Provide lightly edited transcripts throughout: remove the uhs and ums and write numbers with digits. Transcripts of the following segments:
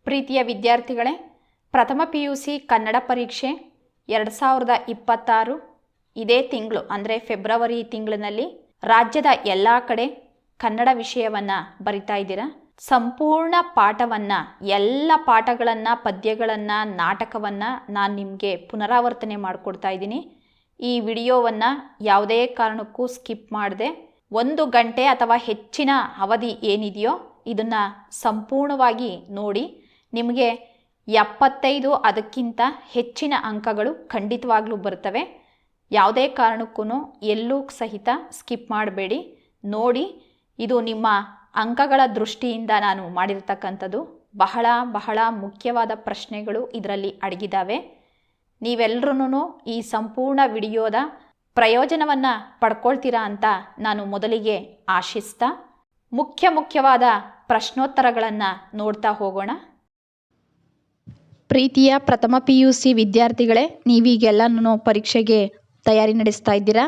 ಪ್ರೀತಿಯ ವಿದ್ಯಾರ್ಥಿಗಳೇ, ಪ್ರಥಮ PUC ಕನ್ನಡ ಪರೀಕ್ಷೆ 2026 ಇದೇ ತಿಂಗಳು ಅಂದರೆ ಫೆಬ್ರವರಿ ತಿಂಗಳಿನಲ್ಲಿ ರಾಜ್ಯದ ಎಲ್ಲ ಕಡೆ ಕನ್ನಡ ವಿಷಯವನ್ನು ಬರಿತಾ ಇದ್ದೀರಾ. ಸಂಪೂರ್ಣ ಪಾಠವನ್ನು, ಎಲ್ಲ ಪಾಠಗಳನ್ನು, ಪದ್ಯಗಳನ್ನು, ನಾಟಕವನ್ನು ನಾನು ನಿಮಗೆ ಪುನರಾವರ್ತನೆ ಮಾಡಿಕೊಡ್ತಾ ಇದ್ದೀನಿ. ಈ ವಿಡಿಯೋವನ್ನು ಯಾವುದೇ ಕಾರಣಕ್ಕೂ ಸ್ಕಿಪ್ ಮಾಡದೆ 1 ಗಂಟೆ ಅಥವಾ ಹೆಚ್ಚಿನ ಅವಧಿ ಏನಿದೆಯೋ ಇದನ್ನು ಸಂಪೂರ್ಣವಾಗಿ ನೋಡಿ. ನಿಮಗೆ 75 ಅದಕ್ಕಿಂತ ಹೆಚ್ಚಿನ ಅಂಕಗಳು ಖಂಡಿತವಾಗ್ಲೂ ಬರ್ತವೆ. ಯಾವುದೇ ಕಾರಣಕ್ಕೂ ಎಲ್ಲೂ ಸಹಿತ ಸ್ಕಿಪ್ ಮಾಡಬೇಡಿ, ನೋಡಿ. ಇದು ನಿಮ್ಮ ಅಂಕಗಳ ದೃಷ್ಟಿಯಿಂದ ನಾನು ಮಾಡಿರ್ತಕ್ಕಂಥದ್ದು. ಬಹಳ ಮುಖ್ಯವಾದ ಪ್ರಶ್ನೆಗಳು ಇದರಲ್ಲಿ ಅಡಗಿದ್ದಾವೆ. ನೀವೆಲ್ಲರೂ ಈ ಸಂಪೂರ್ಣ ವಿಡಿಯೋದ ಪ್ರಯೋಜನವನ್ನು ಪಡ್ಕೊಳ್ತೀರಾ ಅಂತ ನಾನು ಮೊದಲಿಗೆ ಆಶಿಸ್ತಾ ಮುಖ್ಯವಾದ ಪ್ರಶ್ನೋತ್ತರಗಳನ್ನು ನೋಡ್ತಾ ಹೋಗೋಣ. ಪ್ರೀತಿಯ ಪ್ರಥಮ PUC ವಿದ್ಯಾರ್ಥಿಗಳೇ, ನೀವೀಗೆಲ್ಲನೂ ಪರೀಕ್ಷೆಗೆ ತಯಾರಿ ನಡೆಸ್ತಾ ಇದ್ದೀರಾ.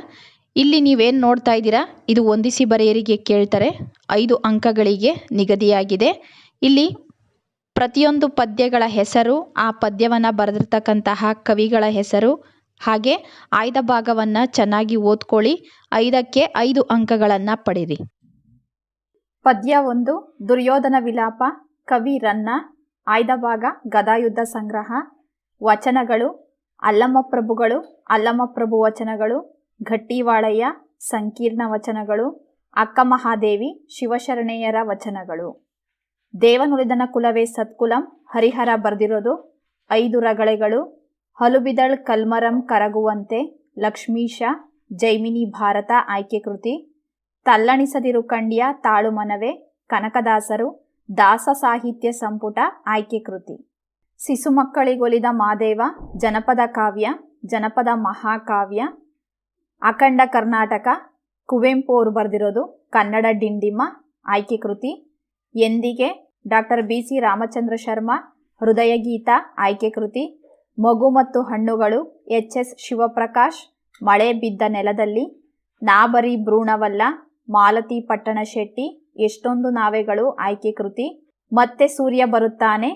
ಇಲ್ಲಿ ನೀವೇನು ನೋಡ್ತಾ ಇದ್ದೀರಾ, ಇದು ಹೊಂದಿಸಿ ಬರೆಯರಿಗೆ ಕೇಳ್ತಾರೆ. 5 ಅಂಕಗಳಿಗೆ ನಿಗದಿಯಾಗಿದೆ. ಇಲ್ಲಿ ಪ್ರತಿಯೊಂದು ಪದ್ಯಗಳ ಹೆಸರು, ಆ ಪದ್ಯವನ್ನು ಬರೆದಿರ್ತಕ್ಕಂತಹ ಕವಿಗಳ ಹೆಸರು, ಹಾಗೆ ಆಯ್ದ ಭಾಗವನ್ನು ಚೆನ್ನಾಗಿ ಓದ್ಕೊಳ್ಳಿ. 5ಕ್ಕೆ 5 ಅಂಕಗಳನ್ನು ಪಡೀರಿ. ಪದ್ಯ 1 ದುರ್ಯೋಧನ ವಿಲಾಪ, ಕವಿ ರನ್ನ. ಆಯ್ದ ಭಾಗ ಗದಾಯುದ್ಧ ಸಂಗ್ರಹ. ವಚನಗಳು ಅಲ್ಲಮಪ್ರಭುಗಳು, ಅಲ್ಲಮಪ್ರಭು ವಚನಗಳು, ಗಟ್ಟಿವಾಳಯ್ಯ, ಸಂಕೀರ್ಣ ವಚನಗಳು, ಅಕ್ಕ ಮಹಾದೇವಿ, ಶಿವಶರಣೆಯರ ವಚನಗಳು. ದೇವನುಳಿದನ ಕುಲವೇ ಸತ್ಕುಲಂ, ಹರಿಹರ ಬರೆದಿರೋದು. 5 ರಗಳೆಗಳು. ಹಲುಬಿದಳ್ ಕಲ್ಮರಂ ಕರಗುವಂತೆ, ಲಕ್ಷ್ಮೀಶ, ಜೈಮಿನಿ ಭಾರತ ಆಯ್ಕೆ ಕೃತಿ. ತಲ್ಲಣಿಸದಿರು ಕಂಡ್ಯ ತಾಳು ಮನವೇ, ಕನಕದಾಸರು, ದಾಸ ಸಾಹಿತ್ಯ ಸಂಪುಟ ಆಯ್ಕೆ ಕೃತಿ. ಶಿಶುಮಕ್ಕಳಿಗೊಲಿದ ಮಾದೇವ, ಜನಪದ ಕಾವ್ಯ, ಜನಪದ ಮಹಾಕಾವ್ಯ. ಅಖಂಡ ಕರ್ನಾಟಕ, ಕುವೆಂಪು ಅವರು ಬರೆದಿರೋದು. ಕನ್ನಡ ಡಿಂಡಿಮ ಆಯ್ಕೆ ಕೃತಿ. ಎಂದಿಗೆ, ಡಾಕ್ಟರ್ BC ರಾಮಚಂದ್ರ ಶರ್ಮ, ಹೃದಯಗೀತ ಆಯ್ಕೆ ಕೃತಿ. ಮಗು ಮತ್ತು ಹಣ್ಣುಗಳು, HS ಶಿವಪ್ರಕಾಶ್, ಮಳೆ ಬಿದ್ದ ನೆಲದಲ್ಲಿ. ನಾಬರಿ ಭ್ರೂಣವಲ್ಲ, ಮಾಲತಿ ಪಟ್ಟಣ ಶೆಟ್ಟಿ, ಎಷ್ಟೊಂದು ನಾವೆಗಳು ಆಯ್ಕೆ ಕೃತಿ. ಮತ್ತೆ ಸೂರ್ಯ ಬರುತ್ತಾನೆ,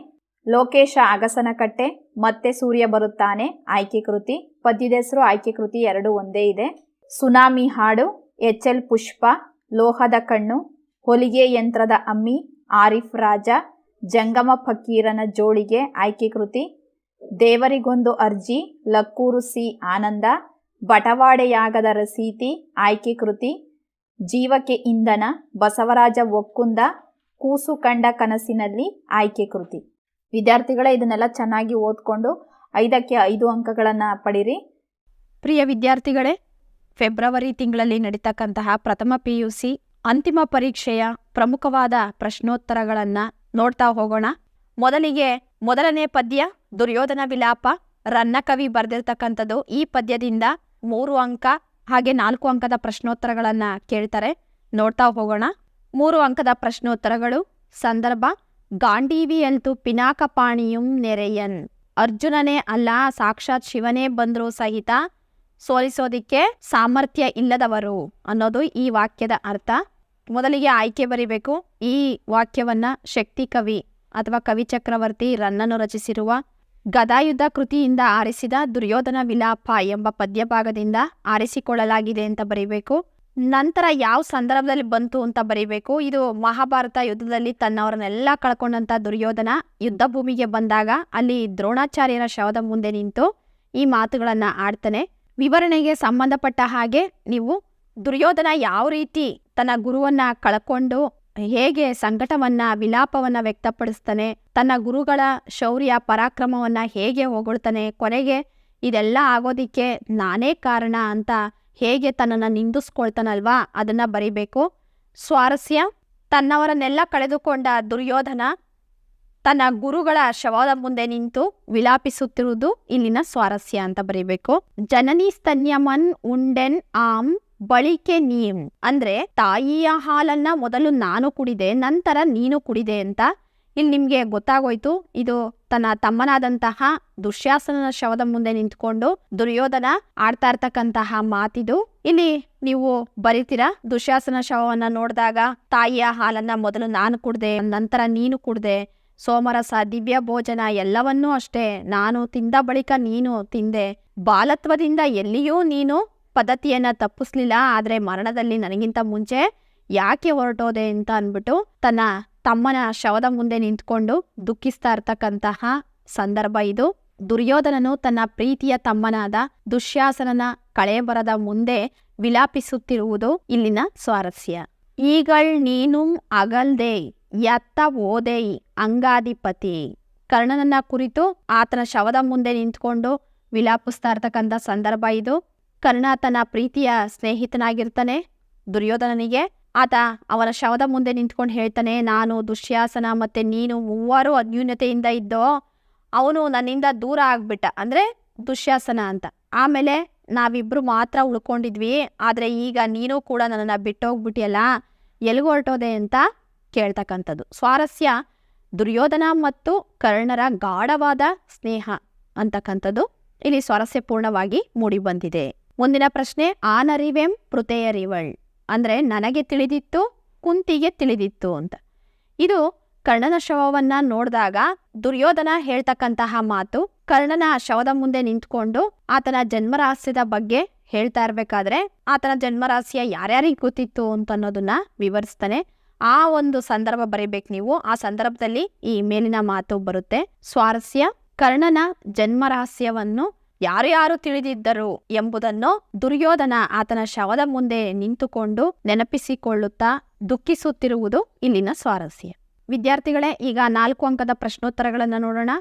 ಲೋಕೇಶ ಅಗಸನಕಟ್ಟೆ, ಮತ್ತೆ ಸೂರ್ಯ ಬರುತ್ತಾನೆ ಆಯ್ಕೆ ಕೃತಿ. ಪದ್ಯದ ಹೆಸರು, ಆಯ್ಕೆ ಕೃತಿ 2 ಒಂದೇ ಇದೆ. ಸುನಾಮಿ ಹಾಡು, HL ಪುಷ್ಪ, ಲೋಹದ ಕಣ್ಣು, ಹೊಲಿಗೆ ಯಂತ್ರದ ಅಮ್ಮಿ, ಆರಿಫ್ ರಾಜ, ಜಂಗಮ ಫಕೀರನ ಜೋಳಿಗೆ ಆಯ್ಕೆ ಕೃತಿ. ದೇವರಿಗೊಂದು ಅರ್ಜಿ, ಲಕ್ಕೂರು C ಆನಂದ, ಬಟವಾಡೆಯಾಗದ ರಸೀತಿ ಆಯ್ಕೆ ಕೃತಿ. ಜೀವಕ್ಕೆ ಇಂಧನ, ಬಸವರಾಜ ಒಕ್ಕುಂದ, ಕೂಸು ಕಂಡ ಕನಸಿನಲ್ಲಿ ಆಯ್ಕೆ ಕೃತಿ. ವಿದ್ಯಾರ್ಥಿಗಳೇ, ಇದನ್ನೆಲ್ಲ ಚೆನ್ನಾಗಿ ಓದ್ಕೊಂಡು 5ಕ್ಕೆ 5 ಅಂಕಗಳನ್ನು ಪಡೀರಿ. ಪ್ರಿಯ ವಿದ್ಯಾರ್ಥಿಗಳೇ, ಫೆಬ್ರವರಿ ತಿಂಗಳಲ್ಲಿ ನಡೀತಕ್ಕಂತಹ ಪ್ರಥಮ PUC ಅಂತಿಮ ಪರೀಕ್ಷೆಯ ಪ್ರಮುಖವಾದ ಪ್ರಶ್ನೋತ್ತರಗಳನ್ನು ನೋಡ್ತಾ ಹೋಗೋಣ. ಮೊದಲಿಗೆ ಮೊದಲನೇ ಪದ್ಯ ದುರ್ಯೋಧನ ವಿಲಾಪ, ರನ್ನ ಕವಿ ಬರೆದಿರ್ತಕ್ಕಂಥದ್ದು. ಈ ಪದ್ಯದಿಂದ 3 ಅಂಕ ಹಾಗೆ 4 ಅಂಕದ ಪ್ರಶ್ನೋತ್ತರಗಳನ್ನು ಕೇಳ್ತಾರೆ. ನೋಡ್ತಾ ಹೋಗೋಣ. 3 ಅಂಕದ ಪ್ರಶ್ನೋತ್ತರಗಳು. ಸಂದರ್ಭ: ಗಾಂಡೀವಿಯಂತೂ ಪಿನಾಕಪಾಣಿಯುಂ ನೆರೆಯನ್, ಅರ್ಜುನನೇ ಅಲ್ಲ ಸಾಕ್ಷಾತ್ ಶಿವನೇ ಬಂದರೂ ಸಹಿತ ಸೋಲಿಸೋದಿಕ್ಕೆ ಸಾಮರ್ಥ್ಯ ಇಲ್ಲದವರು ಅನ್ನೋದು ಈ ವಾಕ್ಯದ ಅರ್ಥ. ಮೊದಲಿಗೆ ಆಯ್ಕೆ ಬರಿಬೇಕು. ಈ ವಾಕ್ಯವನ್ನು ಶಕ್ತಿ ಕವಿ ಅಥವಾ ಕವಿ ಚಕ್ರವರ್ತಿ ರನ್ನನು ರಚಿಸಿರುವ ಗದಾಯುದ್ಧ ಕೃತಿಯಿಂದ ಆರಿಸಿದ ದುರ್ಯೋಧನ ವಿಲಾಪ ಎಂಬ ಪದ್ಯಭಾಗದಿಂದ ಆರಿಸಿಕೊಳ್ಳಲಾಗಿದೆ ಅಂತ ಬರೀಬೇಕು. ನಂತರ ಯಾವ ಸಂದರ್ಭದಲ್ಲಿ ಬಂತು ಅಂತ ಬರೀಬೇಕು. ಇದು ಮಹಾಭಾರತ ಯುದ್ಧದಲ್ಲಿ ತನ್ನವರನ್ನೆಲ್ಲ ಕಳ್ಕೊಂಡಂಥ ದುರ್ಯೋಧನ ಯುದ್ಧ ಭೂಮಿಗೆ ಬಂದಾಗ ಅಲ್ಲಿ ದ್ರೋಣಾಚಾರ್ಯರ ಶವದ ಮುಂದೆ ನಿಂತು ಈ ಮಾತುಗಳನ್ನು ಆಡ್ತಾನೆ. ವಿವರಣೆಗೆ ಸಂಬಂಧಪಟ್ಟ ಹಾಗೆ ನೀವು ದುರ್ಯೋಧನ ಯಾವ ರೀತಿ ತನ್ನ ಗುರುವನ್ನ ಕಳ್ಕೊಂಡು ಹೇಗೆ ಸಂಕಟವನ್ನ, ವಿಲಾಪವನ್ನ ವ್ಯಕ್ತಪಡಿಸ್ತಾನೆ, ತನ್ನ ಗುರುಗಳ ಶೌರ್ಯ ಪರಾಕ್ರಮವನ್ನ ಹೇಗೆ ಹೊಗಳ್ತಾನೆ, ಕೊನೆಗೆ ಇದೆಲ್ಲ ಆಗೋದಿಕ್ಕೆ ನಾನೇ ಕಾರಣ ಅಂತ ಹೇಗೆ ತನ್ನನ್ನು ನಿಂದಿಸ್ಕೊಳ್ತಾನಲ್ವಾ, ಅದನ್ನ ಬರಿಬೇಕು. ಸ್ವಾರಸ್ಯ: ತನ್ನವರನ್ನೆಲ್ಲ ಕಳೆದುಕೊಂಡ ದುರ್ಯೋಧನ ತನ್ನ ಗುರುಗಳ ಶವದ ಮುಂದೆ ನಿಂತು ವಿಲಾಪಿಸುತ್ತಿರುವುದು ಇಲ್ಲಿನ ಸ್ವಾರಸ್ಯ ಅಂತ ಬರೀಬೇಕು. ಜನನಿ ಸ್ತನ್ಯಮನ್ ಉಂಡೆನ್ ಆಮ್ ಬಳಿಕೆ ನೀಂ, ಅಂದ್ರೆ ತಾಯಿಯ ಹಾಲನ್ನ ಮೊದಲು ನಾನು ಕುಡಿದೆ, ನಂತರ ನೀನು ಕುಡಿದೆ ಅಂತ. ಇಲ್ಲಿ ನಿಮ್ಗೆ ಗೊತ್ತಾಗೋಯ್ತು, ಇದು ತನ್ನ ತಮ್ಮನಾದಂತಹ ದುಶ್ಯಾಸನನ ಶವದ ಮುಂದೆ ನಿಂತ್ಕೊಂಡು ದುರ್ಯೋಧನ ಆಡ್ತಾ ಇರ್ತಕ್ಕಂತಹ ಮಾತಿದು. ಇಲ್ಲಿ ನೀವು ಬರೀತೀರಾ, ದುಶ್ಯಾಸನ ಶವವನ್ನ ನೋಡಿದಾಗ ತಾಯಿಯ ಹಾಲನ್ನ ಮೊದಲು ನಾನು ಕುಡ್ದೆ, ನಂತರ ನೀನು ಕುಡ್ದೆ, ಸೋಮರಸ, ದಿವ್ಯ ಭೋಜನ ಎಲ್ಲವನ್ನೂ ಅಷ್ಟೇ ನಾನು ತಿಂದ ಬಳಿಕ ನೀನು ತಿಂದೆ. ಬಾಲತ್ವದಿಂದ ಎಲ್ಲಿಯೂ ನೀನು ಪದ್ಧತಿಯನ್ನು ತಪ್ಪಿಸ್ಲಿಲ್ಲ, ಆದರೆ ಮರಣದಲ್ಲಿ ನನಗಿಂತ ಮುಂಚೆ ಯಾಕೆ ಹೊರಟೋದೆ ಅಂತ ಅಂದ್ಬಿಟ್ಟು ತನ್ನ ತಮ್ಮನ ಶವದ ಮುಂದೆ ನಿಂತ್ಕೊಂಡು ದುಃಖಿಸ್ತಾ ಇರ್ತಕ್ಕಂತಹ ಸಂದರ್ಭ ಇದು. ದುರ್ಯೋಧನನು ತನ್ನ ಪ್ರೀತಿಯ ತಮ್ಮನಾದ ದುಶ್ಯಾಸನನ ಕಳೇಬರದ ಮುಂದೆ ವಿಲಾಪಿಸುತ್ತಿರುವುದು ಇಲ್ಲಿನ ಸ್ವಾರಸ್ಯ. ಈಗಳ್ ನೀನು ಅಗಲ್ದೆ ಎತ್ತ ಓದೈ ಅಂಗಾಧಿಪತಿ. ಕರ್ಣನನ್ನ ಕುರಿತು ಆತನ ಶವದ ಮುಂದೆ ನಿಂತ್ಕೊಂಡು ವಿಲಾಪಿಸ್ತಾ ಇರ್ತಕ್ಕಂಥ ಸಂದರ್ಭ ಇದು. ಕರ್ಣ ತನ್ನ ಪ್ರೀತಿಯ ಸ್ನೇಹಿತನಾಗಿರ್ತಾನೆ ದುರ್ಯೋಧನನಿಗೆ. ಆತ ಅವನ ಶವದ ಮುಂದೆ ನಿಂತ್ಕೊಂಡು ಹೇಳ್ತಾನೆ, ನಾನು ದುಶ್ಯಾಸನ ಮತ್ತೆ ನೀನು ಮೂವರು ಅನ್ಯೂನ್ಯತೆಯಿಂದ ಇದ್ದೋ, ಅವನು ನನ್ನಿಂದ ದೂರ ಆಗ್ಬಿಟ್ಟ, ಅಂದ್ರೆ ದುಶ್ಯಾಸನ ಅಂತ. ಆಮೇಲೆ ನಾವಿಬ್ರು ಮಾತ್ರ ಉಳ್ಕೊಂಡಿದ್ವಿ, ಆದರೆ ಈಗ ನೀನು ಕೂಡ ನನ್ನನ್ನು ಬಿಟ್ಟೋಗ್ಬಿಟ್ಟಿಯಲ್ಲ, ಎಲ್ಲಿಗೆ ಹೊರಟೋದೆ ಅಂತ ಕೇಳ್ತಕ್ಕಂಥದ್ದು. ಸ್ವಾರಸ್ಯ ದುರ್ಯೋಧನ ಮತ್ತು ಕರ್ಣರ ಗಾಢವಾದ ಸ್ನೇಹ ಅಂತಕ್ಕಂಥದ್ದು ಇಲ್ಲಿ ಸ್ವಾರಸ್ಯಪೂರ್ಣವಾಗಿ ಮೂಡಿ ಬಂದಿದೆ. ಮುಂದಿನ ಪ್ರಶ್ನೆ, ಆನರಿವೆಂ ಪೃಥೆಯರಿವಳ್ ಅಂದ್ರೆ ನನಗೆ ತಿಳಿದಿತ್ತು ಕುಂತಿಗೆ ತಿಳಿದಿತ್ತು ಅಂತ. ಇದು ಕರ್ಣನ ಶವವನ್ನ ನೋಡಿದಾಗ ದುರ್ಯೋಧನ ಹೇಳ್ತಕ್ಕಂತಹ ಮಾತು. ಕರ್ಣನ ಶವದ ಮುಂದೆ ನಿಂತ್ಕೊಂಡು ಆತನ ಜನ್ಮರಹಸ್ಯದ ಬಗ್ಗೆ ಹೇಳ್ತಾ ಇರ್ಬೇಕಾದ್ರೆ ಆತನ ಜನ್ಮರಹಸ್ಯ ಯಾರ್ಯಾರಿಗೆ ಗೊತ್ತಿತ್ತು ಅಂತ ಅನ್ನೋದನ್ನ ವಿವರಿಸ್ತಾನೆ. ಆ ಒಂದು ಸಂದರ್ಭ ಬರೀಬೇಕು ನೀವು. ಆ ಸಂದರ್ಭದಲ್ಲಿ ಈ ಮೇಲಿನ ಮಾತು ಬರುತ್ತೆ. ಸ್ವಾರಸ್ಯ ಕರ್ಣನ ಜನ್ಮರಹಸ್ಯವನ್ನು ಯಾರ್ಯಾರು ತಿಳಿದಿದ್ದರು ಎಂಬುದನ್ನು ದುರ್ಯೋಧನ ಆತನ ಶವದ ಮುಂದೆ ನಿಂತುಕೊಂಡು ನೆನಪಿಸಿಕೊಳ್ಳುತ್ತಾ ದುಃಖಿಸುತ್ತಿರುವುದು ಇಲ್ಲಿನ ಸ್ವಾರಸ್ಯ. ವಿದ್ಯಾರ್ಥಿಗಳೇ, ಈಗ 4 ಅಂಕದ ಪ್ರಶ್ನೋತ್ತರಗಳನ್ನು ನೋಡೋಣ.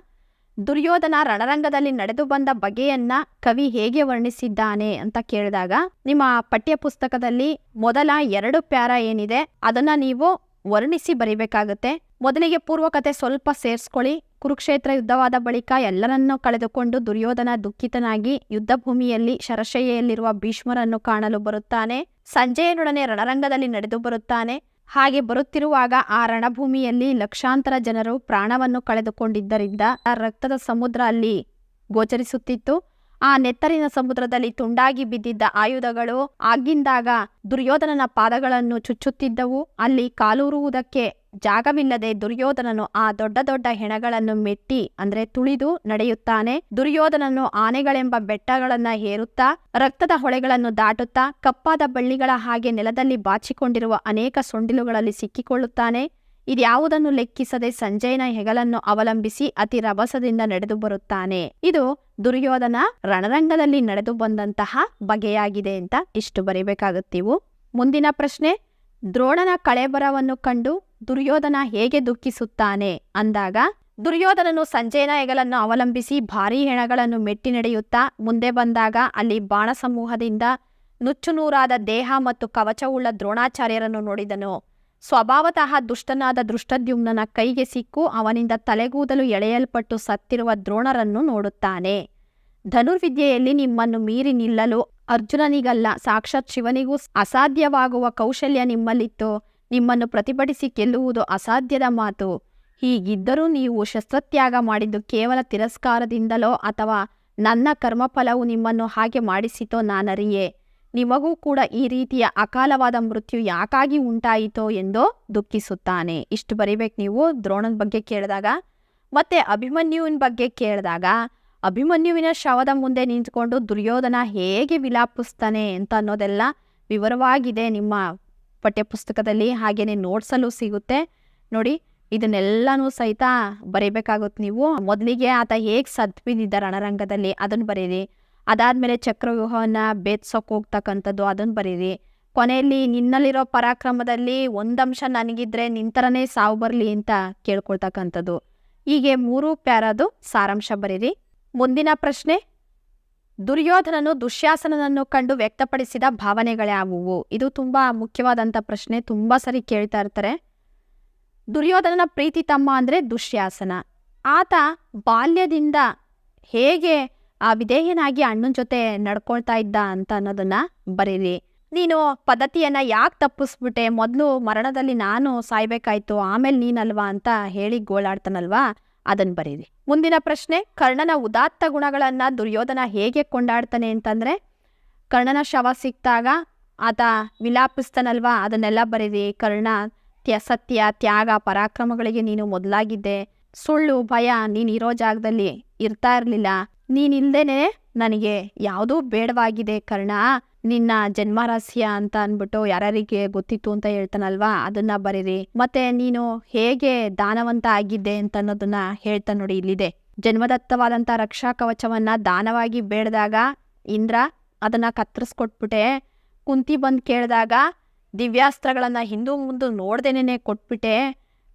ದುರ್ಯೋಧನ ರಣರಂಗದಲ್ಲಿ ನಡೆದು ಬಂದ ಬಗೆಯನ್ನ ಕವಿ ಹೇಗೆ ವರ್ಣಿಸಿದ್ದಾನೆ ಅಂತ ಕೇಳಿದಾಗ ನಿಮ್ಮ ಪಠ್ಯ ಪುಸ್ತಕದಲ್ಲಿ ಮೊದಲ 2 ಪ್ಯಾರ ಏನಿದೆ ಅದನ್ನ ನೀವು ವರ್ಣಿಸಿ ಬರಿಬೇಕಾಗುತ್ತೆ. ಮೊದಲಿಗೆ ಪೂರ್ವಕತೆ ಸ್ವಲ್ಪ ಸೇರಿಸ್ಕೊಳ್ಳಿ. ಕುರುಕ್ಷೇತ್ರ ಯುದ್ಧವಾದ ಬಳಿಕ ಎಲ್ಲರನ್ನೂ ಕಳೆದುಕೊಂಡು ದುರ್ಯೋಧನ ದುಃಖಿತನಾಗಿ ಯುದ್ಧ ಭೂಮಿಯಲ್ಲಿ ಶರಶಯ್ಯೆಯಲ್ಲಿರುವ ಭೀಷ್ಮರನ್ನು ಕಾಣಲು ಬರುತ್ತಾನೆ. ಸಂಜಯನೊಡನೆ ರಣರಂಗದಲ್ಲಿ ನಡೆದು ಬರುತ್ತಾನೆ. ಹಾಗೆ ಬರುತ್ತಿರುವಾಗ ಆ ರಣಭೂಮಿಯಲ್ಲಿ ಲಕ್ಷಾಂತರ ಜನರು ಪ್ರಾಣವನ್ನು ಕಳೆದುಕೊಂಡಿದ್ದರಿಂದ ರಕ್ತದ ಸಮುದ್ರ ಅಲ್ಲಿ ಗೋಚರಿಸುತ್ತಿತ್ತು. ಆ ನೆತ್ತರಿನ ಸಮುದ್ರದಲ್ಲಿ ತುಂಡಾಗಿ ಬಿದ್ದಿದ್ದ ಆಯುಧಗಳು ಆಗಿಂದಾಗ ದುರ್ಯೋಧನನ ಪಾದಗಳನ್ನು ಚುಚ್ಚುತ್ತಿದ್ದವು. ಅಲ್ಲಿ ಕಾಲೂರುವುದಕ್ಕೆ ಜಾಗವಿಲ್ಲದೆ ದುರ್ಯೋಧನನು ಆ ದೊಡ್ಡ ದೊಡ್ಡ ಹೆಣಗಳನ್ನು ಮೆಟ್ಟಿ ಅಂದ್ರೆ ತುಳಿದು ನಡೆಯುತ್ತಾನೆ. ದುರ್ಯೋಧನನು ಆನೆಗಳೆಂಬ ಬೆಟ್ಟಗಳನ್ನ ಹೇರುತ್ತಾ ರಕ್ತದ ಹೊಳೆಗಳನ್ನು ದಾಟುತ್ತಾ ಕಪ್ಪಾದ ಬಳ್ಳಿಗಳ ಹಾಗೆ ನೆಲದಲ್ಲಿ ಬಾಚಿಕೊಂಡಿರುವ ಅನೇಕ ಸೊಂಡಿಲುಗಳಲ್ಲಿ ಸಿಕ್ಕಿಕೊಳ್ಳುತ್ತಾನೆ. ಇದ್ಯಾವುದನ್ನು ಲೆಕ್ಕಿಸದೆ ಸಂಜಯನ ಹೆಗಲನ್ನು ಅವಲಂಬಿಸಿ ಅತಿ ರಭಸದಿಂದ ನಡೆದು ಬರುತ್ತಾನೆ. ಇದು ದುರ್ಯೋಧನ ರಣರಂಗದಲ್ಲಿ ನಡೆದು ಬಂದಂತಹ ಬಗೆಯಾಗಿದೆ ಅಂತ ಇಷ್ಟು ಬರೀಬೇಕಾಗುತ್ತೀವು. ಮುಂದಿನ ಪ್ರಶ್ನೆ, ದ್ರೋಣನ ಕಳೇಬರವನ್ನು ಕಂಡು ದುರ್ಯೋಧನ ಹೇಗೆ ದುಃಖಿಸುತ್ತಾನೆ ಅಂದಾಗ ದುರ್ಯೋಧನನು ಸಂಜಯನ ಹೆಗಲನ್ನು ಅವಲಂಬಿಸಿ ಭಾರೀ ಹೆಣಗಳನ್ನು ಮೆಟ್ಟಿ ನಡೆಯುತ್ತಾ ಮುಂದೆ ಬಂದಾಗ ಅಲ್ಲಿ ಬಾಣ ಸಮೂಹದಿಂದ ನುಚ್ಚುನೂರಾದ ದೇಹ ಮತ್ತು ಕವಚವುಳ್ಳ ದ್ರೋಣಾಚಾರ್ಯರನ್ನು ನೋಡಿದನು. ಸ್ವಭಾವತಃ ದುಷ್ಟನಾದ ದೃಷ್ಟದ್ಯುಮ್ನನ ಕೈಗೆ ಸಿಕ್ಕು ಅವನಿಂದ ತಲೆಗೂದಲು ಎಳೆಯಲ್ಪಟ್ಟು ಸತ್ತಿರುವ ದ್ರೋಣರನ್ನು ನೋಡುತ್ತಾನೆ. ಧನುರ್ವಿದ್ಯೆಯಲ್ಲಿ ನಿಮ್ಮನ್ನು ಮೀರಿ ನಿಲ್ಲಲು ಅರ್ಜುನನಿಗಲ್ಲ ಸಾಕ್ಷಾತ್ ಶಿವನಿಗೂ ಅಸಾಧ್ಯವಾಗುವ ಕೌಶಲ್ಯ ನಿಮ್ಮಲ್ಲಿತ್ತು. ನಿಮ್ಮನ್ನು ಪ್ರತಿಭಟಿಸಿ ಗೆಲ್ಲುವುದು ಅಸಾಧ್ಯದ ಮಾತು. ಹೀಗಿದ್ದರೂ ನೀವು ಶಸ್ತ್ರತ್ಯಾಗ ಮಾಡಿದ್ದು ಕೇವಲ ತಿರಸ್ಕಾರದಿಂದಲೋ ಅಥವಾ ನನ್ನ ಕರ್ಮಫಲವು ನಿಮ್ಮನ್ನು ಹಾಗೆ ಮಾಡಿಸಿತೋ ನಾನರಿಯೆ. ನಿಮಗೂ ಕೂಡ ಈ ರೀತಿಯ ಅಕಾಲವಾದ ಮೃತ್ಯು ಯಾಕಾಗಿ ಉಂಟಾಯಿತೋ ಎಂದು ದುಃಖಿಸುತ್ತಾನೆ. ಇಷ್ಟು ಬರೀಬೇಕು ನೀವು ದ್ರೋಣನ ಬಗ್ಗೆ ಕೇಳಿದಾಗ. ಮತ್ತೆ ಅಭಿಮನ್ಯುವಿನ ಬಗ್ಗೆ ಕೇಳಿದಾಗ ಅಭಿಮನ್ಯುವಿನ ಶವದ ಮುಂದೆ ನಿಂತ್ಕೊಂಡು ದುರ್ಯೋಧನ ಹೇಗೆ ವಿಲಾಪಿಸ್ತಾನೆ ಅಂತ ಅನ್ನೋದೆಲ್ಲ ವಿವರವಾಗಿದೆ ನಿಮ್ಮ ಪಠ್ಯಪುಸ್ತಕದಲ್ಲಿ, ಹಾಗೇನೆ ನೋಟ್ಸಲ್ಲೂ ಸಿಗುತ್ತೆ ನೋಡಿ. ಇದನ್ನೆಲ್ಲನೂ ಸಹಿತ ಬರೀಬೇಕಾಗುತ್ತೆ ನೀವು. ಮೊದಲಿಗೆ ಆತ ಹೇಗೆ ಸದ್ಬಿದ್ದಿದ್ದ ರಣರಂಗದಲ್ಲಿ ಅದನ್ನು ಬರೀರಿ. ಅದಾದ್ಮೇಲೆ ಚಕ್ರವ್ಯೂಹವನ್ನ ಭೇದಿಸೋಕೆ ಹೋಗ್ತಕ್ಕಂಥದ್ದು ಅದನ್ನು ಬರೀರಿ. ಕೊನೆಯಲ್ಲಿ ನಿನ್ನಲ್ಲಿರೋ ಪರಾಕ್ರಮದಲ್ಲಿ ಒಂದಂಶ ನನಗಿದ್ರೆ ನಿಂತರನೇ ಸಾವು ಬರಲಿ ಅಂತ ಕೇಳ್ಕೊಳ್ತಕ್ಕಂಥದ್ದು. ಹೀಗೆ 3 ಪ್ಯಾರದು ಸಾರಾಂಶ ಬರೀರಿ. ಮುಂದಿನ ಪ್ರಶ್ನೆ, ದುರ್ಯೋಧನನು ದುಶ್ಯಾಸನನನ್ನು ಕಂಡು ವ್ಯಕ್ತಪಡಿಸಿದ ಭಾವನೆಗಳ್ಯಾವುವು? ಇದು ತುಂಬಾ ಮುಖ್ಯವಾದಂಥ ಪ್ರಶ್ನೆ, ತುಂಬಾ ಸರಿ ಕೇಳ್ತಾ ಇರ್ತಾರೆ. ದುರ್ಯೋಧನನ ಪ್ರೀತಿ ತಮ್ಮ ಅಂದ್ರೆ ದುಶ್ಯಾಸನ. ಆತ ಬಾಲ್ಯದಿಂದ ಹೇಗೆ ವಿಧೇಯನಾಗಿ ಅಣ್ಣನ ಜೊತೆ ನಡ್ಕೊಳ್ತಾ ಇದ್ದ ಅಂತ ಅನ್ನೋದನ್ನ ಬರೀರಿ. ನೀನು ಪದ್ಧತಿಯನ್ನ ಯಾಕೆ ತಪ್ಪಿಸ್ಬಿಟ್ಟೆ, ಮೊದಲು ಮರಣದಲ್ಲಿ ನಾನು ಸಾಯ್ಬೇಕಾಯ್ತು ಆಮೇಲೆ ನೀನಲ್ವಾ ಅಂತ ಹೇಳಿ ಗೋಳಾಡ್ತಾನಲ್ವಾ, ಅದನ್ನ ಬರೀರಿ. ಮುಂದಿನ ಪ್ರಶ್ನೆ, ಕರ್ಣನ ಉದಾತ್ತ ಗುಣಗಳನ್ನ ದುರ್ಯೋಧನ ಹೇಗೆ ಕೊಂಡಾಡ್ತಾನೆ ಅಂತಂದ್ರೆ ಕರ್ಣನ ಶವ ಸಿಕ್ತಾಗ ಆತ ವಿಲಾಪಿಸ್ತಾನಲ್ವಾ, ಅದನ್ನೆಲ್ಲ ಬರೀರಿ. ಕರ್ಣ ಸತ್ಯ, ತ್ಯಾಗ, ಪರಾಕ್ರಮಗಳಿಗೆ ನೀನು ಮೊದಲಾಗಿದ್ದೆ. ಸುಳ್ಳು ಭಯ ನೀನು ಇರೋ ಜಾಗದಲ್ಲಿ ಇರ್ತಾ ಇರಲಿಲ್ಲ. ನೀನಿಲ್ದೇನೆ ನನಗೆ ಯಾವುದೂ ಬೇಡವಾಗಿದೆ ಕರ್ಣ. ನಿನ್ನ ಜನ್ಮರಹಸ್ಯ ಅಂತ ಅಂದ್ಬಿಟ್ಟು ಯಾರ್ಯಾರಿಗೆ ಗೊತ್ತಿತ್ತು ಅಂತ ಹೇಳ್ತಾನಲ್ವಾ, ಅದನ್ನ ಬರೀರಿ. ಮತ್ತೆ ನೀನು ಹೇಗೆ ದಾನವಂತ ಆಗಿದ್ದೆ ಅಂತ ಅನ್ನೋದನ್ನ ಹೇಳ್ತಾ ನೋಡಿ ಇಲ್ಲಿದೆ. ಜನ್ಮದತ್ತವಾದಂಥ ರಕ್ಷಾ ಕವಚವನ್ನ ದಾನವಾಗಿ ಬೇಡದಾಗ ಇಂದ್ರ ಅದನ್ನ ಕತ್ತರಿಸ್ಕೊಟ್ಬಿಟ್ಟೆ. ಕುಂತಿ ಬಂದು ಕೇಳಿದಾಗ ದಿವ್ಯಾಸ್ತ್ರಗಳನ್ನ ಹಿಂದೂ ಮುಂದೆ ನೋಡ್ದೇನೆ ಕೊಟ್ಬಿಟ್ಟೆ.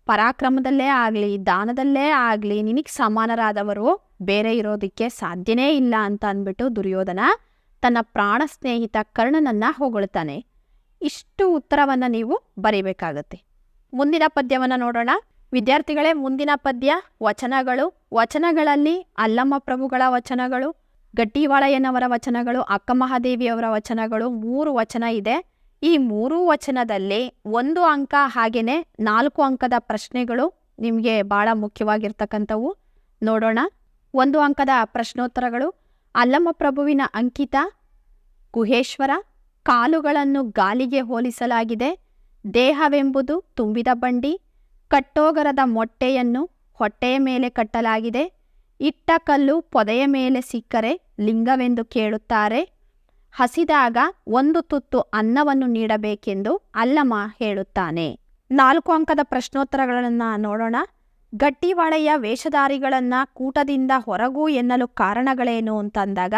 ಪರಾಕ್ರಮದಲ್ಲೇ ಆಗಲಿ ದಾನದಲ್ಲೇ ಆಗಲಿ ನಿನಗೆ ಸಮಾನರಾದವರು ಬೇರೆ ಇರೋದಕ್ಕೆ ಸಾಧ್ಯನೇ ಇಲ್ಲ ಅಂತ ಅಂದ್ಬಿಟ್ಟು ದುರ್ಯೋಧನ ತನ್ನ ಪ್ರಾಣ ಸ್ನೇಹಿತ ಕರ್ಣನನ್ನ ಹೊಗಳ್ತಾನೆ. ಇಷ್ಟು ಉತ್ತರವನ್ನು ನೀವು ಬರೀಬೇಕಾಗತ್ತೆ. ಮುಂದಿನ ಪದ್ಯವನ್ನು ನೋಡೋಣ ವಿದ್ಯಾರ್ಥಿಗಳೇ. ಮುಂದಿನ ಪದ್ಯ ವಚನಗಳಲ್ಲಿ ಅಲ್ಲಮ್ಮ ಪ್ರಭುಗಳ ವಚನಗಳು, ಗಟ್ಟಿವಾಳಯ್ಯನವರ ವಚನಗಳು, ಅಕ್ಕ ಮಹಾದೇವಿಯವರ ವಚನಗಳು 3 ವಚನ ಇದೆ. ಈ 3 ವಚನದಲ್ಲಿ 1 ಅಂಕ ಹಾಗೇನೆ 4 ಅಂಕದ ಪ್ರಶ್ನೆಗಳು ನಿಮಗೆ ಬಹಳ ಮುಖ್ಯವಾಗಿರ್ತಕ್ಕಂಥವು. ನೋಡೋಣ. 1 ಅಂಕದ ಪ್ರಶ್ನೋತ್ತರಗಳು. ಅಲ್ಲಮ್ಮ ಪ್ರಭುವಿನ ಅಂಕಿತ ಗುಹೇಶ್ವರ. ಕಾಲುಗಳನ್ನು ಗಾಲಿಗೆ ಹೋಲಿಸಲಾಗಿದೆ. ದೇಹವೆಂಬುದು ತುಂಬಿದ ಬಂಡಿ. ಕಟ್ಟೋಗರದ ಮೊಟ್ಟೆಯನ್ನು ಹೊಟ್ಟೆಯ ಮೇಲೆ ಕಟ್ಟಲಾಗಿದೆ. ಇಟ್ಟ ಕಲ್ಲು ಪೊದೆಯ ಮೇಲೆ ಸಿಕ್ಕರೆ ಲಿಂಗವೆಂದು ಕೇಳುತ್ತಾರೆ. ಹಸಿದಾಗ 1 ತುತ್ತು ಅನ್ನವನ್ನು ನೀಡಬೇಕೆಂದು ಅಲ್ಲಮ್ಮ ಹೇಳುತ್ತಾನೆ. 4 ಅಂಕದ ಪ್ರಶ್ನೋತ್ತರಗಳನ್ನು ನೋಡೋಣ. ಗಟ್ಟಿವಾಳೆಯ ವೇಷಧಾರಿಗಳನ್ನ ಕೂಟದಿಂದ ಹೊರಗೂ ಎನ್ನಲು ಕಾರಣಗಳೇನು ಅಂತಂದಾಗ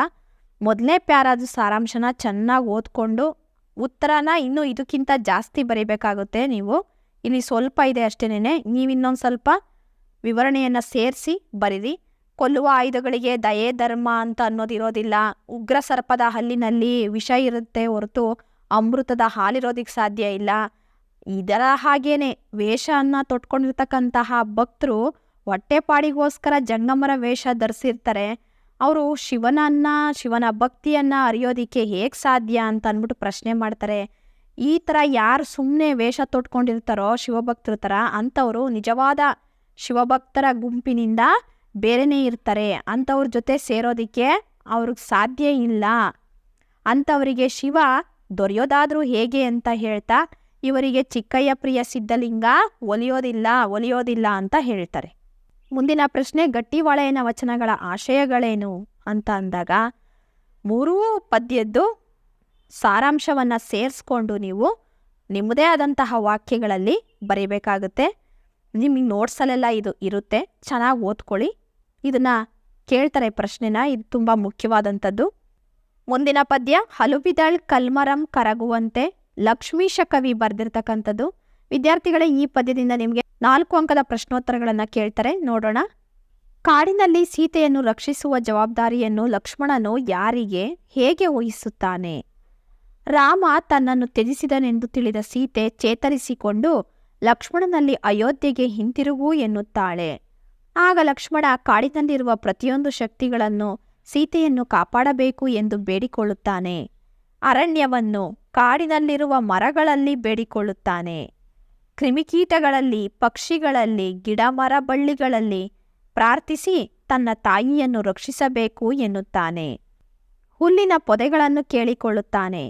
ಮೊದಲನೇ ಪ್ಯಾರಾದ ಸಾರಾಂಶನ ಚೆನ್ನಾಗಿ ಓದ್ಕೊಂಡು ಉತ್ತರನ ಇನ್ನೂ ಇದಕ್ಕಿಂತ ಜಾಸ್ತಿ ಬರೀಬೇಕಾಗುತ್ತೆ. ನೀವು ಇಲ್ಲಿ ಸ್ವಲ್ಪ ಇದೆ ಅಷ್ಟೇನೆ, ನೀವಿನ್ನೊಂದು ಸ್ವಲ್ಪ ವಿವರಣೆಯನ್ನು ಸೇರಿಸಿ ಬರೀರಿ. ಕೊಲ್ಲುವ ಆಯುಧಗಳಿಗೆ ದಯೆ ಧರ್ಮ ಅಂತ ಅನ್ನೋದಿರೋದಿಲ್ಲ. ಉಗ್ರ ಸರ್ಪದ ಹಲ್ಲಿನಲ್ಲಿ ವಿಷ ಇರುತ್ತೆ ಹೊರತು ಅಮೃತದ ಹಾಲಿರೋದಕ್ಕೆ ಸಾಧ್ಯ ಇಲ್ಲ. ಇದರ ಹಾಗೇನೆ ವೇಷವನ್ನು ತೊಟ್ಕೊಂಡಿರ್ತಕ್ಕಂತಹ ಭಕ್ತರು ಹೊಟ್ಟೆಪಾಡಿಗೋಸ್ಕರ ಜಂಗಮರ ವೇಷ ಧರಿಸಿರ್ತಾರೆ. ಅವರು ಶಿವನ ಭಕ್ತಿಯನ್ನು ಅರಿಯೋದಿಕ್ಕೆ ಹೇಗೆ ಸಾಧ್ಯ ಅಂತ ಅಂದ್ಬಿಟ್ಟು ಪ್ರಶ್ನೆ ಮಾಡ್ತಾರೆ. ಈ ಥರ ಯಾರು ಸುಮ್ಮನೆ ವೇಷ ತೊಟ್ಕೊಂಡಿರ್ತಾರೋ ಶಿವಭಕ್ತರ ಥರ ಅಂಥವರು ನಿಜವಾದ ಶಿವಭಕ್ತರ ಗುಂಪಿನಿಂದ ಬೇರೆನೇ ಇರ್ತಾರೆ. ಅಂಥವ್ರ ಜೊತೆ ಸೇರೋದಕ್ಕೆ ಅವ್ರಿಗೆ ಸಾಧ್ಯ ಇಲ್ಲ. ಅಂಥವರಿಗೆ ಶಿವ ದೊರೆಯೋದಾದರೂ ಹೇಗೆ ಅಂತ ಹೇಳ್ತಾ ಇವರಿಗೆ ಚಿಕ್ಕಯ್ಯ ಪ್ರಿಯ ಸಿದ್ಧಲಿಂಗ ಒಲಿಯೋದಿಲ್ಲ ಅಂತ ಹೇಳ್ತಾರೆ. ಮುಂದಿನ ಪ್ರಶ್ನೆ ಗಟ್ಟಿವಾಳೆಯನ ವಚನಗಳ ಆಶಯಗಳೇನು ಅಂತ ಅಂದಾಗ 3 ಪದ್ಯದ್ದು ಸಾರಾಂಶವನ್ನು ಸೇರಿಸ್ಕೊಂಡು ನೀವು ನಿಮ್ಮದೇ ಆದಂತಹ ವಾಕ್ಯಗಳಲ್ಲಿ ಬರೀಬೇಕಾಗುತ್ತೆ. ನಿಮಗೆ ನೋಟ್ಸಲ್ಲೆಲ್ಲ ಇದು ಇರುತ್ತೆ, ಚೆನ್ನಾಗಿ ಓದ್ಕೊಳ್ಳಿ. ಇದನ್ನು ಕೇಳ್ತಾರೆ ಪ್ರಶ್ನೆನ, ಇದು ತುಂಬ ಮುಖ್ಯವಾದಂಥದ್ದು. ಮುಂದಿನ ಪದ್ಯ ಹಲುಬಿದಳ್ ಕಲ್ಮರಂ ಕರಗುವಂತೆ, ಲಕ್ಷ್ಮೀಶ ಕವಿ ಬರೆದಿರ್ತಕ್ಕಂಥದ್ದು. ವಿದ್ಯಾರ್ಥಿಗಳೇ, ಈ ಪದ್ಯದಿಂದ ನಿಮಗೆ 4 ಅಂಕದ ಪ್ರಶ್ನೋತ್ತರಗಳನ್ನು ಕೇಳ್ತಾರೆ. ನೋಡೋಣ. ಕಾಡಿನಲ್ಲಿ ಸೀತೆಯನ್ನು ರಕ್ಷಿಸುವ ಜವಾಬ್ದಾರಿಯನ್ನು ಲಕ್ಷ್ಮಣನು ಯಾರಿಗೆ ಹೇಗೆ ವಹಿಸುತ್ತಾನೆ? ರಾಮ ತನ್ನನ್ನು ತ್ಯಜಿಸಿದನೆಂದು ತಿಳಿದ ಸೀತೆ ಚೇತರಿಸಿಕೊಂಡು ಲಕ್ಷ್ಮಣನಲ್ಲಿ ಅಯೋಧ್ಯೆಗೆ ಹಿಂತಿರುಗು ಎನ್ನುತ್ತಾಳೆ. ಆಗ ಲಕ್ಷ್ಮಣ ಕಾಡಿನಲ್ಲಿರುವ ಪ್ರತಿಯೊಂದು ಶಕ್ತಿಗಳನ್ನು ಸೀತೆಯನ್ನು ಕಾಪಾಡಬೇಕು ಎಂದು ಬೇಡಿಕೊಳ್ಳುತ್ತಾನೆ. ಅರಣ್ಯವನ್ನು, ಕಾಡಿನಲ್ಲಿರುವ ಮರಗಳಲ್ಲಿ ಬೇಡಿಕೊಳ್ಳುತ್ತಾನೆ. ಕ್ರಿಮಿಕೀಟಗಳಲ್ಲಿ, ಪಕ್ಷಿಗಳಲ್ಲಿ, ಗಿಡ ಮರ ಬಳ್ಳಿಗಳಲ್ಲಿ ಪ್ರಾರ್ಥಿಸಿ ತನ್ನ ತಾಯಿಯನ್ನು ರಕ್ಷಿಸಬೇಕು ಎನ್ನುತ್ತಾನೆ. ಹುಲ್ಲಿನ ಪೊದೆಗಳನ್ನು ಕೇಳಿಕೊಳ್ಳುತ್ತಾನೆ.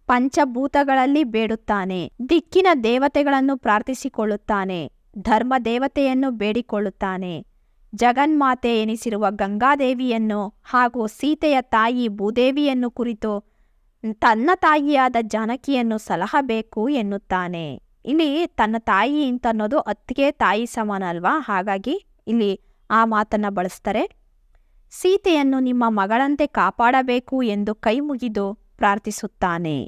ಪಂಚಭೂತಗಳಲ್ಲಿ ಬೇಡುತ್ತಾನೆ. ದಿಕ್ಕಿನ ದೇವತೆಗಳನ್ನು ಪ್ರಾರ್ಥಿಸಿಕೊಳ್ಳುತ್ತಾನೆ. ಧರ್ಮ ದೇವತೆಯನ್ನು ಬೇಡಿಕೊಳ್ಳುತ್ತಾನೆ. ಜಗನ್ಮಾತೆ ಎನಿಸಿರುವ ಗಂಗಾದೇವಿಯನ್ನು ಹಾಗೂ ಸೀತೆಯ ತಾಯಿ ಭೂದೇವಿಯನ್ನು ಕುರಿತು ತನ್ನ ತಾಯಿಯಾದ ಜಾನಕಿಯನ್ನು ಸಲಹಬೇಕು ಎನ್ನುತ್ತಾನೆ. ಇಲ್ಲಿ ತನ್ನ ತಾಯಿ ಅಂತ ಅನ್ನೋದು ಅತ್ತಿಗೆ ತಾಯಿ ಸಮಾನ ಅಲ್ವಾ, ಹಾಗಾಗಿ ಇಲ್ಲಿ ಆ ಮಾತನ್ನು ಬಳಸ್ತಾರೆ. ಸೀತೆಯನ್ನು ನಿಮ್ಮ ಮಗಳಂತೆ ಕಾಪಾಡಬೇಕು ಎಂದು ಕೈ ಮುಗಿದು ಪ್ರಾರ್ಥಿಸುತ್ತಾನೆ.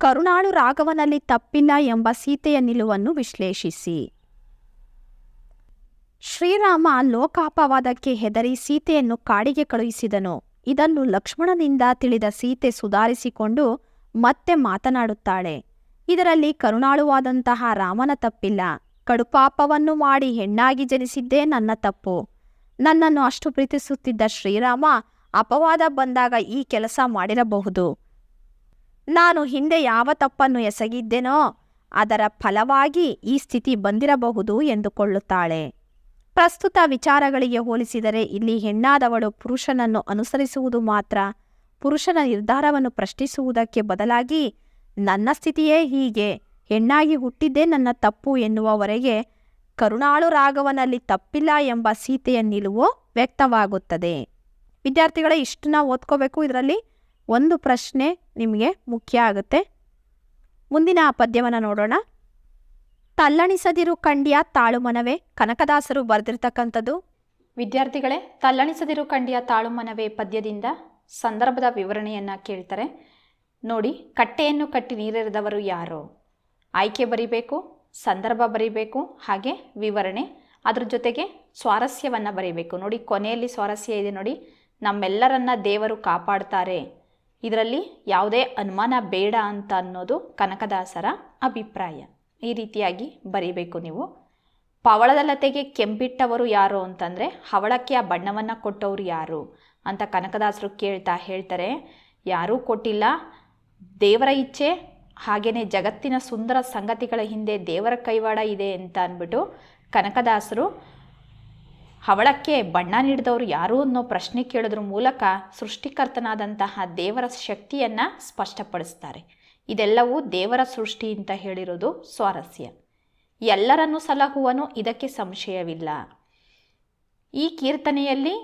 ಕರುಣಾಳು ರಾಘವನಲ್ಲಿ ತಪ್ಪಿಲ್ಲ ಎಂಬ ಸೀತೆಯ ನಿಲುವನ್ನು ವಿಶ್ಲೇಷಿಸಿ. ಶ್ರೀರಾಮ ಲೋಕಾಪವಾದಕ್ಕೆ ಹೆದರಿ ಸೀತೆಯನ್ನು ಕಾಡಿಗೆ ಕಳುಹಿಸಿದನು. ಇದನ್ನು ಲಕ್ಷ್ಮಣನಿಂದ ತಿಳಿದ ಸೀತೆ ಸುಧಾರಿಸಿಕೊಂಡು ಮತ್ತೆ ಮಾತನಾಡುತ್ತಾಳೆ. ಇದರಲ್ಲಿ ಕರುಣಾಳುವಾದಂತಹ ರಾಮನ ತಪ್ಪಿಲ್ಲ. ಕಡುಪಾಪವನ್ನು ಮಾಡಿ ಹೆಣ್ಣಾಗಿ ಜನಿಸಿದ್ದೇ ನನ್ನ ತಪ್ಪು. ನನ್ನನ್ನು ಅಷ್ಟು ಪ್ರೀತಿಸುತ್ತಿದ್ದ ಶ್ರೀರಾಮ ಅಪವಾದ ಬಂದಾಗ ಈ ಕೆಲಸ ಮಾಡಿರಬಹುದು. ನಾನು ಹಿಂದೆ ಯಾವ ತಪ್ಪನ್ನು ಎಸಗಿದ್ದೇನೋ ಅದರ ಫಲವಾಗಿ ಈ ಸ್ಥಿತಿ ಬಂದಿರಬಹುದು ಎಂದುಕೊಳ್ಳುತ್ತಾಳೆ. ಪ್ರಸ್ತುತ ವಿಚಾರಗಳಿಗೆ ಹೋಲಿಸಿದರೆ ಇಲ್ಲಿ ಹೆಣ್ಣಾದವಳು ಪುರುಷನನ್ನು ಅನುಸರಿಸುವುದು ಮಾತ್ರ, ಪುರುಷನ ನಿರ್ಧಾರವನ್ನು ಪ್ರಶ್ನಿಸುವುದಕ್ಕೆ ಬದಲಾಗಿ ನನ್ನ ಸ್ಥಿತಿಯೇ ಹೀಗೆ, ಹೆಣ್ಣಾಗಿ ಹುಟ್ಟಿದ್ದೇ ನನ್ನ ತಪ್ಪು ಎನ್ನುವವರೆಗೆ ಕರುಣಾಳು ರಾಘವನಲ್ಲಿ ತಪ್ಪಿಲ್ಲ ಎಂಬ ಸೀತೆಯ ನಿಲುವು ವ್ಯಕ್ತವಾಗುತ್ತದೆ. ವಿದ್ಯಾರ್ಥಿಗಳೇ, ಇಷ್ಟನ್ನ ಓದ್ಕೋಬೇಕು. ಇದರಲ್ಲಿ ಒಂದು ಪ್ರಶ್ನೆ ನಿಮಗೆ ಮುಖ್ಯ ಆಗುತ್ತೆ. ಮುಂದಿನ ಪದ್ಯವನ್ನು ನೋಡೋಣ. ತಲ್ಲಣಿಸದಿರು ಕಂಡ್ಯ ತಾಳು ಮನವೇ, ಕನಕದಾಸರು ಬರೆದಿರ್ತಕ್ಕಂಥದ್ದು. ವಿದ್ಯಾರ್ಥಿಗಳೇ, ತಲ್ಲಣಿಸದಿರು ಕಂಡ್ಯ ತಾಳು ಮನವೇ ಪದ್ಯದಿಂದ ಸಂದರ್ಭದ ವಿವರಣೆಯನ್ನು ಕೇಳ್ತಾರೆ. ನೋಡಿ, ಕಟ್ಟೆಯನ್ನು ಕಟ್ಟಿ ನೀರೆರೆದವರು ಯಾರು? ಆಯ್ಕೆ ಬರೀಬೇಕು, ಸಂದರ್ಭ ಬರೀಬೇಕು, ಹಾಗೆ ವಿವರಣೆ, ಅದ್ರ ಜೊತೆಗೆ ಸ್ವಾರಸ್ಯವನ್ನು ಬರೀಬೇಕು. ನೋಡಿ, ಕೊನೆಯಲ್ಲಿ ಸ್ವಾರಸ್ಯ ಇದೆ ನೋಡಿ, ನಮ್ಮೆಲ್ಲರನ್ನ ದೇವರು ಕಾಪಾಡ್ತಾರೆ. ಇದರಲ್ಲಿ ಯಾವುದೇ ಅನುಮಾನ ಬೇಡ ಅಂತ ಅನ್ನೋದು ಕನಕದಾಸರ ಅಭಿಪ್ರಾಯ. ಈ ರೀತಿಯಾಗಿ ಬರೀಬೇಕು ನೀವು. ಪವಳದ ಲತೆಗೆ ಕೆಂಪಿಟ್ಟವರು ಯಾರು ಅಂತಂದರೆ ಹವಳಕ್ಕೆ ಆ ಬಣ್ಣವನ್ನು ಕೊಟ್ಟವರು ಯಾರು ಅಂತ ಕನಕದಾಸರು ಹೇಳ್ತಾರೆ. ಯಾರೂ ಕೊಟ್ಟಿಲ್ಲ, ದೇವರ ಇಚ್ಛೆ, ಹಾಗೆಯೇ ಜಗತ್ತಿನ ಸುಂದರ ಸಂಗತಿಗಳ ಹಿಂದೆ ದೇವರ ಕೈವಾಡ ಇದೆ ಅಂತ ಅಂದ್ಬಿಟ್ಟು ಕನಕದಾಸರು ಹವಳಕ್ಕೆ ಬಣ್ಣ ನೀಡಿದವರು ಯಾರು ಅನ್ನೋ ಪ್ರಶ್ನೆ ಕೇಳೋದ್ರ ಮೂಲಕ ಸೃಷ್ಟಿಕರ್ತನಾದಂತಹ ದೇವರ ಶಕ್ತಿಯನ್ನು ಸ್ಪಷ್ಟಪಡಿಸ್ತಾರೆ. ಇದೆಲ್ಲವೂ ದೇವರ ಸೃಷ್ಟಿ ಅಂತ ಹೇಳಿರೋದು ಸ್ವಾರಸ್ಯ. ಎಲ್ಲರನ್ನೂ ಸಲಹುವನು, ಇದಕ್ಕೆ ಸಂಶಯವಿಲ್ಲ. ಈ ಕೀರ್ತನೆಯಲ್ಲಿ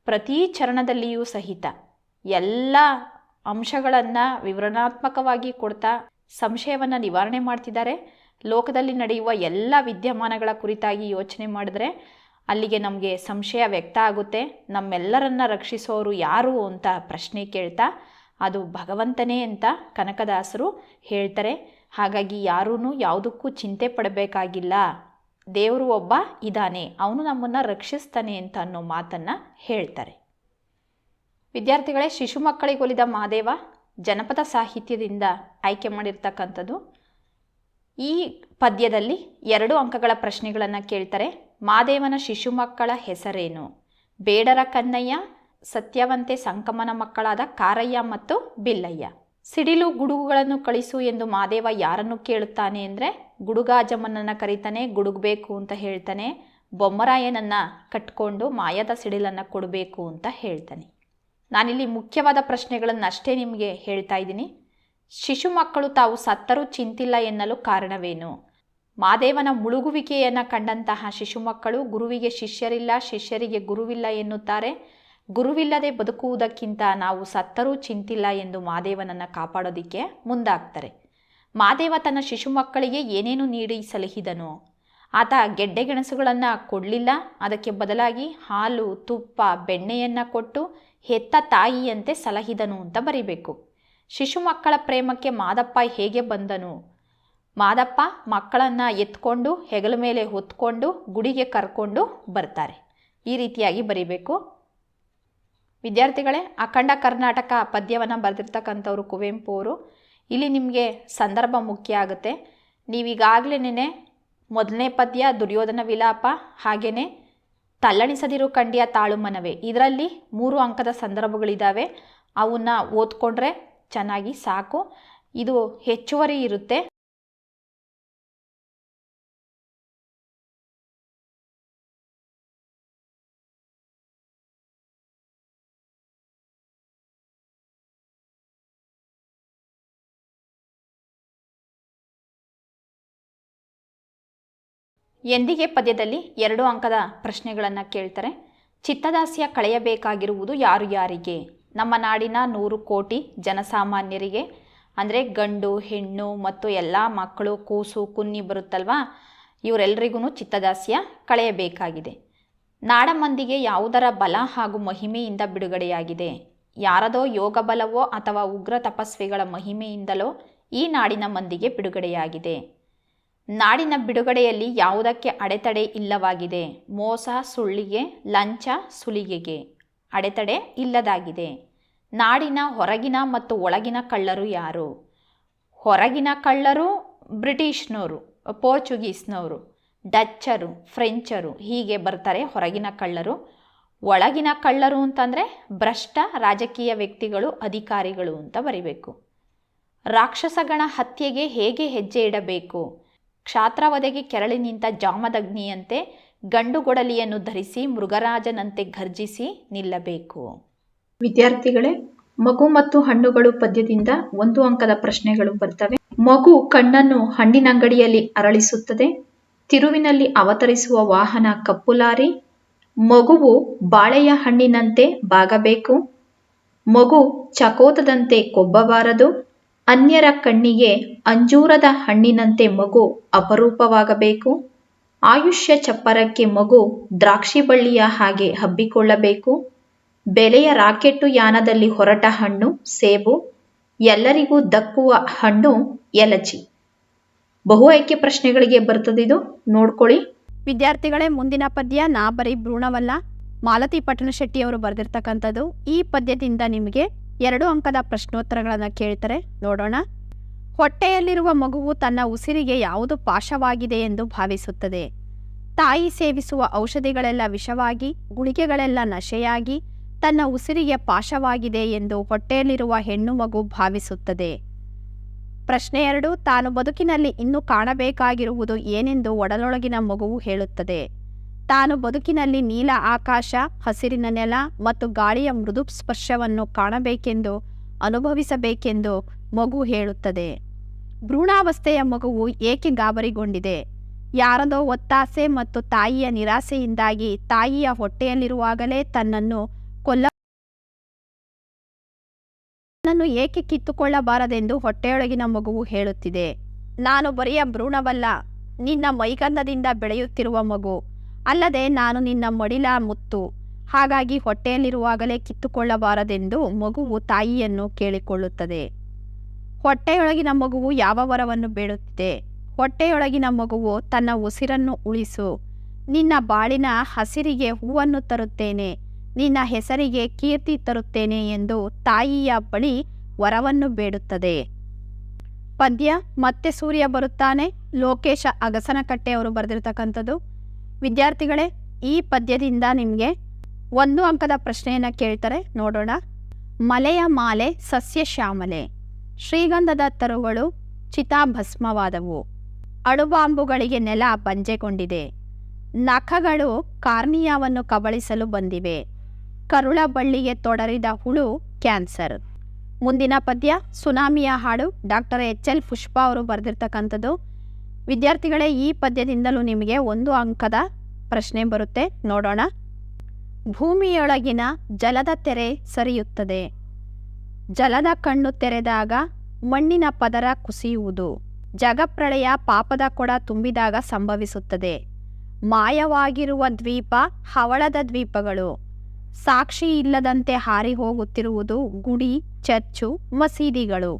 ಪ್ರತಿ ಚರಣದಲ್ಲಿಯೂ ಸಹಿತ ಎಲ್ಲ ಅಂಶಗಳನ್ನು ವಿವರಣಾತ್ಮಕವಾಗಿ ಕೊಡ್ತಾ ಸಂಶಯವನ್ನು ನಿವಾರಣೆ ಮಾಡ್ತಿದ್ದಾರೆ. ಲೋಕದಲ್ಲಿ ನಡೆಯುವ ಎಲ್ಲ ವಿದ್ಯಮಾನಗಳ ಕುರಿತಾಗಿ ಯೋಚನೆ ಮಾಡಿದ್ರೆ ಅಲ್ಲಿಗೆ ನಮಗೆ ಸಂಶಯ ವ್ಯಕ್ತ ಆಗುತ್ತೆ. ನಮ್ಮೆಲ್ಲರನ್ನ ರಕ್ಷಿಸೋರು ಯಾರು ಅಂತ ಪ್ರಶ್ನೆ ಕೇಳ್ತಾ ಅದು ಭಗವಂತನೇ ಅಂತ ಕನಕದಾಸರು ಹೇಳ್ತಾರೆ. ಹಾಗಾಗಿ ಯಾರೂ ಯಾವುದಕ್ಕೂ ಚಿಂತೆ ಪಡಬೇಕಾಗಿಲ್ಲ, ದೇವರು ಒಬ್ಬ ಇದ್ದಾನೆ, ಅವನು ನಮ್ಮನ್ನು ರಕ್ಷಿಸ್ತಾನೆ ಅಂತ ಅನ್ನೋ ಮಾತನ್ನು ಹೇಳ್ತಾರೆ. ವಿದ್ಯಾರ್ಥಿಗಳೇ, ಶಿಶು ಮಕ್ಕಳಿಗೊಲಿದ ಮಹಾದೇವ ಜನಪದ ಸಾಹಿತ್ಯದಿಂದ ಆಯ್ಕೆ ಮಾಡಿರ್ತಕ್ಕಂಥದ್ದು. ಈ ಪದ್ಯದಲ್ಲಿ 2 ಅಂಕಗಳ ಪ್ರಶ್ನೆಗಳನ್ನು ಕೇಳ್ತಾರೆ. ಮಹಾದೇವನ ಶಿಶು ಮಕ್ಕಳ ಹೆಸರೇನು? ಬೇಡರ ಕನ್ನಯ್ಯ, ಸತ್ಯವಂತೆ ಸಂಕಮನ ಮಕ್ಕಳಾದ ಕಾರಯ್ಯ ಮತ್ತು ಬಿಲ್ಲಯ್ಯ. ಸಿಡಿಲು ಗುಡುಗುಗಳನ್ನು ಕಳಿಸು ಎಂದು ಮಹಾದೇವ ಯಾರನ್ನು ಕೇಳುತ್ತಾನೆ ಅಂದರೆ ಗುಡುಗಾಜಮ್ಮನನ್ನು ಕರೀತಾನೆ, ಗುಡುಗಬೇಕು ಅಂತ ಹೇಳ್ತಾನೆ. ಬೊಮ್ಮರಾಯನನ್ನು ಕಟ್ಕೊಂಡು ಮಾಯದ ಸಿಡಿಲನ್ನು ಕೊಡಬೇಕು ಅಂತ ಹೇಳ್ತಾನೆ. ನಾನಿಲ್ಲಿ ಮುಖ್ಯವಾದ ಪ್ರಶ್ನೆಗಳನ್ನು ಅಷ್ಟೇ ನಿಮಗೆ ಹೇಳ್ತಾ ಇದ್ದೀನಿ. ಶಿಶು ಮಕ್ಕಳು ತಾವು ಸತ್ತರೂ ಚಿಂತಿಲ್ಲ ಎನ್ನಲು ಕಾರಣವೇನು? ಮಹಾದೇವನ ಮುಳುಗುವಿಕೆಯನ್ನು ಕಂಡಂತಹ ಶಿಶು ಮಕ್ಕಳು ಗುರುವಿಗೆ ಶಿಷ್ಯರಿಲ್ಲ, ಶಿಷ್ಯರಿಗೆ ಗುರುವಿಲ್ಲ ಎನ್ನುತ್ತಾರೆ. ಗುರುವಿಲ್ಲದೆ ಬದುಕುವುದಕ್ಕಿಂತ ನಾವು ಸತ್ತರೂ ಚಿಂತಿಲ್ಲ ಎಂದು ಮಹಾದೇವನನ್ನು ಕಾಪಾಡೋದಕ್ಕೆ ಮುಂದಾಗ್ತಾರೆ. ಮಹಾದೇವ ತನ್ನ ಶಿಶು ಮಕ್ಕಳಿಗೆ ಏನೇನು ನೀಡಿ ಸಲಹಿದನು? ಆತ ಗೆಡ್ಡೆ ಗೆಣಸುಗಳನ್ನು ಕೊಡಲಿಲ್ಲ, ಅದಕ್ಕೆ ಬದಲಾಗಿ ಹಾಲು, ತುಪ್ಪ, ಬೆಣ್ಣೆಯನ್ನು ಕೊಟ್ಟು ಹೆತ್ತ ತಾಯಿಯಂತೆ ಸಲಹಿದನು ಅಂತ ಬರಿಬೇಕು. ಶಿಶು ಮಕ್ಕಳ ಪ್ರೇಮಕ್ಕೆ ಮಾದಪ್ಪ ಹೇಗೆ ಬಂದನು? ಮಾದಪ್ಪ ಮಕ್ಕಳನ್ನು ಎತ್ಕೊಂಡು ಹೆಗಲ ಮೇಲೆ ಹೊತ್ಕೊಂಡು ಗುಡಿಗೆ ಕರ್ಕೊಂಡು ಬರ್ತಾರೆ. ಈ ರೀತಿಯಾಗಿ ಬರಿಬೇಕು. ವಿದ್ಯಾರ್ಥಿಗಳೇ, ಅಖಂಡ ಕರ್ನಾಟಕ ಪದ್ಯವನ್ನು ಬರೆದಿರ್ತಕ್ಕಂಥವ್ರು ಕುವೆಂಪು ಅವರು. ಇಲ್ಲಿ ನಿಮಗೆ ಸಂದರ್ಭ ಮುಖ್ಯ ಆಗುತ್ತೆ. ನೀವೀಗಾಗಲೇ ಮೊದಲನೇ ಪದ್ಯ ದುರ್ಯೋಧನ ವಿಲಾಪ, ಹಾಗೆಯೇ ತಲ್ಲಣಿಸದಿರು ಕಂಡ್ಯ ತಾಳು ಮನವೇ, ಇದರಲ್ಲಿ 3 ಅಂಕದ ಸಂದರ್ಭಗಳಿದ್ದಾವೆ. ಅವನ್ನ ಓದ್ಕೊಂಡ್ರೆ ಚೆನ್ನಾಗಿ ಸಾಕು. ಇದು ಹೆಚ್ಚುವರಿ ಇರುತ್ತೆ. ಎಂದಿಗೆ ಪದ್ಯದಲ್ಲಿ 2 ಅಂಕದ ಪ್ರಶ್ನೆಗಳನ್ನು ಕೇಳ್ತಾರೆ. ಚಿತ್ತದಾಸ್ಯ ಕಳೆಯಬೇಕಾಗಿರುವುದು ಯಾರು ಯಾರಿಗೆ? ನಮ್ಮ ನಾಡಿನ 100 ಕೋಟಿ ಜನಸಾಮಾನ್ಯರಿಗೆ, ಅಂದರೆ ಗಂಡು ಹೆಣ್ಣು ಮತ್ತು ಎಲ್ಲ ಮಕ್ಕಳು, ಕೂಸು ಕುನ್ನಿ ಬರುತ್ತಲ್ವಾ, ಇವರೆಲ್ಲರಿಗೂ ಚಿತ್ತದಾಸ್ಯ ಕಳೆಯಬೇಕಾಗಿದೆ. ನಾಡ ಮಂದಿಗೆ ಯಾವುದರ ಬಲ ಹಾಗೂ ಮಹಿಮೆಯಿಂದ ಬಿಡುಗಡೆಯಾಗಿದೆ? ಯಾರದೋ ಯೋಗ ಬಲವೋ ಅಥವಾ ಉಗ್ರ ತಪಸ್ವಿಗಳ ಮಹಿಮೆಯಿಂದಲೋ ಈ ನಾಡಿನ ಮಂದಿಗೆ ಬಿಡುಗಡೆಯಾಗಿದೆ. ನಾಡಿನ ಬಿಡುಗಡೆಯಲ್ಲಿ ಯಾವುದಕ್ಕೆ ಅಡೆತಡೆ ಇಲ್ಲವಾಗಿದೆ? ಮೋಸ, ಸುಳ್ಳಿಗೆ, ಲಂಚ, ಸುಲಿಗೆಗೆ ಅಡೆತಡೆ ಇಲ್ಲದಾಗಿದೆ. ನಾಡಿನ ಹೊರಗಿನ ಮತ್ತು ಒಳಗಿನ ಕಳ್ಳರು ಯಾರು? ಹೊರಗಿನ ಕಳ್ಳರು ಬ್ರಿಟಿಷ್ನವರು, ಪೋರ್ಚುಗೀಸ್ನವರು, ಡಚ್ಚರು, ಫ್ರೆಂಚರು, ಹೀಗೆ ಬರ್ತಾರೆ ಹೊರಗಿನ ಕಳ್ಳರು. ಒಳಗಿನ ಕಳ್ಳರು ಅಂತಂದರೆ ಭ್ರಷ್ಟ ರಾಜಕೀಯ ವ್ಯಕ್ತಿಗಳು, ಅಧಿಕಾರಿಗಳು ಅಂತ ಬರಿಬೇಕು. ರಾಕ್ಷಸಗಣ ಹತ್ಯೆಗೆ ಹೇಗೆ ಹೆಜ್ಜೆ ಇಡಬೇಕು? ಕ್ಷಾತ್ರವಧೆಗೆ ಕೆರಳಿ ನಿಂತ ಜಾಮದಗ್ನಿಯಂತೆ ಗಂಡುಗೊಡಲಿಯನ್ನು ಧರಿಸಿ ಮೃಗರಾಜನಂತೆ ಘರ್ಜಿಸಿ ನಿಲ್ಲಬೇಕು. ವಿದ್ಯಾರ್ಥಿಗಳೇ, ಮಗು ಮತ್ತು ಹಣ್ಣುಗಳು ಪದ್ಯದಿಂದ 1 ಅಂಕದ ಪ್ರಶ್ನೆಗಳು ಬರ್ತವೆ. ಮಗು ಕಣ್ಣನ್ನು ಹಣ್ಣಿನಂಗಡಿಯಲ್ಲಿ ಅರಳಿಸುತ್ತದೆ. ತಿರುವಿನಲ್ಲಿ ಅವತರಿಸುವ ವಾಹನ ಕಪ್ಪು ಲಾರಿ. ಮಗುವು ಬಾಳೆಯ ಹಣ್ಣಿನಂತೆ ಬಾಗಬೇಕು. ಮಗು ಚಕೋತದಂತೆ ಕೊಬ್ಬಬಾರದು. ಅನ್ಯರ ಕಣ್ಣಿಗೆ ಅಂಜೂರದ ಹಣ್ಣಿನಂತೆ ಮಗು ಅಪರೂಪವಾಗಬೇಕು. ಆಯುಷ್ಯ ಚಪ್ಪರಕ್ಕೆ ಮಗು ದ್ರಾಕ್ಷಿ ಬಳ್ಳಿಯ ಹಾಗೆ ಹಬ್ಬಿಕೊಳ್ಳಬೇಕು. ಬೆಲೆಯ ರಾಕೆಟ್ಟು ಯಾನದಲ್ಲಿ ಹೊರಟ ಹಣ್ಣು ಸೇಬು. ಎಲ್ಲರಿಗೂ ದಕ್ಕುವ ಹಣ್ಣು ಎಲಚಿ. ಬಹು ಆಯ್ಕೆ ಪ್ರಶ್ನೆಗಳಿಗೆ ಬರ್ತದಿದು, ನೋಡ್ಕೊಳ್ಳಿ. ವಿದ್ಯಾರ್ಥಿಗಳೇ, ಮುಂದಿನ ಪದ್ಯ ನಾ ಬರೀ ಭ್ರೂಣವಲ್ಲ, ಮಾಲತಿ ಪಟ್ಟಣಶೆಟ್ಟಿ ಅವರು ಬರೆದಿರ್ತಕ್ಕಂಥದ್ದು. ಈ ಪದ್ಯದಿಂದ ನಿಮಗೆ 2 ಅಂಕದ ಪ್ರಶ್ನೋತ್ತರಗಳನ್ನು ಕೇಳ್ತಾರೆ, ನೋಡೋಣ. ಹೊಟ್ಟೆಯಲ್ಲಿರುವ ಮಗುವು ತನ್ನ ಉಸಿರಿಗೆ ಯಾವುದು ಪಾಶವಾಗಿದೆ ಎಂದು ಭಾವಿಸುತ್ತದೆ. ತಾಯಿ ಸೇವಿಸುವ ಔಷಧಿಗಳೆಲ್ಲ ವಿಷವಾಗಿ, ಗುಳಿಗೆಗಳೆಲ್ಲ ನಶೆಯಾಗಿ ತನ್ನ ಉಸಿರಿಗೆ ಪಾಶವಾಗಿದೆ ಎಂದು ಹೊಟ್ಟೆಯಲ್ಲಿರುವ ಹೆಣ್ಣು ಮಗು ಭಾವಿಸುತ್ತದೆ. ಪ್ರಶ್ನೆ 2, ತಾನು ಬದುಕಿನಲ್ಲಿ ಇನ್ನೂ ಕಾಣಬೇಕಾಗಿರುವುದು ಏನೆಂದು ಒಡಲೊಳಗಿನ ಮಗುವು ಹೇಳುತ್ತದೆ. ತಾನು ಬದುಕಿನಲ್ಲಿ ನೀಲ ಆಕಾಶ, ಹಸಿರಿನ ನೆಲ ಮತ್ತು ಗಾಳಿಯ ಮೃದು ಸ್ಪರ್ಶವನ್ನು ಕಾಣಬೇಕೆಂದು, ಅನುಭವಿಸಬೇಕೆಂದು ಮಗು ಹೇಳುತ್ತದೆ. ಭ್ರೂಣಾವಸ್ಥೆಯ ಮಗುವು ಏಕೆ ಗಾಬರಿಗೊಂಡಿದೆ? ಯಾರದೋ ಒತ್ತಾಸೆ ಮತ್ತು ತಾಯಿಯ ನಿರಾಸೆಯಿಂದಾಗಿ ತಾಯಿಯ ಹೊಟ್ಟೆಯಲ್ಲಿರುವಾಗಲೇ ತನ್ನನ್ನು ಏಕೆ ಕಿತ್ತುಕೊಳ್ಳಬಾರದೆಂದು ಹೊಟ್ಟೆಯೊಳಗಿನ ಮಗುವು ಹೇಳುತ್ತಿದೆ. ನಾನು ಬರಿಯ ಭ್ರೂಣವಲ್ಲ, ನಿನ್ನ ಮೈಗಂಧದಿಂದ ಬೆಳೆಯುತ್ತಿರುವ ಮಗು. ಅಲ್ಲದೆ ನಾನು ನಿನ್ನ ಮಡಿಲ ಮುತ್ತು. ಹಾಗಾಗಿ ಹೊಟ್ಟೆಯಲ್ಲಿರುವಾಗಲೇ ಕಿತ್ತುಕೊಳ್ಳಬಾರದೆಂದು ಮಗುವು ತಾಯಿಯನ್ನು ಕೇಳಿಕೊಳ್ಳುತ್ತದೆ. ಹೊಟ್ಟೆಯೊಳಗಿನ ಮಗುವು ಯಾವ ವರವನ್ನು ಬೇಡುತ್ತಿದೆ? ಹೊಟ್ಟೆಯೊಳಗಿನ ಮಗುವು ತನ್ನ ಉಸಿರನ್ನು ಉಳಿಸು, ನಿನ್ನ ಬಾಳಿನ ಹಸಿರಿಗೆ ಹೂವನ್ನು ತರುತ್ತೇನೆ, ನಿನ್ನ ಹೆಸರಿಗೆ ಕೀರ್ತಿ ತರುತ್ತೇನೆ ಎಂದು ತಾಯಿಯ ಬಳಿ ವರವನ್ನು ಬೇಡುತ್ತದೆ. ಪದ್ಯ ಮತ್ತೆ ಸೂರ್ಯ ಬರುತ್ತಾನೆ, ಲೋಕೇಶ ಅಗಸನಕಟ್ಟೆ ಅವರು ಬರೆದಿರ್ತಕ್ಕಂಥದ್ದು. ವಿದ್ಯಾರ್ಥಿಗಳೇ, ಈ ಪದ್ಯದಿಂದ ನಿಮಗೆ 1 ಅಂಕದ ಪ್ರಶ್ನೆಯನ್ನು ಕೇಳ್ತಾರೆ, ನೋಡೋಣ. ಮಲೆಯ ಮಾಲೆ ಸಸ್ಯ ಶ್ಯಾಮಲೆ, ಶ್ರೀಗಂಧದ ತರುಗಳು ಚಿತಾಭಸ್ಮವಾದವು. ಅಣುಬಾಂಬುಗಳಿಗೆ ನೆಲ ಬಂಜೆಗೊಂಡಿದೆ. ನಖಗಳು ಕಾರ್ನಿಯಾವನ್ನು ಕಬಳಿಸಲು ಬಂದಿವೆ. ಕರುಳ ಬಳ್ಳಿಗೆ ತೊಡರಿದ ಹುಳು ಕ್ಯಾನ್ಸರ್. ಮುಂದಿನ ಪದ್ಯ ಸುನಾಮಿಯ ಹಾಡು, ಡಾಕ್ಟರ್ HL ಪುಷ್ಪಾ ಅವರು ಬರೆದಿರ್ತಕ್ಕಂಥದ್ದು. ವಿದ್ಯಾರ್ಥಿಗಳೇ, ಈ ಪದ್ಯದಿಂದಲೂ ನಿಮಗೆ 1 ಅಂಕದ ಪ್ರಶ್ನೆ ಬರುತ್ತೆ, ನೋಡೋಣ. ಭೂಮಿಯೊಳಗಿನ ಜಲದ ತೆರೆ ಸರಿಯುತ್ತದೆ. ಜಲದ ಕಣ್ಣು ತೆರೆದಾಗ ಮಣ್ಣಿನ ಪದರ ಕುಸಿಯುವುದು. ಜಗಪ್ರಳಯ ಪಾಪದ ಕೊಡ ತುಂಬಿದಾಗ ಸಂಭವಿಸುತ್ತದೆ. ಮಾಯವಾಗಿರುವ ದ್ವೀಪ ಹವಳದ ದ್ವೀಪಗಳು. ಸಾಕ್ಷಿ ಇಲ್ಲದಂತೆ ಹಾರಿ ಹೋಗುತ್ತಿರುವುದು ಗುಡಿ, ಚರ್ಚು, ಮಸೀದಿಗಳು.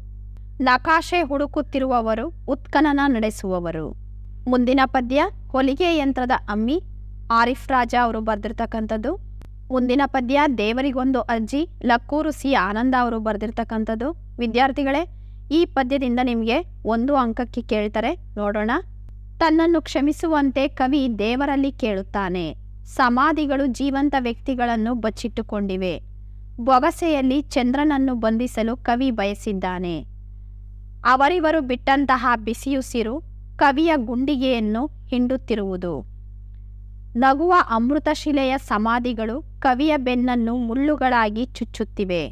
ನಕಾಶೆ ಹುಡುಕುತ್ತಿರುವವರು ಉತ್ಖನನ ನಡೆಸುವವರು. ಮುಂದಿನ ಪದ್ಯ ಹೊಲಿಗೆ ಯಂತ್ರದ ಅಮ್ಮಿ, ಆರಿಫ್ ರಾಜಾ ಅವರು ಬರೆದಿರ್ತಕ್ಕಂಥದ್ದು. ಮುಂದಿನ ಪದ್ಯ ದೇವರಿಗೊಂದು ಅರ್ಜಿ, ಲಕ್ಕೂರು ಸಿ ಆನಂದ ಅವರು ಬರೆದಿರ್ತಕ್ಕಂಥದ್ದು. ವಿದ್ಯಾರ್ಥಿಗಳೇ, ಈ ಪದ್ಯದಿಂದ ನಿಮಗೆ 1 ಅಂಕಕ್ಕೆ ಕೇಳ್ತಾರೆ, ನೋಡೋಣ. ತನ್ನನ್ನು ಕ್ಷಮಿಸುವಂತೆ ಕವಿ ದೇವರಲ್ಲಿ ಕೇಳುತ್ತಾನೆ. ಸಮಾಧಿಗಳು ಜೀವಂತ ವ್ಯಕ್ತಿಗಳನ್ನು ಬಚ್ಚಿಟ್ಟುಕೊಂಡಿವೆ. ಬೊಗಸೆಯಲ್ಲಿ ಚಂದ್ರನನ್ನು ಬಂಧಿಸಲು ಕವಿ ಬಯಸಿದ್ದಾನೆ. ಅವರಿವರು ಬಿಟ್ಟಂತಹ ಬಿಸಿಯುಸಿರು ಕವಿಯ ಗುಂಡಿಗೆಯನ್ನು ಹಿಂಡುತ್ತಿರುವುದು. ನಗುವ ಅಮೃತಶಿಲೆಯ ಸಮಾಧಿಗಳು ಕವಿಯ ಬೆನ್ನನ್ನು ಮುಳ್ಳುಗಳಾಗಿ ಚುಚ್ಚುತ್ತಿವೆ.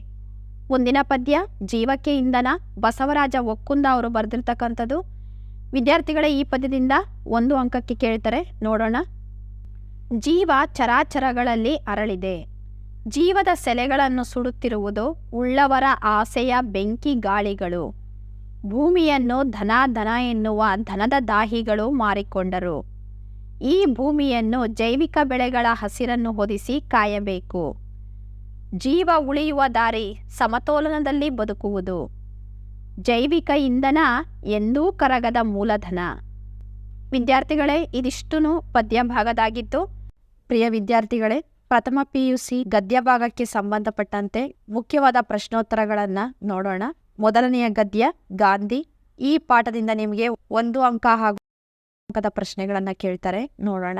ಮುಂದಿನ ಪದ್ಯ ಜೀವಕ್ಕೆ ಇಂಧನ, ಬಸವರಾಜ ಒಕ್ಕುಂದ ಅವರು ಬರೆದಿರ್ತಕ್ಕಂಥದ್ದು. ವಿದ್ಯಾರ್ಥಿಗಳೇ, ಈ ಪದ್ಯದಿಂದ 1 ಅಂಕಕ್ಕೆ ಕೇಳ್ತಾರೆ, ನೋಡೋಣ. ಜೀವ ಚರಾಚರಗಳಲ್ಲಿ ಅರಳಿದೆ. ಜೀವದ ಸೆಲೆಗಳನ್ನು ಸುಡುತ್ತಿರುವುದು ಉಳ್ಳವರ ಆಸೆಯ ಬೆಂಕಿ ಗಾಳಿಗಳು. ಭೂಮಿಯನ್ನು ಧನ ಎನ್ನುವ ಧನದ ದಾಹಿಗಳು ಮಾರಿಕೊಂಡರು. ಈ ಭೂಮಿಯನ್ನು ಜೈವಿಕ ಬೆಳೆಗಳ ಹಸಿರನ್ನು ಹೊದಿಸಿ ಕಾಯಬೇಕು. ಜೀವ ಉಳಿಯುವ ದಾರಿ ಸಮತೋಲನದಲ್ಲಿ ಬದುಕುವುದು. ಜೈವಿಕ ಇಂಧನ ಎಂದೂ ಕರಗದ ಮೂಲಧನ. ವಿದ್ಯಾರ್ಥಿಗಳೇ, ಇದಿಷ್ಟೂ ಪದ್ಯ ಭಾಗದಾಗಿತ್ತು. ಪ್ರಿಯ ವಿದ್ಯಾರ್ಥಿಗಳೇ, ಪ್ರಥಮ PUC ಗದ್ಯ ಭಾಗಕ್ಕೆ ಸಂಬಂಧಪಟ್ಟಂತೆ ಮುಖ್ಯವಾದ ಪ್ರಶ್ನೋತ್ತರಗಳನ್ನು ನೋಡೋಣ. ಮೊದಲನೆಯ ಗದ್ಯ ಗಾಂಧಿ. ಈ ಪಾಠದಿಂದ ನಿಮಗೆ 1 ಅಂಕ ಹಾಗೂ ಅಂಕದ ಪ್ರಶ್ನೆಗಳನ್ನು ಕೇಳ್ತಾರೆ, ನೋಡೋಣ.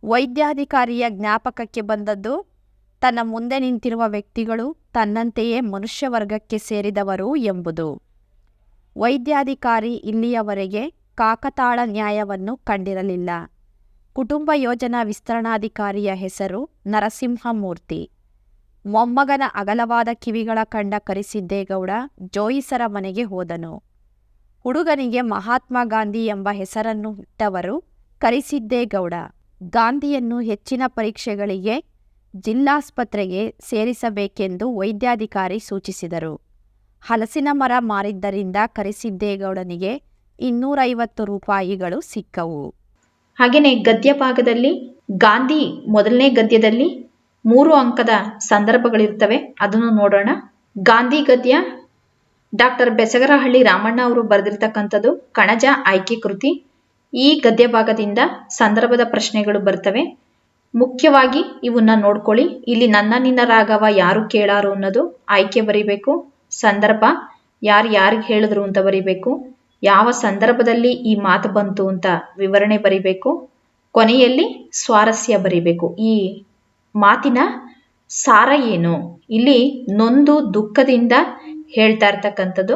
ವೈದ್ಯಾಧಿಕಾರಿಯ ಜ್ಞಾಪಕಕ್ಕೆ ಬಂದದ್ದು ತನ್ನ ಮುಂದೆ ನಿಂತಿರುವ ವ್ಯಕ್ತಿಗಳು ತನ್ನಂತೆಯೇ ಮನುಷ್ಯ ವರ್ಗಕ್ಕೆ ಸೇರಿದವರು ಎಂಬುದು. ವೈದ್ಯಾಧಿಕಾರಿ ಇಲ್ಲಿಯವರೆಗೆ ಕಾಕತಾಳ ನ್ಯಾಯವನ್ನು ಕಂಡಿರಲಿಲ್ಲ. ಕುಟುಂಬ ಯೋಜನಾ ವಿಸ್ತರಣಾಧಿಕಾರಿಯ ಹೆಸರು ನರಸಿಂಹಮೂರ್ತಿ. ಮೊಮ್ಮಗನ ಅಗಲವಾದ ಕಿವಿಗಳ ಕಂಡ ಕರಿಸಿದ್ದೇಗೌಡ ಜೋಯಿಸರ ಮನೆಗೆ ಹೋದನು. ಹುಡುಗನಿಗೆ ಮಹಾತ್ಮ ಗಾಂಧಿ ಎಂಬ ಹೆಸರನ್ನು ಇಟ್ಟವರು ಕರಿಸಿದ್ದೇಗೌಡ. ಗಾಂಧಿಯನ್ನು ಹೆಚ್ಚಿನ ಪರೀಕ್ಷೆಗಳಿಗೆ ಜಿಲ್ಲಾಸ್ಪತ್ರೆಗೆ ಸೇರಿಸಬೇಕೆಂದು ವೈದ್ಯಾಧಿಕಾರಿ ಸೂಚಿಸಿದರು. ಹಲಸಿನ ಮರ ಮಾರಿದ್ದರಿಂದ ಕರಿಸಿದ್ದೇಗೌಡನಿಗೆ 250 ರೂಪಾಯಿಗಳು ಸಿಕ್ಕವು. ಹಾಗೆಯೇ ಗದ್ಯ ಭಾಗದಲ್ಲಿ ಗಾಂಧಿ ಮೊದಲನೇ ಗದ್ಯದಲ್ಲಿ 3 ಅಂಕದ ಸಂದರ್ಭಗಳಿರ್ತವೆ, ಅದನ್ನು ನೋಡೋಣ. ಗಾಂಧಿ ಗದ್ಯ ಡಾಕ್ಟರ್ ಬೆಸಗರಹಳ್ಳಿ ರಾಮಣ್ಣ ಅವರು ಬರೆದಿರ್ತಕ್ಕಂಥದ್ದು, ಕಣಜ ಆಯ್ಕೆ ಕೃತಿ. ಈ ಗದ್ಯ ಭಾಗದಿಂದ ಸಂದರ್ಭದ ಪ್ರಶ್ನೆಗಳು ಬರ್ತವೆ. ಮುಖ್ಯವಾಗಿ ಇವನ್ನ ನೋಡ್ಕೊಳ್ಳಿ. ಇಲ್ಲಿ ನನ್ನ ನಿನ್ನ ರಾಗವ ಯಾರು ಕೇಳಾರು ಅನ್ನೋದು ಆಯ್ಕೆ ಬರಿಬೇಕು. ಸಂದರ್ಭ ಯಾರಿಗೆ ಹೇಳಿದ್ರು ಅಂತ ಬರಿಬೇಕು. ಯಾವ ಸಂದರ್ಭದಲ್ಲಿ ಈ ಮಾತು ಬಂತು ಅಂತ ವಿವರಣೆ ಬರಿಬೇಕು. ಕೊನೆಯಲ್ಲಿ ಸ್ವಾರಸ್ಯ ಬರಿಬೇಕು. ಈ ಮಾತಿನ ಸಾರ ಏನು, ಇಲ್ಲಿ ನೊಂದು ದುಃಖದಿಂದ ಹೇಳ್ತಾ ಇರ್ತಕ್ಕಂಥದ್ದು.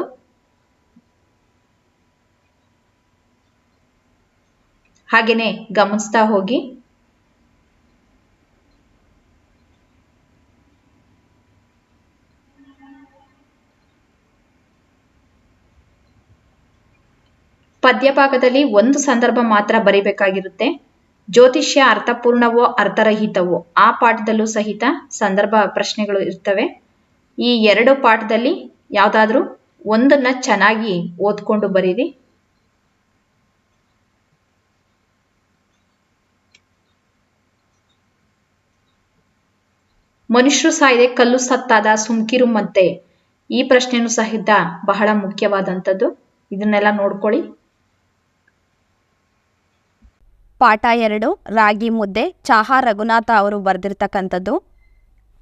ಹಾಗೇನೆ ಗಮನಿಸ್ತಾ ಹೋಗಿ. ಪದ್ಯ ಭಾಗದಲ್ಲಿ ಒಂದು ಸಂದರ್ಭ ಮಾತ್ರ ಬರಿಬೇಕಾಗಿರುತ್ತೆ. ಜ್ಯೋತಿಷ್ಯ ಅರ್ಥಪೂರ್ಣವೋ ಅರ್ಥರಹಿತವೋ ಆ ಪಾಠದಲ್ಲೂ ಸಹಿತ ಸಂದರ್ಭ ಪ್ರಶ್ನೆಗಳು ಇರ್ತವೆ. ಈ 2 ಪಾಠದಲ್ಲಿ ಯಾವುದಾದ್ರೂ ಒಂದನ್ನ ಚೆನ್ನಾಗಿ ಓದ್ಕೊಂಡು ಬರೀರಿ. ಮನುಷ್ಯರು ಸಾಯದೆ ಕಲ್ಲು ಸತ್ತಾದ ಸುಮ್ಕಿರು ಮತ್ತೆ, ಈ ಪ್ರಶ್ನೆನೂ ಸಹಿತ ಬಹಳ ಮುಖ್ಯವಾದಂಥದ್ದು. ಇದನ್ನೆಲ್ಲ ನೋಡ್ಕೊಳ್ಳಿ. ಪಾಠ 2 ರಾಗಿ ಮುದ್ದೆ, ಚಾಹಾ ರಘುನಾಥ ಅವರು ಬರೆದಿರ್ತಕ್ಕಂಥದ್ದು.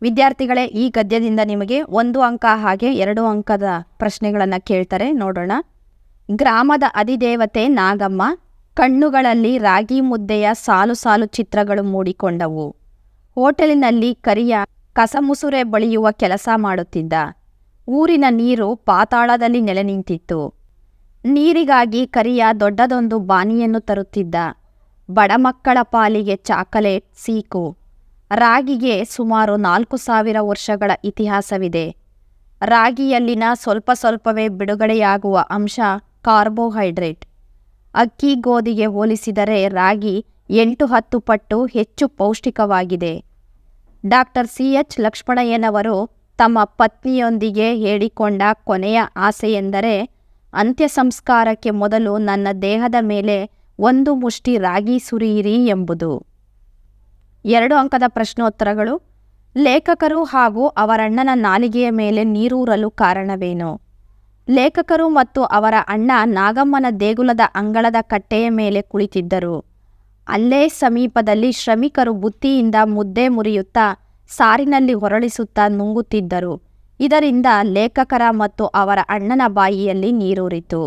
ವಿದ್ಯಾರ್ಥಿಗಳೇ, ಈ ಗದ್ಯದಿಂದ ನಿಮಗೆ 1 ಅಂಕ ಹಾಗೆ 2 ಅಂಕದ ಪ್ರಶ್ನೆಗಳನ್ನು ಕೇಳ್ತಾರೆ, ನೋಡೋಣ. ಗ್ರಾಮದ ಅಧಿದೇವತೆ ನಾಗಮ್ಮ ಕಣ್ಣುಗಳಲ್ಲಿ ರಾಗಿ ಮುದ್ದೆಯ ಸಾಲು ಸಾಲು ಚಿತ್ರಗಳು ಮೂಡಿಕೊಂಡವು. ಹೋಟೆಲಿನಲ್ಲಿ ಕರಿಯ ಕಸಮುಸುರೆ ಬಳಿಯುವ ಕೆಲಸ ಮಾಡುತ್ತಿದ್ದ. ಊರಿನ ನೀರು ಪಾತಾಳದಲ್ಲಿ ನೆಲೆ ನಿಂತಿತ್ತು. ನೀರಿಗಾಗಿ ಕರಿಯ ದೊಡ್ಡದೊಂದು ಬಾನಿಯನ್ನು ತರುತ್ತಿದ್ದ. ಬಡ ಮಕ್ಕಳ ಪಾಲಿಗೆ ಚಾಕಲೇಟ್, ಸೀಕು. ರಾಗಿಗೆ ಸುಮಾರು 4000 ವರ್ಷಗಳ ಇತಿಹಾಸವಿದೆ. ರಾಗಿಯಲ್ಲಿನ ಸ್ವಲ್ಪ ಸ್ವಲ್ಪವೇ ಬಿಡುಗಡೆಯಾಗುವ ಅಂಶ ಕಾರ್ಬೋಹೈಡ್ರೇಟ್. ಅಕ್ಕಿ ಗೋಧಿಗೆ ಹೋಲಿಸಿದರೆ ರಾಗಿ 8-10 ಪಟ್ಟು ಹೆಚ್ಚು ಪೌಷ್ಟಿಕವಾಗಿದೆ. ಡಾಕ್ಟರ್ CH ಲಕ್ಷ್ಮಣಯ್ಯನವರು ತಮ್ಮ ಪತ್ನಿಯೊಂದಿಗೆ ಹೇಳಿಕೊಂಡ ಕೊನೆಯ ಆಸೆಯೆಂದರೆ, ಅಂತ್ಯ ಸಂಸ್ಕಾರಕ್ಕೆ ಮೊದಲು ನನ್ನ ದೇಹದ ಮೇಲೆ 1 ಮುಷ್ಟಿ ರಾಗಿ ಸುರಿಯಿರಿ ಎಂಬುದು. 2 ಅಂಕದ ಪ್ರಶ್ನೋತ್ತರಗಳು. ಲೇಖಕರು ಹಾಗೂ ಅವರಣ್ಣನ ನಾಲಿಗೆಯ ಮೇಲೆ ನೀರೂರಲು ಕಾರಣವೇನು? ಲೇಖಕರು ಮತ್ತು ಅವರ ಅಣ್ಣ ನಾಗಮ್ಮನ ದೇಗುಲದ ಅಂಗಳದ ಕಟ್ಟೆಯ ಮೇಲೆ ಕುಳಿತಿದ್ದರು. ಅಲ್ಲೇ ಸಮೀಪದಲ್ಲಿ ಶ್ರಮಿಕರು ಬುತ್ತಿಯಿಂದ ಮುದ್ದೆ ಮುರಿಯುತ್ತಾ ಸಾರಿನಲ್ಲಿ ಹೊರಳಿಸುತ್ತಾ ನುಂಗುತ್ತಿದ್ದರು. ಇದರಿಂದ ಲೇಖಕರ ಮತ್ತು ಅವರ ಅಣ್ಣನ ಬಾಯಿಯಲ್ಲಿ ನೀರೂರಿತು.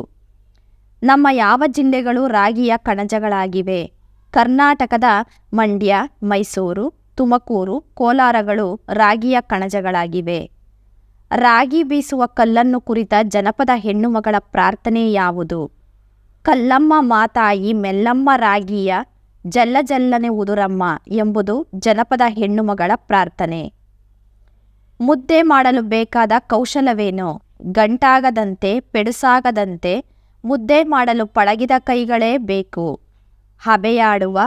ನಮ್ಮ ಯಾವ ಜಿಲ್ಲೆಗಳು ರಾಗಿಯ ಕಣಜಗಳಾಗಿವೆ? ಕರ್ನಾಟಕದ ಮಂಡ್ಯ, ಮೈಸೂರು, ತುಮಕೂರು, ಕೋಲಾರಗಳು ರಾಗಿಯ ಕಣಜಗಳಾಗಿವೆ. ರಾಗಿ ಬೀಸುವ ಕಲ್ಲನ್ನು ಕುರಿತ ಜನಪದ ಹೆಣ್ಣುಮಗಳ ಪ್ರಾರ್ಥನೆ ಯಾವುದು? ಕಲ್ಲಮ್ಮ ಮಾತಾಯಿ ಮೆಲ್ಲಮ್ಮ ರಾಗಿಯ ಜಲ್ಲ ಜಲ್ಲನೆ ಉದುರಮ್ಮ ಎಂಬುದು ಜನಪದ ಹೆಣ್ಣುಮಗಳ ಪ್ರಾರ್ಥನೆ. ಮುದ್ದೆ ಮಾಡಲು ಬೇಕಾದ ಕೌಶಲವೇನು? ಗಂಟಾಗದಂತೆ ಪೆಡುಸಾಗದಂತೆ ಮುದ್ದೆ ಮಾಡಲು ಪಳಗಿದ ಕೈಗಳೇ ಬೇಕು. ಹಬೆಯಾಡುವ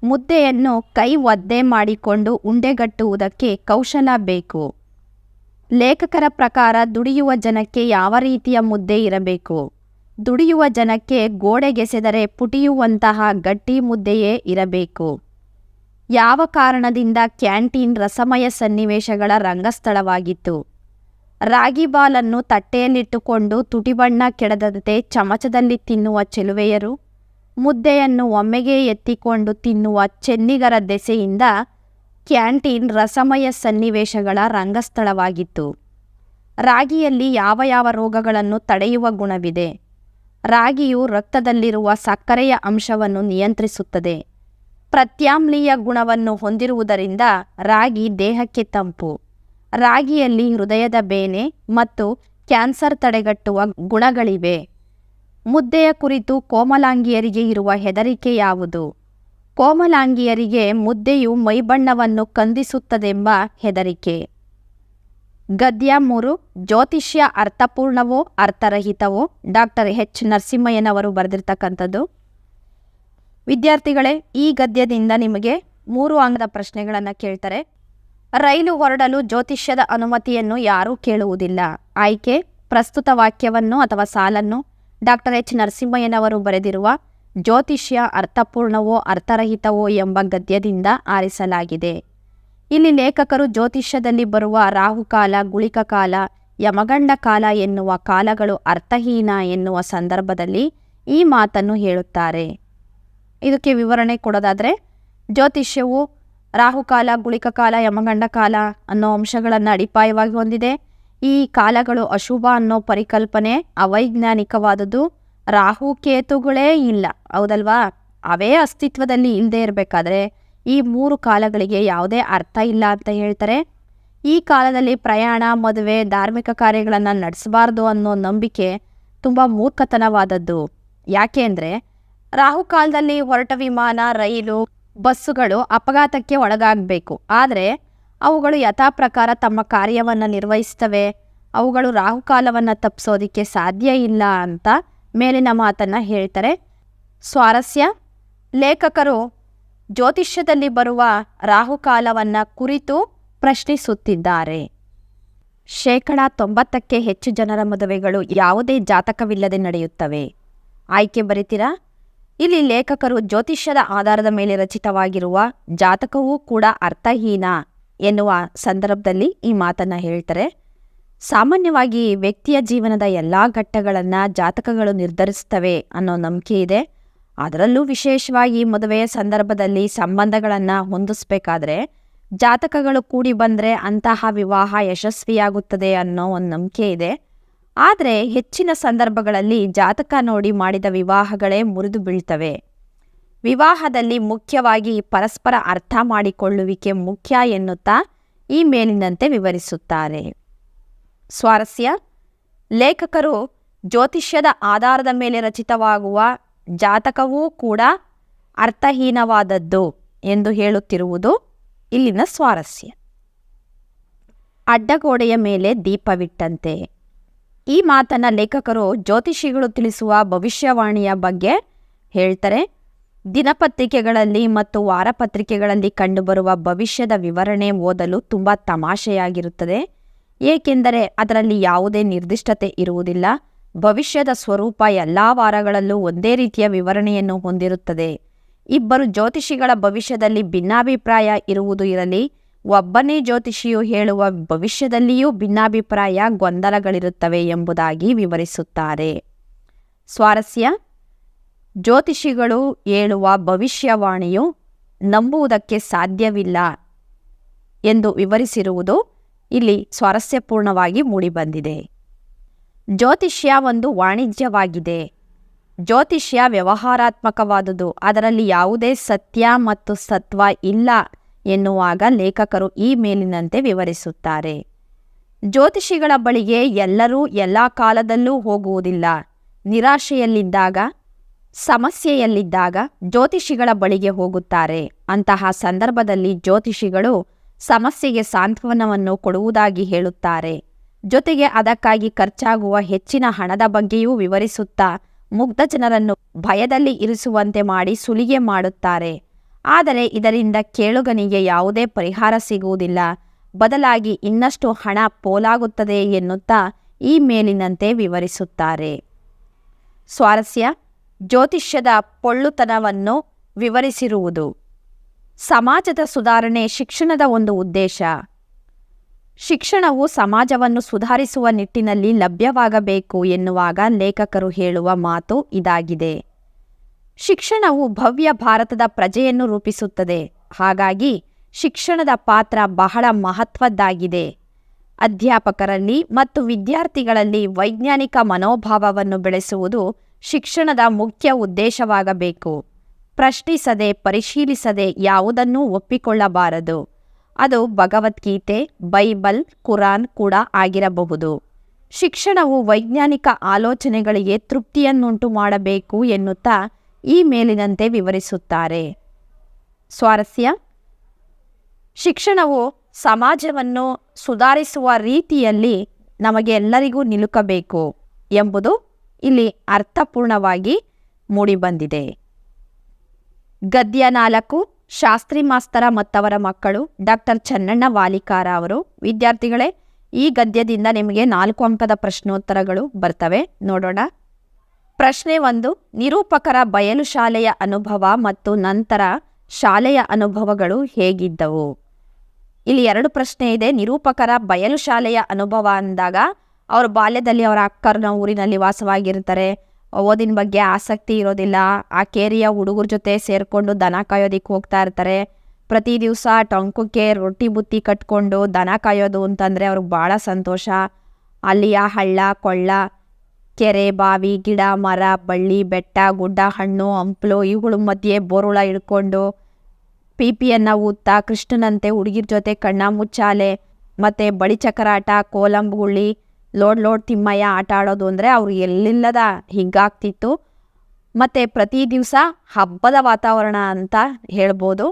ಮುದ್ದೆಯನ್ನು ಕೈ ಒದ್ದೆ ಮಾಡಿಕೊಂಡು ಉಂಡೆಗಟ್ಟುವುದಕ್ಕೆ ಕೌಶಲ ಬೇಕು. ಲೇಖಕರ ಪ್ರಕಾರ ದುಡಿಯುವ ಜನಕ್ಕೆ ಯಾವ ರೀತಿಯ ಮುದ್ದೆ ಇರಬೇಕು? ದುಡಿಯುವ ಜನಕ್ಕೆ ಗೋಡೆಗೆಸೆದರೆ ಪುಟಿಯುವಂತಹ ಗಟ್ಟಿ ಮುದ್ದೆಯೇ ಇರಬೇಕು. ಯಾವ ಕಾರಣದಿಂದ ಕ್ಯಾಂಟೀನ್ ರಸಮಯ ಸನ್ನಿವೇಶಗಳ ರಂಗಸ್ಥಳವಾಗಿತ್ತು? ರಾಗಿ ಬಾಲನ್ನು ತಟ್ಟೆಯಲ್ಲಿಟ್ಟುಕೊಂಡು ತುಟಿಬಣ್ಣ ಕೆಡದಂತೆ ಚಮಚದಲ್ಲಿ ತಿನ್ನುವ ಚೆಲುವೆಯರು, ಮುದ್ದೆಯನ್ನು ಒಮ್ಮೆಗೆ ಎತ್ತಿಕೊಂಡು ತಿನ್ನುವ ಚೆನ್ನಿಗರ ದೆಸೆಯಿಂದ ಕ್ಯಾಂಟೀನ್ ರಸಮಯ ಸನ್ನಿವೇಶಗಳ ರಂಗಸ್ಥಳವಾಗಿತ್ತು. ರಾಗಿಯಲ್ಲಿ ಯಾವ ಯಾವ ರೋಗಗಳನ್ನು ತಡೆಯುವ ಗುಣವಿದೆ? ರಾಗಿಯು ರಕ್ತದಲ್ಲಿರುವ ಸಕ್ಕರೆಯ ಅಂಶವನ್ನು ನಿಯಂತ್ರಿಸುತ್ತದೆ. ಪ್ರತ್ಯಾಮ್ಲೀಯ ಗುಣವನ್ನು ಹೊಂದಿರುವುದರಿಂದ ರಾಗಿ ದೇಹಕ್ಕೆ ತಂಪು. ರಾಗಿಯಲ್ಲಿ ಹೃದಯದ ಬೇನೆ ಮತ್ತು ಕ್ಯಾನ್ಸರ್ ತಡೆಗಟ್ಟುವ ಗುಣಗಳಿವೆ. ಮುದ್ದೆಯ ಕುರಿತು ಕೋಮಲಾಂಗಿಯರಿಗೆ ಇರುವ ಹೆದರಿಕೆ ಯಾವುದು? ಕೋಮಲಾಂಗಿಯರಿಗೆ ಮುದ್ದೆಯು ಮೈಬಣ್ಣವನ್ನು ಕಂದಿಸುತ್ತದೆಂಬ ಹೆದರಿಕೆ. ಗದ್ಯ 3 ಜ್ಯೋತಿಷ್ಯ ಅರ್ಥಪೂರ್ಣವೋ ಅರ್ಥರಹಿತವೋ ಡಾಕ್ಟರ್ ಎಚ್ ನರಸಿಂಹಯ್ಯನವರು ಬರೆದಿರ್ತಕ್ಕಂಥದ್ದು. ವಿದ್ಯಾರ್ಥಿಗಳೇ, ಈ ಗದ್ಯದಿಂದ ನಿಮಗೆ 3 ಅಂಕದ ಪ್ರಶ್ನೆಗಳನ್ನು ಕೇಳ್ತಾರೆ. ರೈಲು ಹೊರಡಲು ಜ್ಯೋತಿಷ್ಯದ ಅನುಮತಿಯನ್ನು ಯಾರೂ ಕೇಳುವುದಿಲ್ಲ. ಆಯ್ಕೆ: ಪ್ರಸ್ತುತ ವಾಕ್ಯವನ್ನು ಅಥವಾ ಸಾಲನ್ನು ಡಾಕ್ಟರ್ ಎಚ್ ನರಸಿಂಹಯ್ಯನವರು ಬರೆದಿರುವ ಜ್ಯೋತಿಷ್ಯ ಅರ್ಥಪೂರ್ಣವೋ ಅರ್ಥರಹಿತವೋ ಎಂಬ ಗದ್ಯದಿಂದ ಆರಿಸಲಾಗಿದೆ. ಇಲ್ಲಿ ಲೇಖಕರು ಜ್ಯೋತಿಷ್ಯದಲ್ಲಿ ಬರುವ ರಾಹುಕಾಲ, ಗುಳಿಕಕಾಲ, ಯಮಗಂಡ ಕಾಲ ಎನ್ನುವ ಕಾಲಗಳು ಅರ್ಥಹೀನ ಎನ್ನುವ ಸಂದರ್ಭದಲ್ಲಿ ಈ ಮಾತನ್ನು ಹೇಳುತ್ತಾರೆ. ಇದಕ್ಕೆ ವಿವರಣೆ ಕೊಡೋದಾದರೆ, ಜ್ಯೋತಿಷ್ಯವು ರಾಹುಕಾಲ, ಗುಳಿಕಕಾಲ, ಯಮಗಂಡ ಕಾಲ ಅನ್ನೋ ಅಂಶಗಳನ್ನು ಅಡಿಪಾಯವಾಗಿ ಹೊಂದಿದೆ. ಈ ಕಾಲಗಳು ಅಶುಭ ಅನ್ನೋ ಪರಿಕಲ್ಪನೆ ಅವೈಜ್ಞಾನಿಕವಾದದ್ದು. ರಾಹುಕೇತುಗಳೇ ಇಲ್ಲ, ಹೌದಲ್ವಾ? ಅವೇ ಅಸ್ತಿತ್ವದಲ್ಲಿ ಇಲ್ಲದೆ ಇರಬೇಕಾದ್ರೆ ಈ 3 ಕಾಲಗಳಿಗೆ ಯಾವುದೇ ಅರ್ಥ ಇಲ್ಲ ಅಂತ ಹೇಳ್ತಾರೆ. ಈ ಕಾಲದಲ್ಲಿ ಪ್ರಯಾಣ, ಮದುವೆ, ಧಾರ್ಮಿಕ ಕಾರ್ಯಗಳನ್ನು ನಡೆಸಬಾರ್ದು ಅನ್ನೋ ನಂಬಿಕೆ ತುಂಬ ಮೂರ್ಖತನವಾದದ್ದು. ಯಾಕೆ ಅಂದರೆ, ರಾಹುಕಾಲದಲ್ಲಿ ಹೊರಟ ವಿಮಾನ, ರೈಲು, ಬಸ್ಸುಗಳು ಅಪಘಾತಕ್ಕೆ ಒಳಗಾಗಬೇಕು. ಆದರೆ ಅವುಗಳು ಯಥಾಪ್ರಕಾರ ತಮ್ಮ ಕಾರ್ಯವನ್ನು ನಿರ್ವಹಿಸ್ತವೆ. ಅವುಗಳು ರಾಹುಕಾಲವನ್ನು ತಪ್ಪಿಸೋದಕ್ಕೆ ಸಾಧ್ಯ ಇಲ್ಲ ಅಂತ ಮೇಲಿನ ಮಾತನ್ನು ಹೇಳ್ತಾರೆ. ಸ್ವಾರಸ್ಯ: ಲೇಖಕರು ಜ್ಯೋತಿಷ್ಯದಲ್ಲಿ ಬರುವ ರಾಹುಕಾಲವನ್ನು ಕುರಿತು ಪ್ರಶ್ನಿಸುತ್ತಿದ್ದಾರೆ. 90%ಕ್ಕೆ ಹೆಚ್ಚು ಜನರ ಮದುವೆಗಳು ಯಾವುದೇ ಜಾತಕವಿಲ್ಲದೆ ನಡೆಯುತ್ತವೆ. ಆಯ್ಕೆ ಬರೀತೀರಾ? ಇಲ್ಲಿ ಲೇಖಕರು ಜ್ಯೋತಿಷ್ಯದ ಆಧಾರದ ಮೇಲೆ ರಚಿತವಾಗಿರುವ ಜಾತಕವೂ ಕೂಡ ಅರ್ಥಹೀನ ಎನ್ನುವ ಸಂದರ್ಭದಲ್ಲಿ ಈ ಮಾತನ್ನು ಹೇಳ್ತಾರೆ. ಸಾಮಾನ್ಯವಾಗಿ ವ್ಯಕ್ತಿಯ ಜೀವನದ ಎಲ್ಲ ಘಟ್ಟಗಳನ್ನು ಜಾತಕಗಳು ನಿರ್ಧರಿಸ್ತವೆ ಅನ್ನೋ ನಂಬಿಕೆ ಇದೆ. ಅದರಲ್ಲೂ ವಿಶೇಷವಾಗಿ ಮದುವೆಯ ಸಂದರ್ಭದಲ್ಲಿ ಸಂಬಂಧಗಳನ್ನು ಹೊಂದಿಸಬೇಕಾದ್ರೆ ಜಾತಕಗಳು ಕೂಡಿ ಬಂದರೆ ಅಂತಹ ವಿವಾಹ ಯಶಸ್ವಿಯಾಗುತ್ತದೆ ಅನ್ನೋ ಒಂದು ನಂಬಿಕೆ ಇದೆ. ಆದರೆ ಹೆಚ್ಚಿನ ಸಂದರ್ಭಗಳಲ್ಲಿ ಜಾತಕ ನೋಡಿ ಮಾಡಿದ ವಿವಾಹಗಳೇ ಮುರಿದು ಬೀಳ್ತವೆ. ವಿವಾಹದಲ್ಲಿ ಮುಖ್ಯವಾಗಿ ಪರಸ್ಪರ ಅರ್ಥ ಮಾಡಿಕೊಳ್ಳುವಿಕೆ ಮುಖ್ಯ ಎನ್ನುತ್ತಾ ಈ ಮೇಲಿನಂತೆ ವಿವರಿಸುತ್ತಾರೆ. ಸ್ವಾರಸ್ಯ: ಲೇಖಕರು ಜ್ಯೋತಿಷ್ಯದ ಆಧಾರದ ಮೇಲೆ ರಚಿತವಾಗುವ ಜಾತಕವೂ ಕೂಡ ಅರ್ಥಹೀನವಾದದ್ದು ಎಂದು ಹೇಳುತ್ತಿರುವುದು ಇಲ್ಲಿನ ಸ್ವಾರಸ್ಯ. ಅಡ್ಡಗೋಡೆಯ ಮೇಲೆ ದೀಪವಿಟ್ಟಂತೆ. ಈ ಮಾತನ್ನು ಲೇಖಕರು ಜ್ಯೋತಿಷಿಗಳು ತಿಳಿಸುವ ಭವಿಷ್ಯವಾಣಿಯ ಬಗ್ಗೆ ಹೇಳ್ತಾರೆ. ದಿನಪತ್ರಿಕೆಗಳಲ್ಲಿ ಮತ್ತು ವಾರಪತ್ರಿಕೆಗಳಲ್ಲಿ ಕಂಡುಬರುವ ಭವಿಷ್ಯದ ವಿವರಣೆ ಓದಲು ತುಂಬ ತಮಾಷೆಯಾಗಿರುತ್ತದೆ. ಏಕೆಂದರೆ ಅದರಲ್ಲಿ ಯಾವುದೇ ನಿರ್ದಿಷ್ಟತೆ ಇರುವುದಿಲ್ಲ. ಭವಿಷ್ಯದ ಸ್ವರೂಪ ಎಲ್ಲ ವಾರಗಳಲ್ಲೂ ಒಂದೇ ರೀತಿಯ ವಿವರಣೆಯನ್ನು ಹೊಂದಿರುತ್ತದೆ. ಇಬ್ಬರು ಜ್ಯೋತಿಷಿಗಳ ಭವಿಷ್ಯದಲ್ಲಿ ಭಿನ್ನಾಭಿಪ್ರಾಯ ಇರುವುದು ಇರಲಿ, ಒಬ್ಬನೇ ಜ್ಯೋತಿಷಿಯು ಹೇಳುವ ಭವಿಷ್ಯದಲ್ಲಿಯೂ ಭಿನ್ನಾಭಿಪ್ರಾಯ, ಗೊಂದಲಗಳಿರುತ್ತವೆ ಎಂಬುದಾಗಿ ವಿವರಿಸುತ್ತಾರೆ. ಸ್ವಾರಸ್ಯ: ಜ್ಯೋತಿಷಿಗಳು ಹೇಳುವ ಭವಿಷ್ಯವಾಣಿಯು ನಂಬುವುದಕ್ಕೆ ಸಾಧ್ಯವಿಲ್ಲ ಎಂದು ವಿವರಿಸಿರುವುದು ಇಲ್ಲಿ ಸ್ವಾರಸ್ಯಪೂರ್ಣವಾಗಿ ಮೂಡಿಬಂದಿದೆ. ಜ್ಯೋತಿಷ್ಯ ಒಂದು ವಾಣಿಜ್ಯವಾಗಿದೆ. ಜ್ಯೋತಿಷ್ಯ ವ್ಯವಹಾರಾತ್ಮಕವಾದುದು. ಅದರಲ್ಲಿ ಯಾವುದೇ ಸತ್ಯ ಮತ್ತು ಸತ್ವ ಇಲ್ಲ ಎನ್ನುವಾಗ ಲೇಖಕರು ಈ ಮೇಲಿನಂತೆ ವಿವರಿಸುತ್ತಾರೆ. ಜ್ಯೋತಿಷಿಗಳ ಬಳಿಗೆ ಎಲ್ಲರೂ ಎಲ್ಲ ಕಾಲದಲ್ಲೂ ಹೋಗುವುದಿಲ್ಲ. ನಿರಾಶೆಯಲ್ಲಿದ್ದಾಗ, ಸಮಸ್ಯೆಯಲ್ಲಿದ್ದಾಗ ಜ್ಯೋತಿಷಿಗಳ ಬಳಿಗೆ ಹೋಗುತ್ತಾರೆ. ಅಂತಹ ಸಂದರ್ಭದಲ್ಲಿ ಜ್ಯೋತಿಷಿಗಳು ಸಮಸ್ಯೆಗೆ ಸಾಂತ್ವನವನ್ನು ಕೊಡುವುದಾಗಿ ಹೇಳುತ್ತಾರೆ. ಜೊತೆಗೆ ಅದಕ್ಕಾಗಿ ಖರ್ಚಾಗುವ ಹೆಚ್ಚಿನ ಹಣದ ಬಗ್ಗೆಯೂ ವಿವರಿಸುತ್ತಾ ಮುಗ್ಧ ಜನರನ್ನು ಭಯದಲ್ಲಿ ಇರಿಸುವಂತೆ ಮಾಡಿ ಸುಲಿಗೆ ಮಾಡುತ್ತಾರೆ. ಆದರೆ ಇದರಿಂದ ಕೇಳುಗನಿಗೆ ಯಾವುದೇ ಪರಿಹಾರ ಸಿಗುವುದಿಲ್ಲ. ಬದಲಾಗಿ ಇನ್ನಷ್ಟು ಹಣ ಪೋಲಾಗುತ್ತದೆ ಎನ್ನುತ್ತಾ ಈ ಮೇಲಿನಂತೆ ವಿವರಿಸುತ್ತಾರೆ. ಸ್ವಾರಸ್ಯ: ಜ್ಯೋತಿಷ್ಯದ ಪೊಳ್ಳುತನವನ್ನು ವಿವರಿಸಿರುವುದು. ಸಮಾಜದ ಸುಧಾರಣೆ ಶಿಕ್ಷಣದ ಒಂದು ಉದ್ದೇಶ. ಶಿಕ್ಷಣವು ಸಮಾಜವನ್ನು ಸುಧಾರಿಸುವ ನಿಟ್ಟಿನಲ್ಲಿ ಲಭ್ಯವಾಗಬೇಕು ಎನ್ನುವಾಗ ಲೇಖಕರು ಹೇಳುವ ಮಾತು ಇದಾಗಿದೆ. ಶಿಕ್ಷಣವು ಭವ್ಯ ಭಾರತದ ಪ್ರಜೆಯನ್ನು ರೂಪಿಸುತ್ತದೆ. ಹಾಗಾಗಿ ಶಿಕ್ಷಣದ ಪಾತ್ರ ಬಹಳ ಮಹತ್ವದ್ದಾಗಿದೆ. ಅಧ್ಯಾಪಕರಲ್ಲಿ ಮತ್ತು ವಿದ್ಯಾರ್ಥಿಗಳಲ್ಲಿ ವೈಜ್ಞಾನಿಕ ಮನೋಭಾವವನ್ನು ಬೆಳೆಸುವುದು ಶಿಕ್ಷಣದ ಮುಖ್ಯ ಉದ್ದೇಶವಾಗಬೇಕು. ಪ್ರಶ್ನಿಸದೆ, ಪರಿಶೀಲಿಸದೆ ಯಾವುದನ್ನೂ ಒಪ್ಪಿಕೊಳ್ಳಬಾರದು. ಅದು ಭಗವದ್ಗೀತೆ, ಬೈಬಲ್, ಕುರಾನ್ ಕೂಡ ಆಗಿರಬಹುದು. ಶಿಕ್ಷಣವು ವೈಜ್ಞಾನಿಕ ಆಲೋಚನೆಗಳಿಗೆ ತೃಪ್ತಿಯನ್ನುಂಟು ಮಾಡಬೇಕು ಎನ್ನುತ್ತಾ ಈ ಮೇಲಿನಂತೆ ವಿವರಿಸುತ್ತಾರೆ. ಸ್ವಾರಸ್ಯ: ಶಿಕ್ಷಣವು ಸಮಾಜವನ್ನು ಸುಧಾರಿಸುವ ರೀತಿಯಲ್ಲಿ ನಮಗೆ ಎಲ್ಲರಿಗೂ ನಿಲುಕಬೇಕು ಎಂಬುದು ಇಲ್ಲಿ ಅರ್ಥಪೂರ್ಣವಾಗಿ ಮೂಡಿಬಂದಿದೆ. ಗದ್ಯ 4 ಶಾಸ್ತ್ರಿ ಮಾಸ್ತರ ಮತ್ತವರ ಮಕ್ಕಳು ಡಾಕ್ಟರ್ ಚನ್ನಣ್ಣ ವಾಲಿಕಾರ ಅವರು. ವಿದ್ಯಾರ್ಥಿಗಳೇ, ಈ ಗದ್ಯದಿಂದ ನಿಮಗೆ 4 ಅಂಕದ ಪ್ರಶ್ನೋತ್ತರಗಳು ಬರ್ತವೆ. ನೋಡೋಣ. ಪ್ರಶ್ನೆ 1, ನಿರೂಪಕರ ಬಯಲು ಶಾಲೆಯ ಅನುಭವ ಮತ್ತು ನಂತರ ಶಾಲೆಯ ಅನುಭವಗಳು ಹೇಗಿದ್ದವು? ಇಲ್ಲಿ 2 ಪ್ರಶ್ನೆ ಇದೆ. ನಿರೂಪಕರ ಬಯಲು ಶಾಲೆಯ ಅನುಭವ ಅಂದಾಗ ಅವ್ರ ಬಾಲ್ಯದಲ್ಲಿ ಅವರ ಅಕ್ಕರ್ನ ಊರಿನಲ್ಲಿ ವಾಸವಾಗಿರ್ತಾರೆ. ಓದಿನ ಬಗ್ಗೆ ಆಸಕ್ತಿ ಇರೋದಿಲ್ಲ. ಆ ಕೇರಿಯ ಹುಡುಗರ ಜೊತೆ ಸೇರಿಕೊಂಡು ದನ ಕಾಯೋದಿಕ್ಕೆ ಹೋಗ್ತಾ ಇರ್ತಾರೆ. ಪ್ರತಿ ದಿವಸ ಟೊಂಕಕ್ಕೆ ರೊಟ್ಟಿ ಬುತ್ತಿ ಕಟ್ಕೊಂಡು ದನ ಕಾಯೋದು ಅಂತಂದರೆ ಅವ್ರಿಗೆ ಭಾಳ ಸಂತೋಷ. ಅಲ್ಲಿಯ ಹಳ್ಳ ಕೊಳ್ಳ, ಕೆರೆ, ಬಾವಿ, ಗಿಡ, ಮರ, ಬಳ್ಳಿ, ಬೆಟ್ಟ, ಗುಡ್ಡ, ಹಣ್ಣು, ಹಂಪಲು ಇವುಗಳ ಮಧ್ಯೆ ಬೋರುಳ ಹಿಡ್ಕೊಂಡು ಪಿಪಿಯನ್ನು ಊದ್ತಾ ಕೃಷ್ಣನಂತೆ ಹುಡುಗಿರ ಜೊತೆ ಕಣ್ಣ ಮುಚ್ಚಾಲೆ ಮತ್ತು ಬಳಿ ಚಕ್ರಾಟ, ಕೋಲಂಬಗುಳಿ, ಲೋಡ್ ತಿಮ್ಮಯ್ಯ ಆಟ ಆಡೋದು ಅಂದರೆ ಅವ್ರು ಎಲ್ಲಿಲ್ಲದ ಹೀಗಾಗ್ತಿತ್ತು. ಮತ್ತು ಪ್ರತಿ ದಿವಸ ಹಬ್ಬದ ವಾತಾವರಣ ಅಂತ ಹೇಳ್ಬೋದು.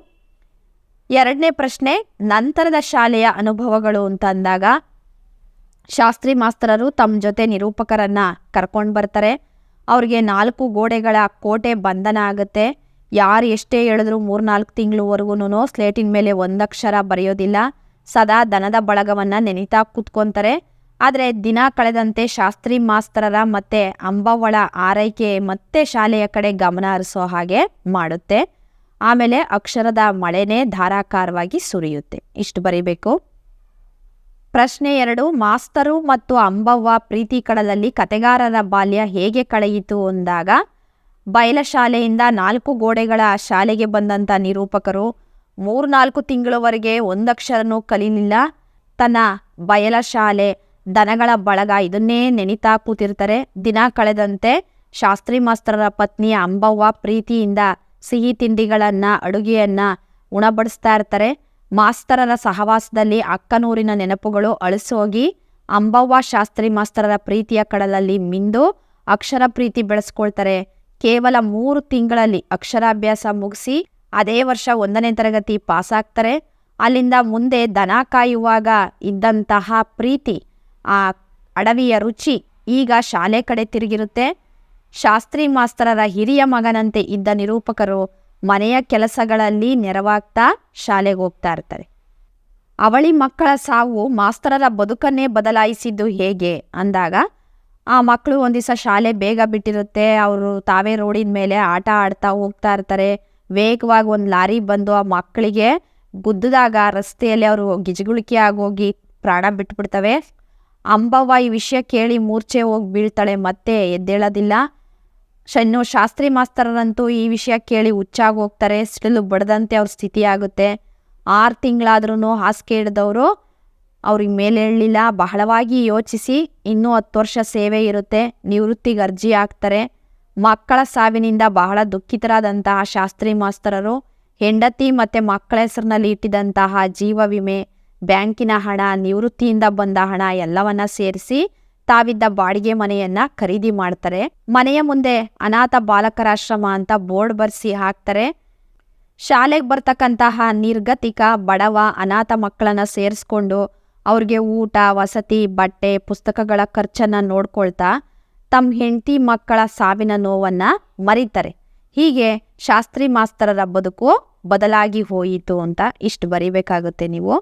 2ನೇ ಪ್ರಶ್ನೆ, ನಂತರದ ಶಾಲೆಯ ಅನುಭವಗಳು ಅಂತ ಅಂದಾಗ ಶಾಸ್ತ್ರಿ ಮಾಸ್ತರರು ತಮ್ಮ ಜೊತೆ ನಿರೂಪಕರನ್ನು ಕರ್ಕೊಂಡು ಬರ್ತಾರೆ. ಅವ್ರಿಗೆ 4 ಗೋಡೆಗಳ ಕೋಟೆ ಬಂಧನ ಆಗುತ್ತೆ. ಯಾರು ಎಷ್ಟೇ ಹೇಳಿದ್ರು 3-4 ತಿಂಗಳವರೆಗೂ ಸ್ಲೇಟಿನ ಮೇಲೆ ಒಂದಕ್ಷರ ಬರೆಯೋದಿಲ್ಲ. ಸದಾ ದನದ ಬಳಗವನ್ನು ನೆನೀತಾ ಕೂತ್ಕೊತಾರೆ. ಆದರೆ ದಿನ ಕಳೆದಂತೆ ಶಾಸ್ತ್ರಿ ಮಾಸ್ತರರ ಮತ್ತು ಅಂಬವ್ವಳ ಆರೈಕೆ ಮತ್ತೆ ಶಾಲೆಯ ಕಡೆ ಗಮನ ಹರಿಸೋ ಹಾಗೆ ಮಾಡುತ್ತೆ. ಆಮೇಲೆ ಅಕ್ಷರದ ಮಳೆನೇ ಧಾರಾಕಾರವಾಗಿ ಸುರಿಯುತ್ತೆ. ಇಷ್ಟು ಬರೀಬೇಕು. ಪ್ರಶ್ನೆ 2, ಮಾಸ್ತರು ಮತ್ತು ಅಂಬವ್ವ ಪ್ರೀತಿ ಕಡಲಲ್ಲಿ ಕತೆಗಾರರ ಬಾಲ್ಯ ಹೇಗೆ ಕಳೆಯಿತು ಅಂದಾಗ ಬಯಲ ಶಾಲೆಯಿಂದ 4 ಗೋಡೆಗಳ ಶಾಲೆಗೆ ಬಂದಂಥ ನಿರೂಪಕರು 3-4 ತಿಂಗಳವರೆಗೆ ಒಂದಕ್ಷರನೂ ಕಲೀಲಿಲ್ಲ. ತನ್ನ ಬಯಲ ಶಾಲೆ, ದನಗಳ ಬಳಗ ಇದನ್ನೇ ನೆನೀತಾ ಕೂತಿರ್ತಾರೆ. ದಿನ ಕಳೆದಂತೆ ಶಾಸ್ತ್ರಿ ಮಾಸ್ತರರ ಪತ್ನಿ ಅಂಬವ್ವ ಪ್ರೀತಿಯಿಂದ ಸಿಹಿ ತಿಂಡಿಗಳನ್ನು, ಅಡುಗೆಯನ್ನು ಉಣಬಡಿಸ್ತಾ ಇರ್ತಾರೆ. ಮಾಸ್ತರರ ಸಹವಾಸದಲ್ಲಿ ಅಕ್ಕನೂರಿನ ನೆನಪುಗಳು ಅಳಿಸೋಗಿ ಅಂಬವ್ವ ಶಾಸ್ತ್ರಿ ಮಾಸ್ತರರ ಪ್ರೀತಿಯ ಕಡಲಲ್ಲಿ ಮಿಂದು ಅಕ್ಷರ ಪ್ರೀತಿ ಬೆಳೆಸ್ಕೊಳ್ತಾರೆ. ಕೇವಲ 3 ತಿಂಗಳಲ್ಲಿ ಅಕ್ಷರಾಭ್ಯಾಸ ಮುಗಿಸಿ ಅದೇ ವರ್ಷ 1ನೇ ತರಗತಿ ಪಾಸಾಗ್ತಾರೆ. ಅಲ್ಲಿಂದ ಮುಂದೆ ದನ ಕಾಯುವಾಗ ಇದ್ದಂತಹ ಪ್ರೀತಿ, ಆ ಅಡವಿಯ ರುಚಿ ಈಗ ಶಾಲೆ ಕಡೆ ತಿರುಗಿರುತ್ತೆ. ಶಾಸ್ತ್ರಿ ಮಾಸ್ತರರ ಹಿರಿಯ ಮಗನಂತೆ ಇದ್ದ ನಿರೂಪಕರು ಮನೆಯ ಕೆಲಸಗಳಲ್ಲಿ ನೆರವಾಗ್ತಾ ಶಾಲೆಗೆ ಹೋಗ್ತಾ ಇರ್ತಾರೆ. ಅವಳಿ ಮಕ್ಕಳ ಸಾವು ಮಾಸ್ತರರ ಬದುಕನ್ನೇ ಬದಲಾಯಿಸಿದ್ದು ಹೇಗೆ ಅಂದಾಗ ಆ ಮಕ್ಕಳು ಒಂದು ದಿವಸ ಶಾಲೆ ಬೇಗ ಬಿಟ್ಟಿರುತ್ತೆ. ಅವರು ತಾವೇ ರೋಡಿನ ಮೇಲೆ ಆಟ ಆಡ್ತಾ ಹೋಗ್ತಾ ಇರ್ತಾರೆ. ವೇಗವಾಗಿ ಒಂದು ಲಾರಿ ಬಂದು ಆ ಮಕ್ಕಳಿಗೆ ಗುದ್ದಿದಾಗ ರಸ್ತೆಯಲ್ಲಿ ಅವರು ಗಿಜುಗುಳಿಕೆ ಆಗೋಗಿ ಪ್ರಾಣ ಬಿಟ್ಬಿಡ್ತವೆ. ಅಂಬವ್ವ ಈ ವಿಷಯ ಕೇಳಿ ಮೂರ್ಛೆ ಹೋಗಿ ಬೀಳ್ತಾಳೆ, ಮತ್ತೆ ಎದ್ದೇಳೋದಿಲ್ಲ. ಶಾಸ್ತ್ರಿ ಮಾಸ್ತರರಂತೂ ಈ ವಿಷಯ ಕೇಳಿ ಹುಚ್ಚಾಗಿ ಹೋಗ್ತಾರೆ. ಸಿಡಿಲು ಬಡದಂತೆ ಅವ್ರ ಸ್ಥಿತಿ ಆಗುತ್ತೆ. 6 ತಿಂಗಳಾದ್ರೂ ಹಾಸಿಗೆ ಹಿಡಿದವರು ಅವ್ರಿಗೆ ಮೇಲೇಳಲಿಲ್ಲ. ಬಹಳವಾಗಿ ಯೋಚಿಸಿ ಇನ್ನೂ 10 ವರ್ಷ ಸೇವೆ ಇರುತ್ತೆ, ನಿವೃತ್ತಿಗೆ ಅರ್ಜಿ ಹಾಕ್ತಾರೆ. ಮಕ್ಕಳ ಸಾವಿನಿಂದ ಬಹಳ ದುಃಖಿತರಾದಂತಹ ಶಾಸ್ತ್ರಿ ಮಾಸ್ತರರು ಹೆಂಡತಿ ಮತ್ತು ಮಕ್ಕಳ ಹೆಸರಿನಲ್ಲಿ ಇಟ್ಟಿದ್ದಂತಹ ಜೀವ ವಿಮೆ, ಬ್ಯಾಂಕಿನ ಹಣ, ನಿವೃತ್ತಿಯಿಂದ ಬಂದ ಹಣ ಎಲ್ಲವನ್ನ ಸೇರಿಸಿ ತಾವಿದ್ದ ಬಾಡಿಗೆ ಮನೆಯನ್ನು ಖರೀದಿ ಮಾಡ್ತಾರೆ. ಮನೆಯ ಮುಂದೆ ಅನಾಥ ಬಾಲಕರಾಶ್ರಮ ಅಂತ ಬೋರ್ಡ್ ಬರೆಸಿ ಹಾಕ್ತಾರೆ. ಶಾಲೆಗೆ ಬರ್ತಕ್ಕಂತಹ ನಿರ್ಗತಿಕ, ಬಡವ, ಅನಾಥ ಮಕ್ಕಳನ್ನು ಸೇರಿಸ್ಕೊಂಡು ಅವ್ರಿಗೆ ಊಟ, ವಸತಿ, ಬಟ್ಟೆ, ಪುಸ್ತಕಗಳ ಖರ್ಚನ್ನು ನೋಡ್ಕೊಳ್ತಾ ತಮ್ಮ ಹೆಂಡತಿ ಮಕ್ಕಳ ಸಾವಿನ ನೋವನ್ನು ಮರೀತಾರೆ. ಹೀಗೆ ಶಾಸ್ತ್ರಿ ಮಾಸ್ತರರ ಬದುಕು ಬದಲಾಗಿ ಹೋಯಿತು ಅಂತ ಇಷ್ಟು ಬರೀಬೇಕಾಗುತ್ತೆ ನೀವು.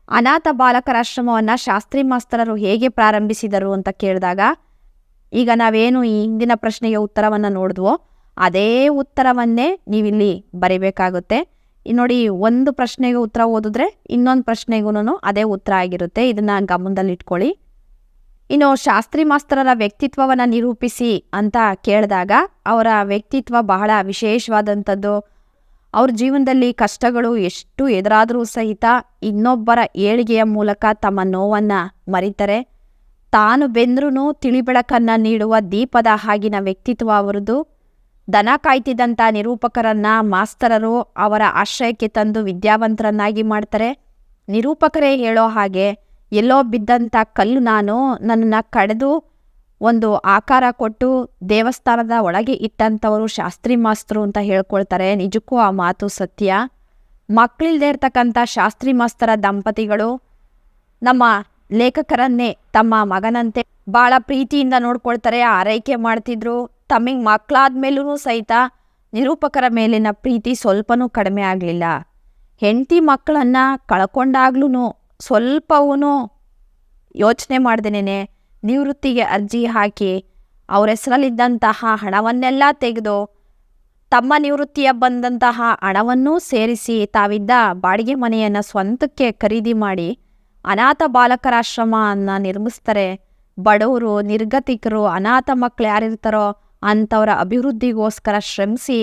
ಅನಾಥ ಬಾಲಕರಾಶ್ರಮವನ್ನು ಶಾಸ್ತ್ರಿ ಮಾಸ್ತರರು ಹೇಗೆ ಪ್ರಾರಂಭಿಸಿದರು ಅಂತ ಕೇಳಿದಾಗ ಈಗ ನಾವೇನು ಈ ಹಿಂದಿನ ಪ್ರಶ್ನೆಗೆ ಉತ್ತರವನ್ನು ನೋಡಿದ್ವೋ ಅದೇ ಉತ್ತರವನ್ನೇ ನೀವಿಲ್ಲಿ ಬರೀಬೇಕಾಗುತ್ತೆ. ನೋಡಿ, ಒಂದು ಪ್ರಶ್ನೆಗೆ ಉತ್ತರ ಓದಿದ್ರೆ ಇನ್ನೊಂದು ಪ್ರಶ್ನೆಗೂ ಅದೇ ಉತ್ತರ ಆಗಿರುತ್ತೆ. ಇದನ್ನು ಗಮನದಲ್ಲಿಟ್ಕೊಳ್ಳಿ. ಇನ್ನು ಶಾಸ್ತ್ರಿ ಮಾಸ್ತರರ ವ್ಯಕ್ತಿತ್ವವನ್ನು ನಿರೂಪಿಸಿ ಅಂತ ಕೇಳಿದಾಗ ಅವರ ವ್ಯಕ್ತಿತ್ವ ಬಹಳ ವಿಶೇಷವಾದಂಥದ್ದು. ಅವ್ರ ಜೀವನದಲ್ಲಿ ಕಷ್ಟಗಳು ಎಷ್ಟು ಎದುರಾದರೂ ಸಹಿತ ಇನ್ನೊಬ್ಬರ ಏಳಿಗೆಯ ಮೂಲಕ ತಮ್ಮ ನೋವನ್ನು ಮರೀತಾರೆ. ತಾನು ಬೆಂದ್ರೂ ತಿಳಿಬೆಳಕನ್ನು ನೀಡುವ ದೀಪದ ಹಾಗಿನ ವ್ಯಕ್ತಿತ್ವ ಅವರದು. ದನ ಕಾಯ್ತಿದ್ದಂಥ ನಿರೂಪಕರನ್ನು ಮಾಸ್ತರರು ಅವರ ಆಶ್ರಯಕ್ಕೆ ತಂದು ವಿದ್ಯಾವಂತರನ್ನಾಗಿ ಮಾಡ್ತಾರೆ. ನಿರೂಪಕರೇ ಹೇಳೋ ಹಾಗೆ ಎಲ್ಲೋ ಬಿದ್ದಂಥ ಕಲ್ಲು ನನ್ನನ್ನು ಕಡೆದು ಒಂದು ಆಕಾರ ಕೊಟ್ಟು ದೇವಸ್ಥಾನದ ಒಳಗೆ ಇಟ್ಟಂಥವರು ಶಾಸ್ತ್ರಿ ಮಾಸ್ತರು ಅಂತ ಹೇಳ್ಕೊಳ್ತಾರೆ. ನಿಜಕ್ಕೂ ಆ ಮಾತು ಸತ್ಯ. ಮಕ್ಕಳಿಲ್ಲದೆ ಇರ್ತಕ್ಕಂಥ ಶಾಸ್ತ್ರಿ ಮಾಸ್ತರ ದಂಪತಿಗಳು ನಮ್ಮ ಲೇಖಕರನ್ನೇ ತಮ್ಮ ಮಗನಂತೆ ಭಾಳ ಪ್ರೀತಿಯಿಂದ ನೋಡ್ಕೊಳ್ತಾರೆ, ಆರೈಕೆ ಮಾಡ್ತಿದ್ರು. ತಮಗೆ ಮಕ್ಕಳಾದ ಮೇಲೂ ಸಹಿತ ನಿರೂಪಕರ ಮೇಲಿನ ಪ್ರೀತಿ ಸ್ವಲ್ಪನೂ ಕಡಿಮೆ ಆಗಲಿಲ್ಲ. ಹೆಂಡತಿ ಮಕ್ಕಳನ್ನು ಕಳ್ಕೊಂಡಾಗ್ಲೂ ಸ್ವಲ್ಪವೂ ಯೋಚನೆ ಮಾಡ್ದೇನೆ ನಿವೃತ್ತಿಗೆ ಅರ್ಜಿ ಹಾಕಿ ಅವ್ರ ಹೆಸರಲ್ಲಿದ್ದಂತಹ ಹಣವನ್ನೆಲ್ಲ ತೆಗೆದು ತಮ್ಮ ನಿವೃತ್ತಿಯ ಬಂದಂತಹ ಹಣವನ್ನೂ ಸೇರಿಸಿ ತಾವಿದ್ದ ಬಾಡಿಗೆ ಮನೆಯನ್ನು ಸ್ವಂತಕ್ಕೆ ಖರೀದಿ ಮಾಡಿ ಅನಾಥ ಬಾಲಕರಾಶ್ರಮವನ್ನು ನಿರ್ಮಿಸ್ತಾರೆ. ಬಡವರು, ನಿರ್ಗತಿಕರು, ಅನಾಥ ಮಕ್ಕಳು ಯಾರಿರ್ತಾರೋ ಅಂಥವರ ಅಭಿವೃದ್ಧಿಗೋಸ್ಕರ ಶ್ರಮಿಸಿ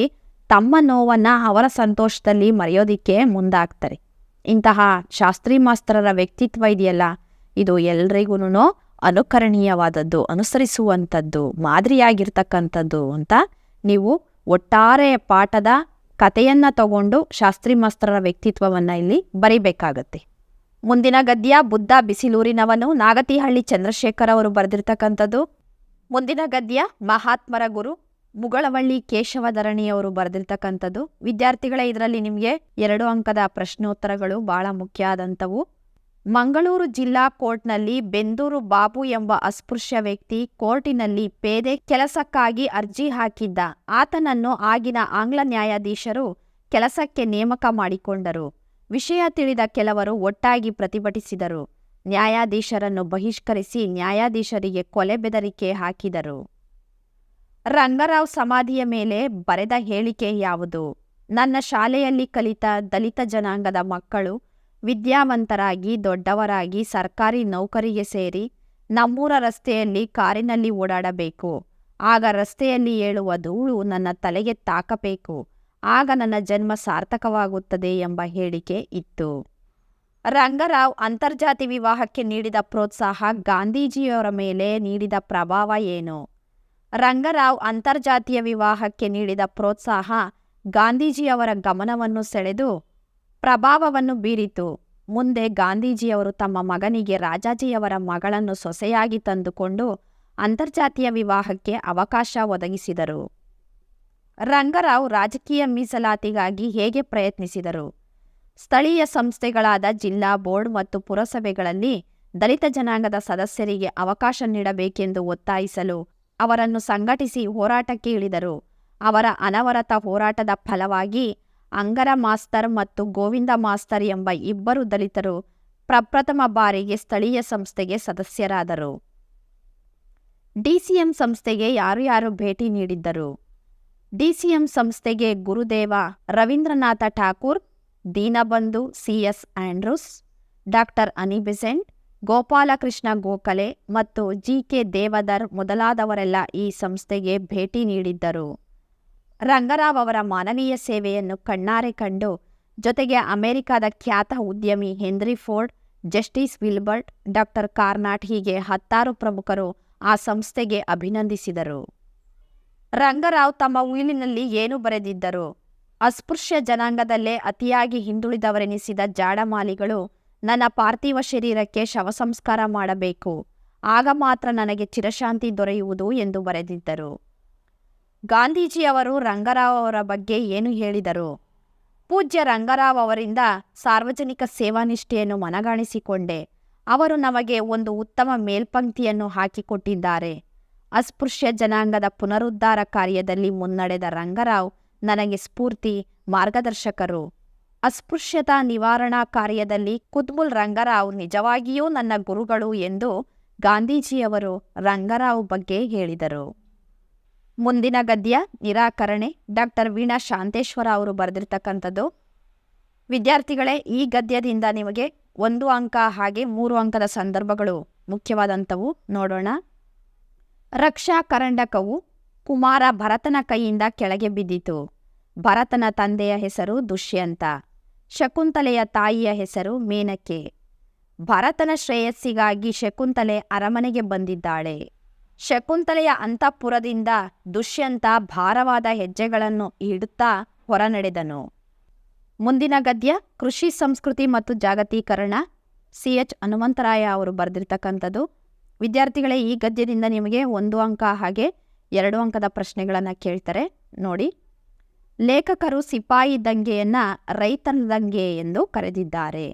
ತಮ್ಮ ನೋವನ್ನು ಅವರ ಸಂತೋಷದಲ್ಲಿ ಮರೆಯೋದಕ್ಕೆ ಮುಂದಾಗ್ತಾರೆ. ಇಂತಹ ಶಾಸ್ತ್ರಿ ಮಾಸ್ತರರ ವ್ಯಕ್ತಿತ್ವ ಇದೆಯಲ್ಲ, ಇದು ಎಲ್ರಿಗೂ ಅನುಕರಣೀಯವಾದದ್ದು, ಅನುಸರಿಸುವಂಥದ್ದು, ಮಾದರಿಯಾಗಿರ್ತಕ್ಕಂಥದ್ದು ಅಂತ ನೀವು ಒಟ್ಟಾರೆ ಪಾಠದ ಕಥೆಯನ್ನು ತಗೊಂಡು ಶಾಸ್ತ್ರಿ ಮಾಸ್ತರರ ವ್ಯಕ್ತಿತ್ವವನ್ನು ಇಲ್ಲಿ ಬರಿಬೇಕಾಗತ್ತೆ. ಮುಂದಿನ ಗದ್ಯ ಬುದ್ಧ ಬಿಸಿಲೂರಿನವನು, ನಾಗತಿಹಳ್ಳಿ ಚಂದ್ರಶೇಖರ್ ಅವರು ಬರೆದಿರ್ತಕ್ಕಂಥದ್ದು. ಮುಂದಿನ ಗದ್ಯ ಮಹಾತ್ಮರ ಗುರು, ಮುಗಳವಳ್ಳಿ ಕೇಶವಧರಣಿಯವರು ಬರೆದಿರ್ತಕ್ಕಂಥದ್ದು. ವಿದ್ಯಾರ್ಥಿಗಳೇ, ಇದರಲ್ಲಿ ನಿಮಗೆ 2 ಅಂಕದ ಪ್ರಶ್ನೋತ್ತರಗಳು ಭಾಳ ಮುಖ್ಯ ಆದಂಥವು. ಮಂಗಳೂರು ಜಿಲ್ಲಾ ಕೋರ್ಟ್ನಲ್ಲಿ ಬೆಂದೂರು ಬಾಬು ಎಂಬ ಅಸ್ಪೃಶ್ಯ ವ್ಯಕ್ತಿ ಕೋರ್ಟಿನಲ್ಲಿ ಪೇದೆ ಕೆಲಸಕ್ಕಾಗಿ ಅರ್ಜಿ ಹಾಕಿದ್ದ. ಆತನನ್ನು ಆಗಿನ ಆಂಗ್ಲ ನ್ಯಾಯಾಧೀಶರು ಕೆಲಸಕ್ಕೆ ನೇಮಕ ಮಾಡಿಕೊಂಡರು. ವಿಷಯ ತಿಳಿದ ಕೆಲವರು ಒಟ್ಟಾಗಿ ಪ್ರತಿಭಟಿಸಿದರು. ನ್ಯಾಯಾಧೀಶರನ್ನು ಬಹಿಷ್ಕರಿಸಿ ನ್ಯಾಯಾಧೀಶರಿಗೆ ಕೊಲೆ ಬೆದರಿಕೆ ಹಾಕಿದರು. ರಂಗರಾವ್ ಸಮಾಧಿಯ ಮೇಲೆ ಬರೆದ ಹೇಳಿಕೆ ಯಾವುದು? ನನ್ನ ಶಾಲೆಯಲ್ಲಿ ಕಲಿತ ದಲಿತ ಜನಾಂಗದ ಮಕ್ಕಳು ವಿದ್ಯಾವಂತರಾಗಿ ದೊಡ್ಡವರಾಗಿ ಸರ್ಕಾರಿ ನೌಕರಿಗೆ ಸೇರಿ ನಮ್ಮೂರ ರಸ್ತೆಯಲ್ಲಿ ಕಾರಿನಲ್ಲಿ ಓಡಾಡಬೇಕು. ಆಗ ರಸ್ತೆಯಲ್ಲಿ ಏಳುವ ಧೂಳು ನನ್ನ ತಲೆಗೆ ತಾಕಬೇಕು. ಆಗ ನನ್ನ ಜನ್ಮ ಸಾರ್ಥಕವಾಗುತ್ತದೆ ಎಂಬ ಹೇಳಿಕೆ ಇತ್ತು. ರಂಗರಾವ್ ಅಂತರ್ಜಾತಿ ವಿವಾಹಕ್ಕೆ ನೀಡಿದ ಪ್ರೋತ್ಸಾಹ ಗಾಂಧೀಜಿಯವರ ಮೇಲೆ ನೀಡಿದ ಪ್ರಭಾವ ಏನು? ರಂಗರಾವ್ ಅಂತರ್ಜಾತೀಯ ವಿವಾಹಕ್ಕೆ ನೀಡಿದ ಪ್ರೋತ್ಸಾಹ ಗಾಂಧೀಜಿಯವರ ಗಮನವನ್ನು ಸೆಳೆದು ಪ್ರಭಾವವನ್ನು ಬೀರಿತು. ಮುಂದೆ ಗಾಂಧೀಜಿಯವರು ತಮ್ಮ ಮಗನಿಗೆ ರಾಜಾಜಿಯವರ ಮಗಳನ್ನು ಸೊಸೆಯಾಗಿ ತಂದುಕೊಂಡು ಅಂತರ್ಜಾತೀಯ ವಿವಾಹಕ್ಕೆ ಅವಕಾಶ ಒದಗಿಸಿದರು. ರಂಗರಾವ್ ರಾಜಕೀಯ ಮೀಸಲಾತಿಗಾಗಿ ಹೇಗೆ ಪ್ರಯತ್ನಿಸಿದರು? ಸ್ಥಳೀಯ ಸಂಸ್ಥೆಗಳಾದ ಜಿಲ್ಲಾ ಬೋರ್ಡ್ ಮತ್ತು ಪುರಸಭೆಗಳಲ್ಲಿ ದಲಿತ ಜನಾಂಗದ ಸದಸ್ಯರಿಗೆ ಅವಕಾಶ ನೀಡಬೇಕೆಂದು ಒತ್ತಾಯಿಸಲು ಅವರನ್ನು ಸಂಘಟಿಸಿ ಹೋರಾಟಕ್ಕೆ ಇಳಿದರು. ಅವರ ಅನವರತ ಹೋರಾಟದ ಫಲವಾಗಿ ಅಂಗರ ಮಾಸ್ತರ್ ಮತ್ತು ಗೋವಿಂದ ಮಾಸ್ತರ್ ಎಂಬ 2 ದಲಿತರು ಪ್ರಪ್ರಥಮ ಬಾರಿಗೆ ಸ್ಥಳೀಯ ಸಂಸ್ಥೆಗೆ ಸದಸ್ಯರಾದರು. ಡಿಸಿಎಂ ಸಂಸ್ಥೆಗೆ ಯಾರು ಭೇಟಿ ನೀಡಿದ್ದರು? ಡಿಸಿಎಂ ಸಂಸ್ಥೆಗೆ Gurudeva Rabindranath Tagore, Deenabandhu C S. Andrews, doctor Annie Besant, Gopal Krishna Gokhale ಮತ್ತು ಜಿ.ಕೆ. ದೇವಧರ್ ಮೊದಲಾದವರೆಲ್ಲ ಈ ಸಂಸ್ಥೆಗೆ ಭೇಟಿ ನೀಡಿದ್ದರು. ರಂಗರಾವ್ ಅವರ ಮಾನವೀಯ ಸೇವೆಯನ್ನು ಕಣ್ಣಾರೆ ಕಂಡು ಜೊತೆಗೆ ಅಮೆರಿಕದ ಖ್ಯಾತ ಉದ್ಯಮಿ Henry Ford, justice Wilbert, doctor Carnot ಹೀಗೆ 10 ಪ್ರಮುಖರು ಆ ಸಂಸ್ಥೆಗೆ ಅಭಿನಂದಿಸಿದರು. ರಂಗರಾವ್ ತಮ್ಮ ಉಯಿಲಿನಲ್ಲಿ ಏನು ಬರೆದಿದ್ದರು? ಅಸ್ಪೃಶ್ಯ ಜನಾಂಗದಲ್ಲೇ ಅತಿಯಾಗಿ ಹಿಂದುಳಿದವರೆನಿಸಿದ ಜಾಡಮಾಲಿಗಳು ನನ್ನ ಪಾರ್ಥಿವ ಶರೀರಕ್ಕೆ ಶವಸಂಸ್ಕಾರ ಮಾಡಬೇಕು. ಆಗ ಮಾತ್ರ ನನಗೆ ಚಿರಶಾಂತಿ ದೊರೆಯುವುದು ಎಂದು ಬರೆದಿದ್ದರು. ಗಾಂಧೀಜಿಯವರು ರಂಗರಾವ್ ಅವರ ಬಗ್ಗೆ ಏನು ಹೇಳಿದರು? ಪೂಜ್ಯ ರಂಗರಾವ್ ಅವರಿಂದ ಸಾರ್ವಜನಿಕ ಸೇವಾನಿಷ್ಠೆಯನ್ನು ಮನಗಾಣಿಸಿಕೊಂಡೆ. ಅವರು ನಮಗೆ ಒಂದು ಉತ್ತಮ ಮೇಲ್ಪಂಕ್ತಿಯನ್ನು ಹಾಕಿಕೊಟ್ಟಿದ್ದಾರೆ. ಅಸ್ಪೃಶ್ಯ ಜನಾಂಗದ ಪುನರುದ್ಧಾರ ಕಾರ್ಯದಲ್ಲಿ ಮುನ್ನಡೆದ ರಂಗರಾವ್ ನನಗೆ ಸ್ಫೂರ್ತಿ, ಮಾರ್ಗದರ್ಶಕರು. ಅಸ್ಪೃಶ್ಯತಾ ನಿವಾರಣಾ ಕಾರ್ಯದಲ್ಲಿ ಕುದ್ಮುಲ್ ರಂಗರಾವ್ ನಿಜವಾಗಿಯೂ ನನ್ನ ಗುರುಗಳು ಎಂದು ಗಾಂಧೀಜಿಯವರು ರಂಗರಾವ್ ಬಗ್ಗೆ ಹೇಳಿದರು. ಮುಂದಿನ ಗದ್ಯ ನಿರಾಕರಣೆ, ಡಾಕ್ಟರ್ ವೀಣಾ ಶಾಂತೇಶ್ವರ ಅವರು ಬರೆದಿರ್ತಕ್ಕಂಥದ್ದು. ವಿದ್ಯಾರ್ಥಿಗಳೇ, ಈ ಗದ್ಯದಿಂದ ನಿಮಗೆ 1 ಅಂಕ ಹಾಗೆ 3 ಅಂಕದ ಸಂದರ್ಭಗಳು ಮುಖ್ಯವಾದಂಥವು ನೋಡೋಣ. ರಕ್ಷಾ ಕರಂಡಕವು ಕುಮಾರ ಭರತನ ಕೈಯಿಂದ ಕೆಳಗೆ ಬಿದ್ದಿತು. ಭರತನ ತಂದೆಯ ಹೆಸರು ದುಷ್ಯಂತ. ಶಕುಂತಲೆಯ ತಾಯಿಯ ಹೆಸರು ಮೇನಕೆ. ಭರತನ ಶ್ರೇಯಸ್ಸಿಗಾಗಿ ಶಕುಂತಲೆ ಅರಮನೆಗೆ ಬಂದಿದ್ದಾಳೆ. ಶಕುಂತಲೆಯ ಅಂತಃಪುರದಿಂದ ದುಷ್ಯಂತ ಭಾರವಾದ ಹೆಜ್ಜೆಗಳನ್ನು ಇಡುತ್ತಾ ಹೊರನಡೆದನು. ಮುಂದಿನ ಗದ್ಯ ಕೃಷಿ ಸಂಸ್ಕೃತಿ ಮತ್ತು ಜಾಗತೀಕರಣ, ಸಿ.ಎಚ್. ಹನುಮಂತರಾಯ ಅವರು ಬರೆದಿರ್ತಕ್ಕಂಥದ್ದು. ವಿದ್ಯಾರ್ಥಿಗಳೇ, ಈ ಗದ್ಯದಿಂದ ನಿಮಗೆ 1 ಅಂಕ ಹಾಗೆ 2 ಅಂಕದ ಪ್ರಶ್ನೆಗಳನ್ನು ಕೇಳ್ತಾರೆ ನೋಡಿ. ಲೇಖಕರು ಸಿಪಾಯಿ ದಂಗೆಯನ್ನು ರೈತರ ದಂಗೆ ಎಂದು ಕರೆದಿದ್ದಾರೆ.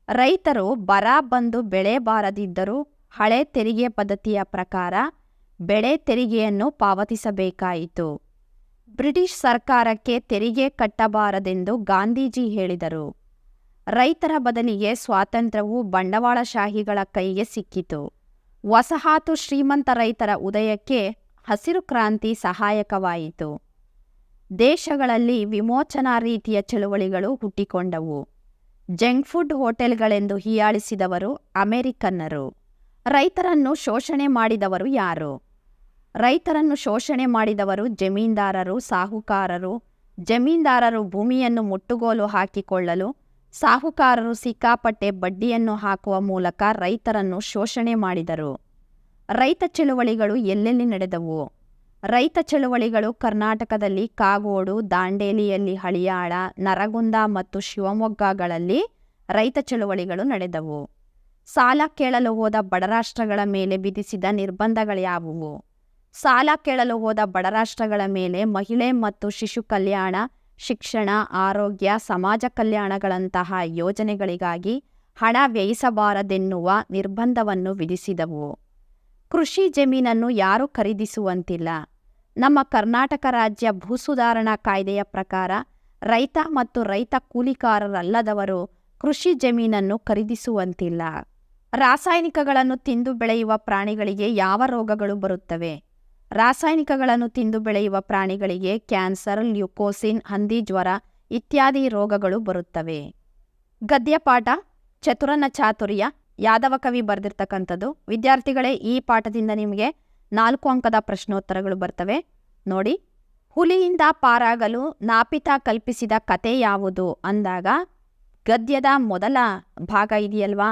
ರೈತರು ಬರ ಬಂದು ಬೆಳೆ ಬಾರದಿದ್ದರೂ ಹಳೆ ತೆರಿಗೆ ಪದ್ಧತಿಯ ಪ್ರಕಾರ ಬೆಳೆ ತೆರಿಗೆಯನ್ನು ಪಾವತಿಸಬೇಕಾಯಿತು. ಬ್ರಿಟಿಷ್ ಸರ್ಕಾರಕ್ಕೆ ತೆರಿಗೆ ಕಟ್ಟಬಾರದೆಂದು ಗಾಂಧೀಜಿ ಹೇಳಿದರು. ರೈತರ ಬದಲಿಗೆ ಸ್ವಾತಂತ್ರ್ಯವು ಬಂಡವಾಳಶಾಹಿಗಳ ಕೈಗೆ ಸಿಕ್ಕಿತು. ವಸಾಹತು ಶ್ರೀಮಂತ ರೈತರ ಉದಯಕ್ಕೆ ಹಸಿರು ಕ್ರಾಂತಿ ಸಹಾಯಕವಾಯಿತು. ದೇಶಗಳಲ್ಲಿ ವಿಮೋಚನಾ ರೀತಿಯ ಚಳುವಳಿಗಳು ಹುಟ್ಟಿಕೊಂಡವು. Junk food ಹೋಟೆಲ್ಗಳೆಂದು ಹೀಯಾಳಿಸಿದವರು ಅಮೆರಿಕನ್ನರು. ರೈತರನ್ನು ಶೋಷಣೆ ಮಾಡಿದವರು ಯಾರು? ರೈತರನ್ನು ಶೋಷಣೆ ಮಾಡಿದವರು ಜಮೀನ್ದಾರರು, ಸಾಹುಕಾರರು. ಜಮೀನ್ದಾರರು ಭೂಮಿಯನ್ನು ಮುಟ್ಟುಗೋಲು ಹಾಕಿಕೊಳ್ಳಲು, ಸಾಹುಕಾರರು ಸಿಕ್ಕಾಪಟ್ಟೆ ಬಡ್ಡಿಯನ್ನು ಹಾಕುವ ಮೂಲಕ ರೈತರನ್ನು ಶೋಷಣೆ ಮಾಡಿದರು. ರೈತ ಚಳುವಳಿಗಳು ಎಲ್ಲೆಲ್ಲಿ ನಡೆದವು? ರೈತ ಚಳುವಳಿಗಳು ಕರ್ನಾಟಕದಲ್ಲಿ ಕಾಗೋಡು, ದಾಂಡೇಲಿಯಲ್ಲಿ ಹಳಿಯಾಳ, ನರಗುಂದ ಮತ್ತು ಶಿವಮೊಗ್ಗಗಳಲ್ಲಿ ರೈತ ಚಳುವಳಿಗಳು ನಡೆದವು. ಸಾಲ ಕೇಳಲು ಹೋದ ಬಡರಾಷ್ಟ್ರಗಳ ಮೇಲೆ ವಿಧಿಸಿದ ನಿರ್ಬಂಧಗಳ್ಯಾವುವು? ಸಾಲ ಕೇಳಲು ಹೋದ ಬಡರಾಷ್ಟ್ರಗಳ ಮೇಲೆ ಮಹಿಳೆ ಮತ್ತು ಶಿಶು ಕಲ್ಯಾಣ, ಶಿಕ್ಷಣ, ಆರೋಗ್ಯ, ಸಮಾಜ ಕಲ್ಯಾಣಗಳಂತಹ ಯೋಜನೆಗಳಿಗಾಗಿ ಹಣ ವ್ಯಯಿಸಬಾರದೆನ್ನುವ ನಿರ್ಬಂಧವನ್ನು ವಿಧಿಸಿದವು. ಕೃಷಿ ಜಮೀನನ್ನು ಯಾರೂ ಖರೀದಿಸುವಂತಿಲ್ಲ. ನಮ್ಮ ಕರ್ನಾಟಕ ರಾಜ್ಯ ಭೂಸುಧಾರಣಾ ಕಾಯ್ದೆಯ ಪ್ರಕಾರ ರೈತ ಮತ್ತು ರೈತ ಕೂಲಿಕಾರರಲ್ಲದವರು ಕೃಷಿ ಜಮೀನನ್ನು ಖರೀದಿಸುವಂತಿಲ್ಲ. ರಾಸಾಯನಿಕಗಳನ್ನು ತಿಂದು ಬೆಳೆಯುವ ಪ್ರಾಣಿಗಳಿಗೆ ಯಾವ ರೋಗಗಳು ಬರುತ್ತವೆ? ರಾಸಾಯನಿಕಗಳನ್ನು ತಿಂದು ಬೆಳೆಯುವ ಪ್ರಾಣಿಗಳಿಗೆ ಕ್ಯಾನ್ಸರ್, ಲ್ಯೂಕೋಸಿನ್, ಹಂದಿ ಜ್ವರ ಇತ್ಯಾದಿ ರೋಗಗಳು ಬರುತ್ತವೆ. ಗದ್ಯಪಾಠ ಚತುರನ ಚಾತುರ್ಯ ಯಾದವ ಕವಿ ಬರೆದಿರ್ತಕ್ಕಂಥದ್ದು. ವಿದ್ಯಾರ್ಥಿಗಳೇ, ಈ ಪಾಠದಿಂದ ನಿಮಗೆ 4 ಅಂಕದ ಪ್ರಶ್ನೋತ್ತರಗಳು ಬರ್ತವೆ. ನೋಡಿ, ಹುಲಿಯಿಂದ ಪಾರಾಗಲು ನಾಪಿತ ಕಲ್ಪಿಸಿದ ಕತೆ ಯಾವುದು ಅಂದಾಗ ಗದ್ಯದ ಮೊದಲ ಭಾಗ ಇದೆಯಲ್ವಾ,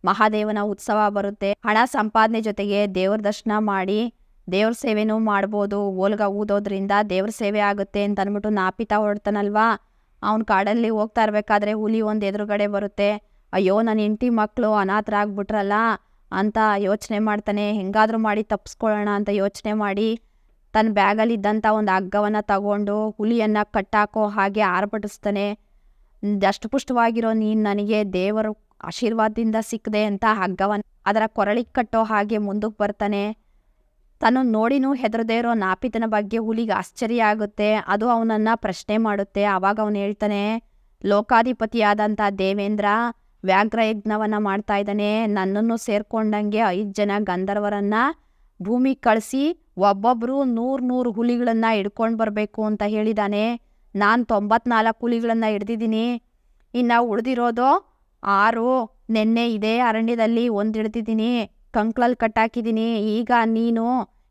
ಮಹಾದೇವನ ಉತ್ಸವ ಬರುತ್ತೆ, ಹಣ ಸಂಪಾದನೆ ಜೊತೆಗೆ ದೇವ್ರ ದರ್ಶನ ಮಾಡಿ ದೇವ್ರ ಸೇವೆನೂ ಮಾಡ್ಬೋದು, ಓಲ್ಗ ಊದೋದ್ರಿಂದ ದೇವ್ರ ಸೇವೆ ಆಗುತ್ತೆ ಅಂತ ಅಂದ್ಬಿಟ್ಟು ನಾಪಿತ ಹೊರಡ್ತಾನಲ್ವಾ, ಅವ್ನು ಕಾಡಲ್ಲಿ ಹೋಗ್ತಾ ಇರಬೇಕಾದ್ರೆ ಹುಲಿ ಒಂದು ಎದುರುಗಡೆ ಬರುತ್ತೆ. ಅಯ್ಯೋ, ನನ್ನ ಹೆಂಡತಿ ಮಕ್ಕಳು ಅನಾಥರಾಗ್ಬಿಟ್ರಲ್ಲ ಅಂತ ಯೋಚನೆ ಮಾಡ್ತಾನೆ. ಹೆಂಗಾದರೂ ಮಾಡಿ ತಪ್ಪಿಸ್ಕೊಳ್ಳೋಣ ಅಂತ ಯೋಚನೆ ಮಾಡಿ ತನ್ನ ಬ್ಯಾಗಲ್ಲಿದ್ದಂಥ ಒಂದು ಹಗ್ಗವನ್ನು ತಗೊಂಡು ಹುಲಿಯನ್ನು ಕಟ್ಟಾಕೋ ಹಾಗೆ ಆರ್ಭಟಿಸ್ತಾನೆ. ದಷ್ಟಪುಷ್ಟವಾಗಿರೋ ನೀನು ನನಗೆ ದೇವರ ಆಶೀರ್ವಾದದಿಂದ ಸಿಕ್ಕದೆ ಅಂತ ಹಗ್ಗವನ್ನು ಅದರ ಕೊರಳಿಗೆ ಕಟ್ಟೋ ಹಾಗೆ ಮುಂದಕ್ಕೆ ಬರ್ತಾನೆ. ತನ್ನ ನೋಡಿನೂ ಹೆದರದೇ ಇರೋ ನಾಪಿತನ ಬಗ್ಗೆ ಹುಲಿಗೆ ಆಶ್ಚರ್ಯ ಆಗುತ್ತೆ. ಅದು ಅವನನ್ನು ಪ್ರಶ್ನೆ ಮಾಡುತ್ತೆ. ಆವಾಗ ಅವನು ಹೇಳ್ತಾನೆ, ಲೋಕಾಧಿಪತಿಯಾದಂಥ ದೇವೇಂದ್ರ ವ್ಯಾಘ್ರ ಯಜ್ಞವನ್ನು ಮಾಡ್ತಾ ಇದ್ದಾನೆ, ನನ್ನನ್ನು ಸೇರ್ಕೊಂಡಂಗೆ 5 ಜನ ಗಂಧರ್ವರನ್ನು ಭೂಮಿಗೆ ಕಳಿಸಿ ಒಬ್ಬೊಬ್ಬರು 100 ಹುಲಿಗಳನ್ನು ಹಿಡ್ಕೊಂಡು ಬರಬೇಕು ಅಂತ ಹೇಳಿದ್ದಾನೆ. ನಾನು 94 ಹುಲಿಗಳನ್ನು ಹಿಡ್ದಿದ್ದೀನಿ, ಇನ್ನು ಉಳಿದಿರೋದು 6. ನೆನ್ನೆ ಇದೇ ಅರಣ್ಯದಲ್ಲಿ 1 ಹಿಡ್ದಿದ್ದೀನಿ, ಕಂಕ್ಳಲ್ಲಿ ಕಟ್ಟಾಕಿದ್ದೀನಿ. ಈಗ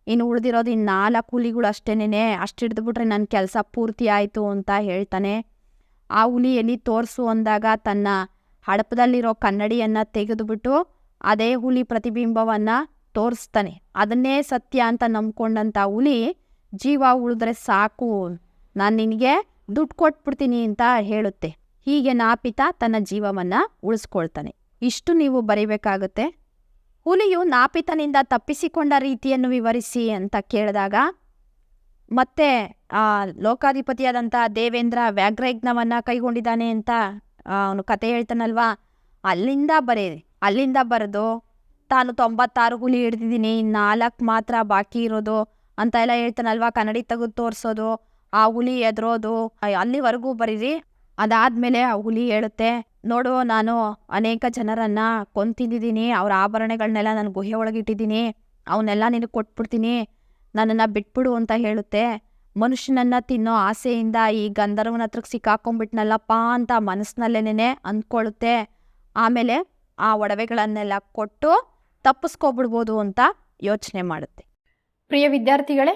ಇನ್ನು ಉಳಿದಿರೋದು 4 ಹುಲಿಗಳು ಅಷ್ಟೇನೆ, ಅಷ್ಟು ಹಿಡಿದ್ಬಿಟ್ರೆ ನನ್ನ ಕೆಲಸ ಪೂರ್ತಿ ಆಯಿತು ಅಂತ ಹೇಳ್ತಾನೆ. ಆ ಹುಲಿ ಎಲ್ಲಿ ತೋರಿಸು ಅಂದಾಗ ತನ್ನ ಹಡಪದಲ್ಲಿರೋ ಕನ್ನಡಿಯನ್ನು ತೆಗೆದುಬಿಟ್ಟು ಅದೇ ಹುಲಿ ಪ್ರತಿಬಿಂಬವನ್ನು ತೋರಿಸ್ತಾನೆ. ಅದನ್ನೇ ಸತ್ಯ ಅಂತ ನಂಬ್ಕೊಂಡಂಥ ಹುಲಿ, ಜೀವ ಉಳಿದ್ರೆ ಸಾಕು, ನಾನು ನಿನಗೆ ದುಡ್ಡು ಕೊಟ್ಬಿಡ್ತೀನಿ ಅಂತ ಹೇಳುತ್ತೆ. ಹೀಗೆ ನಾಪಿತ ತನ್ನ ಜೀವವನ್ನು ಉಳಿಸ್ಕೊಳ್ತಾನೆ. ಇಷ್ಟು ನೀವು ಬರೀಬೇಕಾಗುತ್ತೆ. ಹುಲಿಯು ನಾಪಿತನಿಂದ ತಪ್ಪಿಸಿಕೊಂಡ ರೀತಿಯನ್ನು ವಿವರಿಸಿ ಅಂತ ಕೇಳಿದಾಗ ಮತ್ತೆ ಲೋಕಾಧಿಪತಿಯಾದಂಥ ದೇವೇಂದ್ರ ವ್ಯಾಘ್ರಯಜ್ಞವನ್ನು ಕೈಗೊಂಡಿದ್ದಾನೆ ಅಂತ ಅವನು ಕತೆ ಹೇಳ್ತಾನಲ್ವಾ, ಅಲ್ಲಿಂದ ಬರೆದು ತಾನು 96 ಹುಲಿ ಹಿಡ್ದಿದ್ದೀನಿ, 4 ಮಾತ್ರ ಬಾಕಿ ಇರೋದು ಅಂತ ಎಲ್ಲ ಹೇಳ್ತಾನಲ್ವಾ, ಕನ್ನಡಿ ತೆಗೆದು ತೋರಿಸೋದು, ಆ ಹುಲಿ ಎದುರೋದು, ಅಲ್ಲಿವರೆಗೂ ಬರೀರಿ. ಅದಾದಮೇಲೆ ಆ ಹುಲಿ ಹೇಳುತ್ತೆ, ನೋಡು, ನಾನು ಅನೇಕ ಜನರನ್ನು ಕೊಂತಿದ್ದೀನಿ, ಅವ್ರ ಆಭರಣಗಳನ್ನೆಲ್ಲ ನಾನು ಗುಹೆ ಒಳಗಿಟ್ಟಿದ್ದೀನಿ, ಅವನ್ನೆಲ್ಲ ನಿನಗೆ ಕೊಟ್ಬಿಡ್ತೀನಿ, ನನ್ನನ್ನು ಬಿಟ್ಬಿಡು ಅಂತ ಹೇಳುತ್ತೆ. ಮನುಷ್ಯನನ್ನು ತಿನ್ನೋ ಆಸೆಯಿಂದ ಈ ಗಂಧರ್ವನ ಹತ್ರಕ್ಕೆ ಸಿಕ್ಕಾಕೊಂಡ್ಬಿಟ್ನಲ್ಲಪ್ಪ ಅಂತ ಮನಸ್ಸಿನಲ್ಲೇನೆ ಅಂದ್ಕೊಳ್ಳುತ್ತೆ. ಆಮೇಲೆ ಆ ಒಡವೆಗಳನ್ನೆಲ್ಲ ಕೊಟ್ಟು ತಪ್ಪಿಸ್ಕೊಬಿಡ್ಬೋದು ಅಂತ ಯೋಚನೆ ಮಾಡುತ್ತೆ. ಪ್ರಿಯ ವಿದ್ಯಾರ್ಥಿಗಳೇ,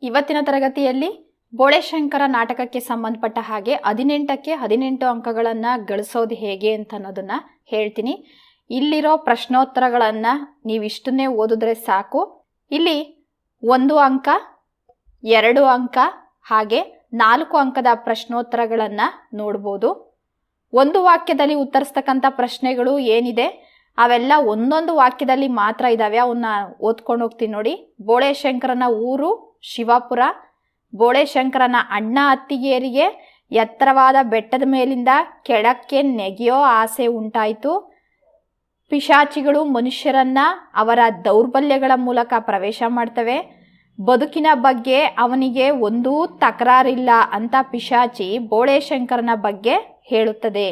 ಇವತ್ತಿನ ತರಗತಿಯಲ್ಲಿ ಬೋಳೆಶಂಕರ ನಾಟಕಕ್ಕೆ ಸಂಬಂಧಪಟ್ಟ ಹಾಗೆ 18ಕ್ಕೆ 18 ಅಂಕಗಳನ್ನು ಗಳಿಸೋದು ಹೇಗೆ ಅಂತ ಅನ್ನೋದನ್ನು ಹೇಳ್ತೀನಿ. ಇಲ್ಲಿರೋ ಪ್ರಶ್ನೋತ್ತರಗಳನ್ನು ನೀವಿಷ್ಟನ್ನೇ ಓದಿದ್ರೆ ಸಾಕು. ಇಲ್ಲಿ 1 ಅಂಕ, 2 ಅಂಕ ಹಾಗೆ 4 ಅಂಕದ ಪ್ರಶ್ನೋತ್ತರಗಳನ್ನು ನೋಡ್ಬೋದು. ಒಂದು ವಾಕ್ಯದಲ್ಲಿ ಉತ್ತರಿಸ್ತಕ್ಕಂಥ ಪ್ರಶ್ನೆಗಳು ಏನಿದೆ ಅವೆಲ್ಲ ಒಂದೊಂದು ವಾಕ್ಯದಲ್ಲಿ ಮಾತ್ರ ಇದ್ದಾವೆ. ಅವನ್ನ ಓದ್ಕೊಂಡು ಹೋಗ್ತೀನಿ ನೋಡಿ. ಬೋಳೆಶಂಕರನ ಊರು ಶಿವಪುರ, ಬೋಳೆಶಂಕರನ ಅಣ್ಣ ಅತ್ತಿಗೆಯರಿಗೆ ಎತ್ತರವಾದ ಬೆಟ್ಟದ ಮೇಲಿಂದ ಕೆಳಕ್ಕೆ ನೆಗೆಯೋ ಆಸೆ ಉಂಟಾಯಿತು. ಪಿಶಾಚಿಗಳು ಮನುಷ್ಯರನ್ನ ಅವರ ದೌರ್ಬಲ್ಯಗಳ ಮೂಲಕ ಪ್ರವೇಶ ಮಾಡ್ತವೆ. ಬದುಕಿನ ಬಗ್ಗೆ ಅವನಿಗೆ ಒಂದೂ ತಕರಾರಿಲ್ಲ ಅಂತ ಪಿಶಾಚಿ ಬೋಳೆಶಂಕರನ ಬಗ್ಗೆ ಹೇಳುತ್ತದೆ.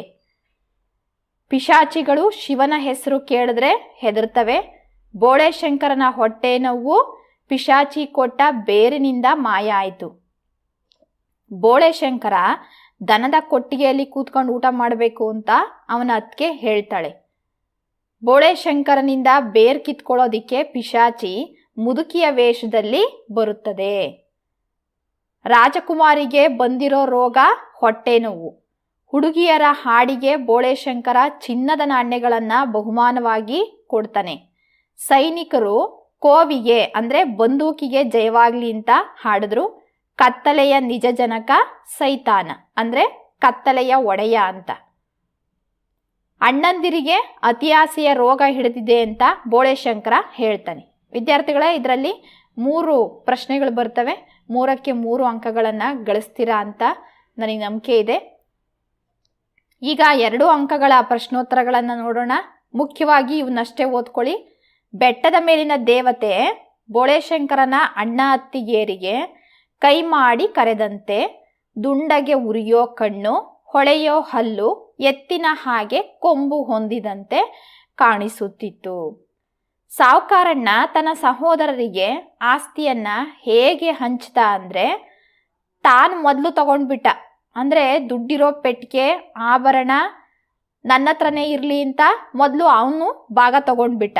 ಪಿಶಾಚಿಗಳು ಶಿವನ ಹೆಸರು ಕೇಳಿದ್ರೆ ಹೆದರ್ತವೆ. ಬೋಳೆಶಂಕರನ ಹೊಟ್ಟೆ ನೋವು ಪಿಶಾಚಿ ಕೊಟ್ಟ ಬೇರಿನಿಂದ ಮಾಯ ಆಯಿತು. ಬೋಳೆಶಂಕರ ದನದ ಕೊಟ್ಟಿಗೆಯಲ್ಲಿ ಕೂತ್ಕೊಂಡು ಊಟ ಮಾಡಬೇಕು ಅಂತ ಅವನ ಅತ್ತಿಗೆ ಹೇಳ್ತಾಳೆ. ಬೋಳೆಶಂಕರನಿಂದ ಬೇರ್ ಕಿತ್ಕೊಳ್ಳೋದಿಕ್ಕೆ ಪಿಶಾಚಿ ಮುದುಕಿಯ ವೇಷದಲ್ಲಿ ಬರುತ್ತದೆ. ರಾಜಕುಮಾರಿಗೆ ಬಂದಿರೋ ರೋಗ ಹೊಟ್ಟೆ ನೋವು. ಹುಡುಗಿಯರ ಹಾಡಿಗೆ ಬೋಳೆಶಂಕರ ಚಿನ್ನದ ನಾಣ್ಯಗಳನ್ನು ಬಹುಮಾನವಾಗಿ ಕೊಡ್ತಾನೆ. ಸೈನಿಕರು ಕೋವಿಗೆ ಅಂದರೆ ಬಂದೂಕಿಗೆ ಜಯವಾಗ್ಲಿ ಅಂತ ಹಾಡಿದ್ರು. ಕತ್ತಲೆಯ ನಿಜ ಜನಕ ಸೈತಾನ ಅಂದರೆ ಕತ್ತಲೆಯ ಒಡೆಯ ಅಂತ. ಅಣ್ಣಂದಿರಿಗೆ ಅತಿಯಾಸೆಯ ರೋಗ ಹಿಡಿದಿದೆ ಅಂತ ಬೋಳೆಶಂಕರ ಹೇಳ್ತಾನೆ. ವಿದ್ಯಾರ್ಥಿಗಳೇ, ಇದರಲ್ಲಿ 3 ಪ್ರಶ್ನೆಗಳು ಬರ್ತವೆ. 3ಕ್ಕೆ 3 ಅಂಕಗಳನ್ನು ಗಳಿಸ್ತೀರಾ ಅಂತ ನನಗೆ ನಂಬಿಕೆ ಇದೆ. ಈಗ 2 ಅಂಕಗಳ ಪ್ರಶ್ನೋತ್ತರಗಳನ್ನು ನೋಡೋಣ. ಮುಖ್ಯವಾಗಿ ಇವನ್ನಷ್ಟೇ ಓದ್ಕೊಳ್ಳಿ. ಬೆಟ್ಟದ ಮೇಲಿನ ದೇವತೆ ಬೋಳೆಶಂಕರನ ಅಣ್ಣ ಅತ್ತಿಗೆಯರಿಗೆ ಕೈ ಮಾಡಿ ಕರೆದಂತೆ ದುಂಡಗೆ ಉರಿಯೋ ಕಣ್ಣು, ಹೊಳೆಯೋ ಹಲ್ಲು, ಎತ್ತಿನ ಹಾಗೆ ಕೊಂಬು ಹೊಂದಿದಂತೆ ಕಾಣಿಸುತ್ತಿತ್ತು. ಸಾವುಕಾರಣ್ಣ ತನ್ನ ಸಹೋದರರಿಗೆ ಆಸ್ತಿಯನ್ನ ಹೇಗೆ ಹಂಚ್ದ ಅಂದರೆ, ತಾನು ಮೊದಲು ತಗೊಂಡ್ಬಿಟ್ಟ. ಅಂದರೆ ದುಡ್ಡಿರೋ ಪೆಟ್ಟಿಗೆ ಆಭರಣ ನನ್ನ ಹತ್ರನೇ ಇರಲಿ ಅಂತ ಮೊದಲು ಅವನು ಭಾಗ ತಗೊಂಡ್ಬಿಟ್ಟ.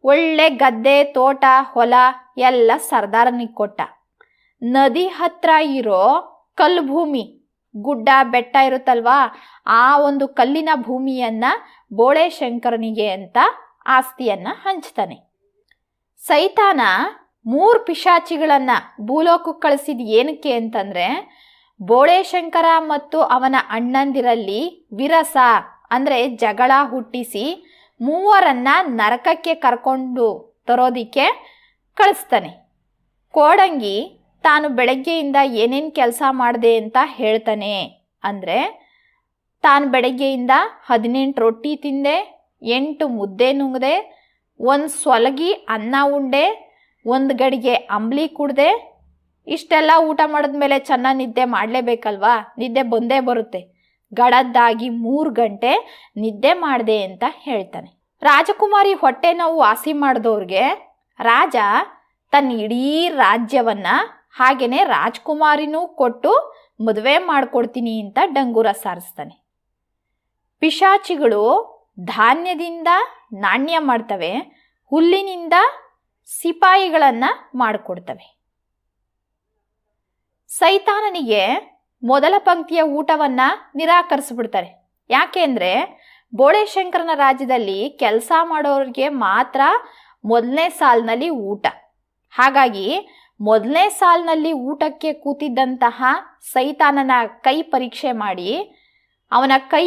ಒಳ್ಳೆ ಗದ್ದೆ, ತೋಟ, ಹೊಲ ಎಲ್ಲ ಸರ್ದಾರನಿಗೆ ಕೊಟ್ಟ. ನದಿ ಹತ್ರ ಇರೋ ಕಲ್ಲು ಭೂಮಿ, ಗುಡ್ಡ ಬೆಟ್ಟ ಇರುತ್ತಲ್ವಾ, ಆ ಒಂದು ಕಲ್ಲಿನ ಭೂಮಿಯನ್ನ ಬೋಳೆಶಂಕರನಿಗೆ ಅಂತ ಆಸ್ತಿಯನ್ನ ಹಂಚ್ತಾನೆ. ಸೈತಾನ 3 ಪಿಶಾಚಿಗಳನ್ನ ಭೂಲೋಕಕ್ಕೆ ಕಳಿಸಿದ ಏನಕ್ಕೆ ಅಂತಂದ್ರೆ, ಬೋಳೆಶಂಕರ ಮತ್ತು ಅವನ ಅಣ್ಣಂದಿರಲ್ಲಿ ವಿರಸ ಅಂದರೆ ಜಗಳ ಹುಟ್ಟಿಸಿ 3ರನ್ನ ನರಕಕ್ಕೆ ಕರ್ಕೊಂಡು ತರೋದಿಕ್ಕೆ ಕಳಿಸ್ತಾನೆ. ಕೋಡಂಗಿ ತಾನು ಬೆಳಗ್ಗೆಯಿಂದ ಏನೇನು ಕೆಲಸ ಮಾಡಿದೆ ಅಂತ ಹೇಳ್ತಾನೆ. ಅಂದರೆ ತಾನು ಬೆಳಗ್ಗೆಯಿಂದ 18 ರೊಟ್ಟಿ ತಿಂದೆ, 8 ಮುದ್ದೆ ನುಂಗದೆ, 1 ಸೊಲಗಿ ಅನ್ನ ಉಂಡೆ, 1 ಗಡಿಗೆ ಅಂಬ್ಲಿ ಕುಡ್ದೆ. ಇಷ್ಟೆಲ್ಲ ಊಟ ಮಾಡಿದ್ಮೇಲೆ ಚೆನ್ನಾಗಿ ನಿದ್ದೆ ಮಾಡಲೇಬೇಕಲ್ವಾ, ನಿದ್ದೆ ಬಂದೇ ಬರುತ್ತೆ. ಗಡದ್ದಾಗಿ 3 ಗಂಟೆ ನಿದ್ದೆ ಮಾಡಿದೆ ಅಂತ ಹೇಳ್ತಾನೆ. ರಾಜಕುಮಾರಿ ಹೊಟ್ಟೆ ನೋವು ವಾಸಿ ಮಾಡಿದವ್ರಿಗೆ ರಾಜ ತನ್ನ ಇಡೀ ರಾಜ್ಯವನ್ನ ಹಾಗೇನೆ ರಾಜ್ಕುಮಾರಿನೂ ಕೊಟ್ಟು ಮದುವೆ ಮಾಡ್ಕೊಡ್ತೀನಿ ಅಂತ ಡಂಗೂರ ಸಾರಿಸ್ತಾನೆ. ಪಿಶಾಚಿಗಳು ಧಾನ್ಯದಿಂದ ನಾಣ್ಯ ಮಾಡ್ತವೆ, ಹುಲ್ಲಿನಿಂದ ಸಿಪಾಯಿಗಳನ್ನ ಮಾಡಿಕೊಡ್ತವೆ. ಸೈತಾನನಿಗೆ ಮೊದಲ ಪಂಕ್ತಿಯ ಊಟವನ್ನ ನಿರಾಕರಿಸ್ಬಿಡ್ತಾರೆ. ಯಾಕೆ ಅಂದರೆ, ಬೋಳೆಶಂಕರನ ರಾಜ್ಯದಲ್ಲಿ ಕೆಲಸ ಮಾಡೋರಿಗೆ ಮಾತ್ರ ಮೊದಲನೇ ಸಾಲಿನಲ್ಲಿ ಊಟ. ಹಾಗಾಗಿ ಮೊದಲನೇ ಸಾಲಿನಲ್ಲಿ ಊಟಕ್ಕೆ ಕೂತಿದ್ದಂತಹ ಸೈತಾನನ ಕೈ ಪರೀಕ್ಷೆ ಮಾಡಿ ಅವನ ಕೈ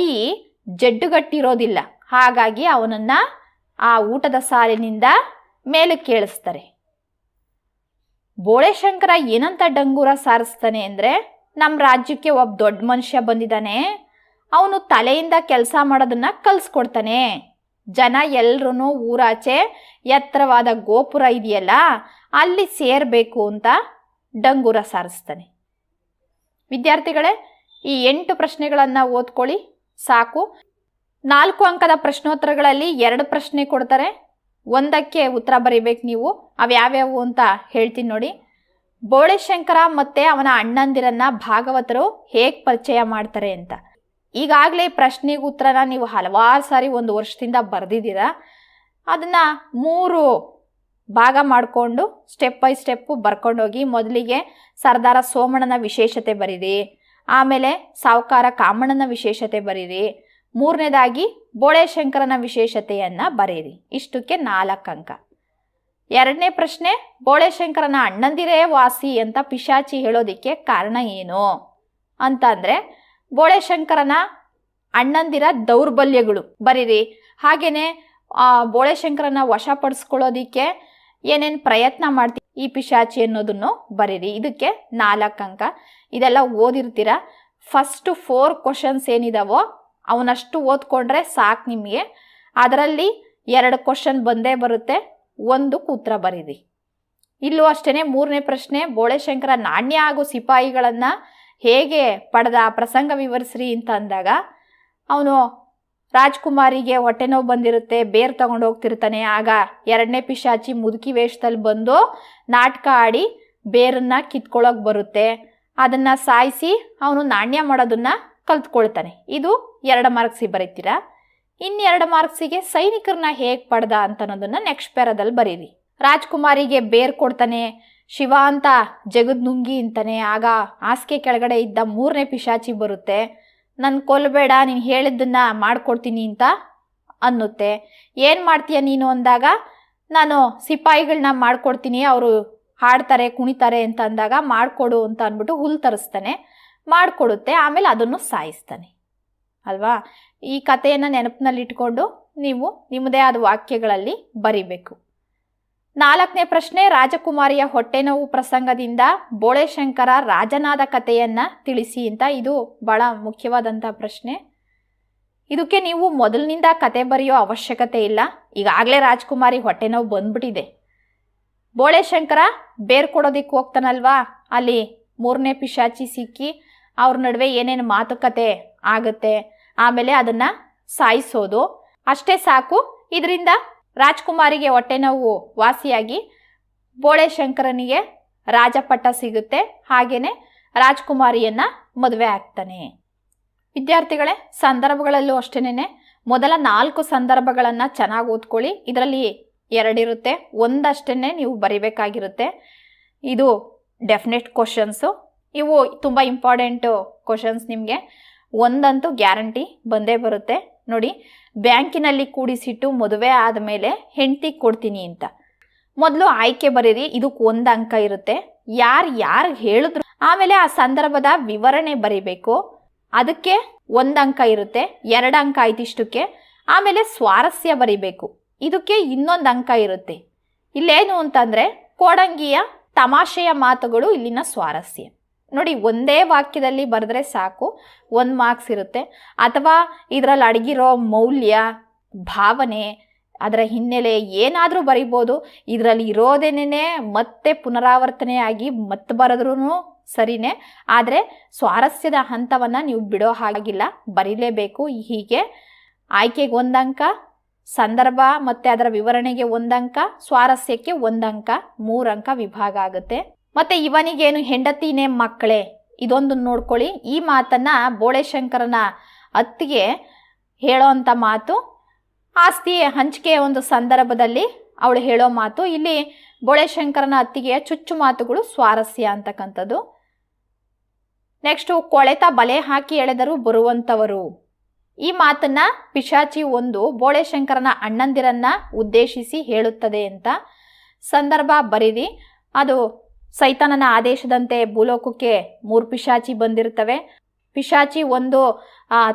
ಜಡ್ಡುಗಟ್ಟಿರೋದಿಲ್ಲ. ಹಾಗಾಗಿ ಅವನನ್ನು ಆ ಊಟದ ಸಾಲಿನಿಂದ ಮೇಲಕ್ಕೆ ಕೇಳಿಸ್ತಾರೆ. ಬೋಳೆಶಂಕರ ಏನಂತ ಡಂಗೂರ ಸಾರಿಸ್ತಾನೆ ಅಂದರೆ, ನಮ್ಮ ರಾಜ್ಯಕ್ಕೆ ಒಬ್ಬ ದೊಡ್ಡ ಮನುಷ್ಯ ಬಂದಿದ್ದಾನೆ, ಅವನು ತಲೆಯಿಂದ ಕೆಲಸ ಮಾಡೋದನ್ನ ಕಲಿಸ್ಕೊಡ್ತಾನೆ. ಜನ ಎಲ್ಲರೂ ಊರಾಚೆ ಎತ್ತರವಾದ ಗೋಪುರ ಇದೆಯಲ್ಲ, ಅಲ್ಲಿ ಸೇರಬೇಕು ಅಂತ ಡಂಗೂರ ಸಾರಿಸ್ತಾನೆ. ವಿದ್ಯಾರ್ಥಿಗಳೇ, ಈ 8 ಪ್ರಶ್ನೆಗಳನ್ನು ಓದ್ಕೊಳ್ಳಿ ಸಾಕು. 4 ಅಂಕದ ಪ್ರಶ್ನೋತ್ತರಗಳಲ್ಲಿ 2 ಪ್ರಶ್ನೆ ಕೊಡ್ತಾರೆ. 1ಕ್ಕೆ ಉತ್ತರ ಬರೀಬೇಕು ನೀವು. ಅವ್ಯಾವ್ಯಾವು ಅಂತ ಹೇಳ್ತೀನಿ ನೋಡಿ. ಬೋಳೆಶಂಕರ ಮತ್ತು ಅವನ ಅಣ್ಣಂದಿರನ್ನ ಭಾಗವತರು ಹೇಗೆ ಪರಿಚಯ ಮಾಡ್ತಾರೆ ಅಂತ. ಈಗಾಗಲೇ ಪ್ರಶ್ನೆಗೆ ಉತ್ತರನ ನೀವು ಹಲವಾರು ಸಾರಿ 1 ವರ್ಷದಿಂದ ಬರೆದಿದ್ದೀರಾ. ಅದನ್ನು 3 ಭಾಗ ಮಾಡಿಕೊಂಡು ಸ್ಟೆಪ್ ಬೈ ಸ್ಟೆಪ್ಪು ಬರ್ಕೊಂಡೋಗಿ. ಮೊದಲಿಗೆ ಸರ್ದಾರ ಸೋಮಣ್ಣನ ವಿಶೇಷತೆ ಬರೀರಿ, ಆಮೇಲೆ ಸಾವುಕಾರ ಕಾಮಣ್ಣನ ವಿಶೇಷತೆ ಬರೀರಿ, 3ನೇದಾಗಿ ಬೋಳೆಶಂಕರನ ವಿಶೇಷತೆಯನ್ನು ಬರೀರಿ. ಇಷ್ಟಕ್ಕೆ 4 ಅಂಕ. 2ನೇ ಪ್ರಶ್ನೆ, ಬೋಳೆಶಂಕರನ ಅಣ್ಣಂದಿರೇ ವಾಸಿ ಅಂತ ಪಿಶಾಚಿ ಹೇಳೋದಿಕ್ಕೆ ಕಾರಣ ಏನು ಅಂತ ಅಂದರೆ, ಬೋಳೆಶಂಕರನ ಅಣ್ಣಂದಿರ ದೌರ್ಬಲ್ಯಗಳು ಬರೀರಿ. ಹಾಗೆಯೇ ಬೋಳೆಶಂಕರನ ವಶಪಡಿಸ್ಕೊಳ್ಳೋದಿಕ್ಕೆ ಏನೇನು ಪ್ರಯತ್ನ ಮಾಡ್ತೀವಿ ಈ ಪಿಶಾಚಿ ಅನ್ನೋದನ್ನು ಬರೀರಿ. ಇದಕ್ಕೆ 4 ಅಂಕ. ಇದೆಲ್ಲ ಓದಿರ್ತೀರ. ಫಸ್ಟ್ 4 ಕ್ವಶನ್ಸ್ ಏನಿದಾವೋ ಅವನಷ್ಟು ಓದ್ಕೊಂಡ್ರೆ ಸಾಕು ನಿಮಗೆ. ಅದರಲ್ಲಿ 2 ಕ್ವಶನ್ ಬಂದೇ ಬರುತ್ತೆ, 1 ಉತ್ತರ ಬರೀರಿ. ಇಲ್ಲೂ ಅಷ್ಟೇ 3ನೇ ಪ್ರಶ್ನೆ, ಬೋಳೆಶಂಕರ ನಾಣ್ಯ ಹಾಗೂ ಸಿಪಾಯಿಗಳನ್ನು ಹೇಗೆ ಪಡೆದ ಪ್ರಸಂಗ ವಿವರಿಸ್ರಿ ಅಂತ ಅಂದಾಗ ಅವನು ರಾಜ್ಕುಮಾರಿಗೆ ಹೊಟ್ಟೆ ನೋವು ಬಂದಿರುತ್ತೆ, ಬೇರ್ ತಗೊಂಡು ಹೋಗ್ತಿರ್ತಾನೆ. ಆಗ 2ನೇ ಪಿಶಾಚಿ ಮುದುಕಿ ವೇಷದಲ್ಲಿ ಬಂದು ನಾಟಕ ಆಡಿ ಬೇರನ್ನ ಕಿತ್ಕೊಳ್ಳೋಕೆ ಬರುತ್ತೆ. ಅದನ್ನು ಸಾಯಿಸಿ ಅವನು ನಾಣ್ಯ ಮಾಡೋದನ್ನ ಕಲ್ತ್ಕೊಳ್ತಾನೆ. ಇದು 2 ಮಾರ್ಕ್ಸಿಗೆ ಬರೀತೀರಾ. ಇನ್ನು 2 ಮಾರ್ಕ್ಸಿಗೆ ಸೈನಿಕರನ್ನ ಹೇಗೆ ಪಡೆದ ಅಂತ ಅನ್ನೋದನ್ನ ನೆಕ್ಸ್ಟ್ ಪ್ಯಾರಾದಲ್ಲಿ ಬರೀರಿ. ರಾಜ್ಕುಮಾರಿಗೆ ಬೇರ್ ಕೊಡ್ತಾನೆ, ಶಿವ ಅಂತ ಜಗದ್ ನುಂಗಿ ಅಂತಾನೆ. ಆಗ ಹಾಸಿಗೆ ಕೆಳಗಡೆ ಇದ್ದ 3ನೇ ಪಿಶಾಚಿ ಬರುತ್ತೆ, ನನ್ನ ಕೊಲ್ಲಬೇಡ, ನೀನು ಹೇಳಿದ್ದನ್ನ ಮಾಡ್ಕೊಡ್ತೀನಿ ಅಂತ ಅನ್ನುತ್ತೆ. ಏನು ಮಾಡ್ತೀಯ ನೀನು ಅಂದಾಗ, ನಾನು ಸಿಪಾಯಿಗಳನ್ನ ಮಾಡ್ಕೊಡ್ತೀನಿ, ಅವರು ಹಾಡ್ತಾರೆ ಕುಣಿತಾರೆ ಅಂತ ಅಂದಾಗ ಮಾಡಿಕೊಡು ಅಂತ ಅಂದ್ಬಿಟ್ಟು ಹುಲ್ ತರಿಸ್ತಾನೆ, ಮಾಡಿಕೊಡುತ್ತೆ. ಆಮೇಲೆ ಅದನ್ನು ಸಾಯಿಸ್ತಾನೆ ಅಲ್ವಾ. ಈ ಕಥೆಯನ್ನು ನೆನಪಿನಲ್ಲಿಟ್ಕೊಂಡು ನೀವು ನಿಮ್ಮದೇ ಆದ ವಾಕ್ಯಗಳಲ್ಲಿ ಬರಿಬೇಕು. 4ನೇ ಪ್ರಶ್ನೆ, ರಾಜಕುಮಾರಿಯ ಹೊಟ್ಟೆ ನೋವು ಪ್ರಸಂಗದಿಂದ ಬೋಳೆಶಂಕರ ರಾಜನಾದ ಕಥೆಯನ್ನು ತಿಳಿಸಿ ಅಂತ. ಇದು ಭಾಳ ಮುಖ್ಯವಾದಂಥ ಪ್ರಶ್ನೆ. ಇದಕ್ಕೆ ನೀವು ಮೊದಲಿನಿಂದ ಕತೆ ಬರೆಯೋ ಅವಶ್ಯಕತೆ ಇಲ್ಲ. ಈಗಾಗಲೇ ರಾಜ್ಕುಮಾರಿ ಹೊಟ್ಟೆ ನೋವು ಬಂದ್ಬಿಟ್ಟಿದೆ. ಬೋಳೆಶಂಕರ ಬೇರ್ ಕೊಡೋದಿಕ್ಕೆ ಹೋಗ್ತಾನಲ್ವಾ, ಅಲ್ಲಿ 3ನೇ ಪಿಶಾಚಿ ಸಿಕ್ಕಿ ಅವ್ರ ನಡುವೆ ಏನೇನು ಮಾತುಕತೆ ಆಗುತ್ತೆ, ಆಮೇಲೆ ಅದನ್ನು ಸಾಯಿಸೋದು, ಅಷ್ಟೇ ಸಾಕು. ಇದರಿಂದ ರಾಜ್ಕುಮಾರಿಗೆ ಹೊಟ್ಟೆ ನೋವು ವಾಸಿಯಾಗಿ ಬೋಳೆಶಂಕರನಿಗೆ ರಾಜಪಟ್ಟ ಸಿಗುತ್ತೆ. ಹಾಗೇನೆ ರಾಜ್ಕುಮಾರಿಯನ್ನು ಮದುವೆ ಆಗ್ತಾನೆ. ವಿದ್ಯಾರ್ಥಿಗಳೇ, ಸಂದರ್ಭಗಳಲ್ಲೂ ಅಷ್ಟೇನೆ ಮೊದಲ 4 ಸಂದರ್ಭಗಳನ್ನು ಚೆನ್ನಾಗಿ ಓದ್ಕೊಳ್ಳಿ. ಇದರಲ್ಲಿ 2 ಇರುತ್ತೆ, ಒಂದಷ್ಟೇ ನೀವು ಬರಿಬೇಕಾಗಿರುತ್ತೆ. ಇದು ಡೆಫಿನೆಟ್ ಕ್ವಶನ್ಸು. ಇವು ತುಂಬ ಇಂಪಾರ್ಟೆಂಟು ಕ್ವಶನ್ಸ್. ನಿಮಗೆ ಒಂದಂತೂ ಗ್ಯಾರಂಟಿ ಬಂದೇ ಬರುತ್ತೆ. ನೋಡಿ, ಬ್ಯಾಂಕಿನಲ್ಲಿ ಕೂಡಿಸಿಟ್ಟು ಮದುವೆ ಆದಮೇಲೆ ಹೆಂಡತಿ ಕೊಡ್ತೀನಿ ಅಂತ. ಮೊದಲು ಆಯ್ಕೆ ಬರೀರಿ, ಇದಕ್ಕೆ 1 ಅಂಕ ಇರುತ್ತೆ. ಯಾರು ಹೇಳಿದ್ರು, ಆಮೇಲೆ ಆ ಸಂದರ್ಭದ ವಿವರಣೆ ಬರಿಬೇಕು, ಅದಕ್ಕೆ 1 ಅಂಕ ಇರುತ್ತೆ. 2 ಅಂಕ ಆಯ್ತು ಇಷ್ಟಕ್ಕೆ. ಆಮೇಲೆ ಸ್ವಾರಸ್ಯ ಬರಿಬೇಕು, ಇದಕ್ಕೆ ಇನ್ನೊಂದು ಅಂಕ ಇರುತ್ತೆ. ಇಲ್ಲೇನು ಅಂತಂದರೆ ಕೋಡಂಗಿಯ ತಮಾಷೆಯ ಮಾತುಗಳು ಇಲ್ಲಿನ ಸ್ವಾರಸ್ಯ. ನೋಡಿ, ಒಂದೇ ವಾಕ್ಯದಲ್ಲಿ ಬರೆದ್ರೆ ಸಾಕು, 1 ಮಾರ್ಕ್ಸ್ ಇರುತ್ತೆ. ಅಥವಾ ಇದರಲ್ಲಿ ಅಡಗಿರೋ ಮೌಲ್ಯ, ಭಾವನೆ, ಅದರ ಹಿನ್ನೆಲೆ ಏನಾದರೂ ಬರಿಬೋದು. ಇದರಲ್ಲಿ ಇರೋದೇನೇ ಮತ್ತೆ ಪುನರಾವರ್ತನೆ ಆಗಿ ಮತ್ತೆ ಬರೆದ್ರೂ ಸರಿನೇ, ಆದರೆ ಸ್ವಾರಸ್ಯದ ಹಂತವನ್ನು ನೀವು ಬಿಡೋ ಹಾಗಿಲ್ಲ, ಬರೀಲೇಬೇಕು. ಹೀಗೆ ಆಯ್ಕೆಗೆ 1 ಅಂಕ, ಸಂದರ್ಭ ಮತ್ತು ಅದರ ವಿವರಣೆಗೆ 1 ಅಂಕ, ಸ್ವಾರಸ್ಯಕ್ಕೆ 1 ಅಂಕ, 3 ಅಂಕ ವಿಭಾಗ ಆಗುತ್ತೆ. ಮತ್ತು ಇವನಿಗೇನು ಹೆಂಡತಿನೇ ಮಕ್ಕಳೇ, ಇದೊಂದು ನೋಡ್ಕೊಳ್ಳಿ. ಈ ಮಾತನ್ನು ಬೋಳೆಶಂಕರನ ಅತ್ತಿಗೆ ಹೇಳೋ ಅಂಥ ಮಾತು, ಆಸ್ತಿ ಹಂಚಿಕೆಯ ಒಂದು ಸಂದರ್ಭದಲ್ಲಿ ಅವಳು ಹೇಳೋ ಮಾತು. ಇಲ್ಲಿ ಬೋಳೆಶಂಕರನ ಅತ್ತಿಗೆಯ ಚುಚ್ಚು ಮಾತುಗಳು ಸ್ವಾರಸ್ಯ ಅಂತಕ್ಕಂಥದ್ದು. ನೆಕ್ಸ್ಟು, ಕೊಳೆತ ಬಲೆ ಹಾಕಿ ಎಳೆದರು ಬರುವಂಥವರು. ಈ ಮಾತನ್ನ ಪಿಶಾಚಿ 1 ಬೋಳೆಶಂಕರನ ಅಣ್ಣಂದಿರನ್ನ ಉದ್ದೇಶಿಸಿ ಹೇಳುತ್ತದೆ ಅಂತ. ಸಂದರ್ಭ ಬರೀರಿ. ಅದು ಸೈತಾನನ ಆದೇಶದಂತೆ ಭೂಲೋಕಕ್ಕೆ 3 ಪಿಶಾಚಿ ಬಂದಿರ್ತವೆ. ಪಿಶಾಚಿ 1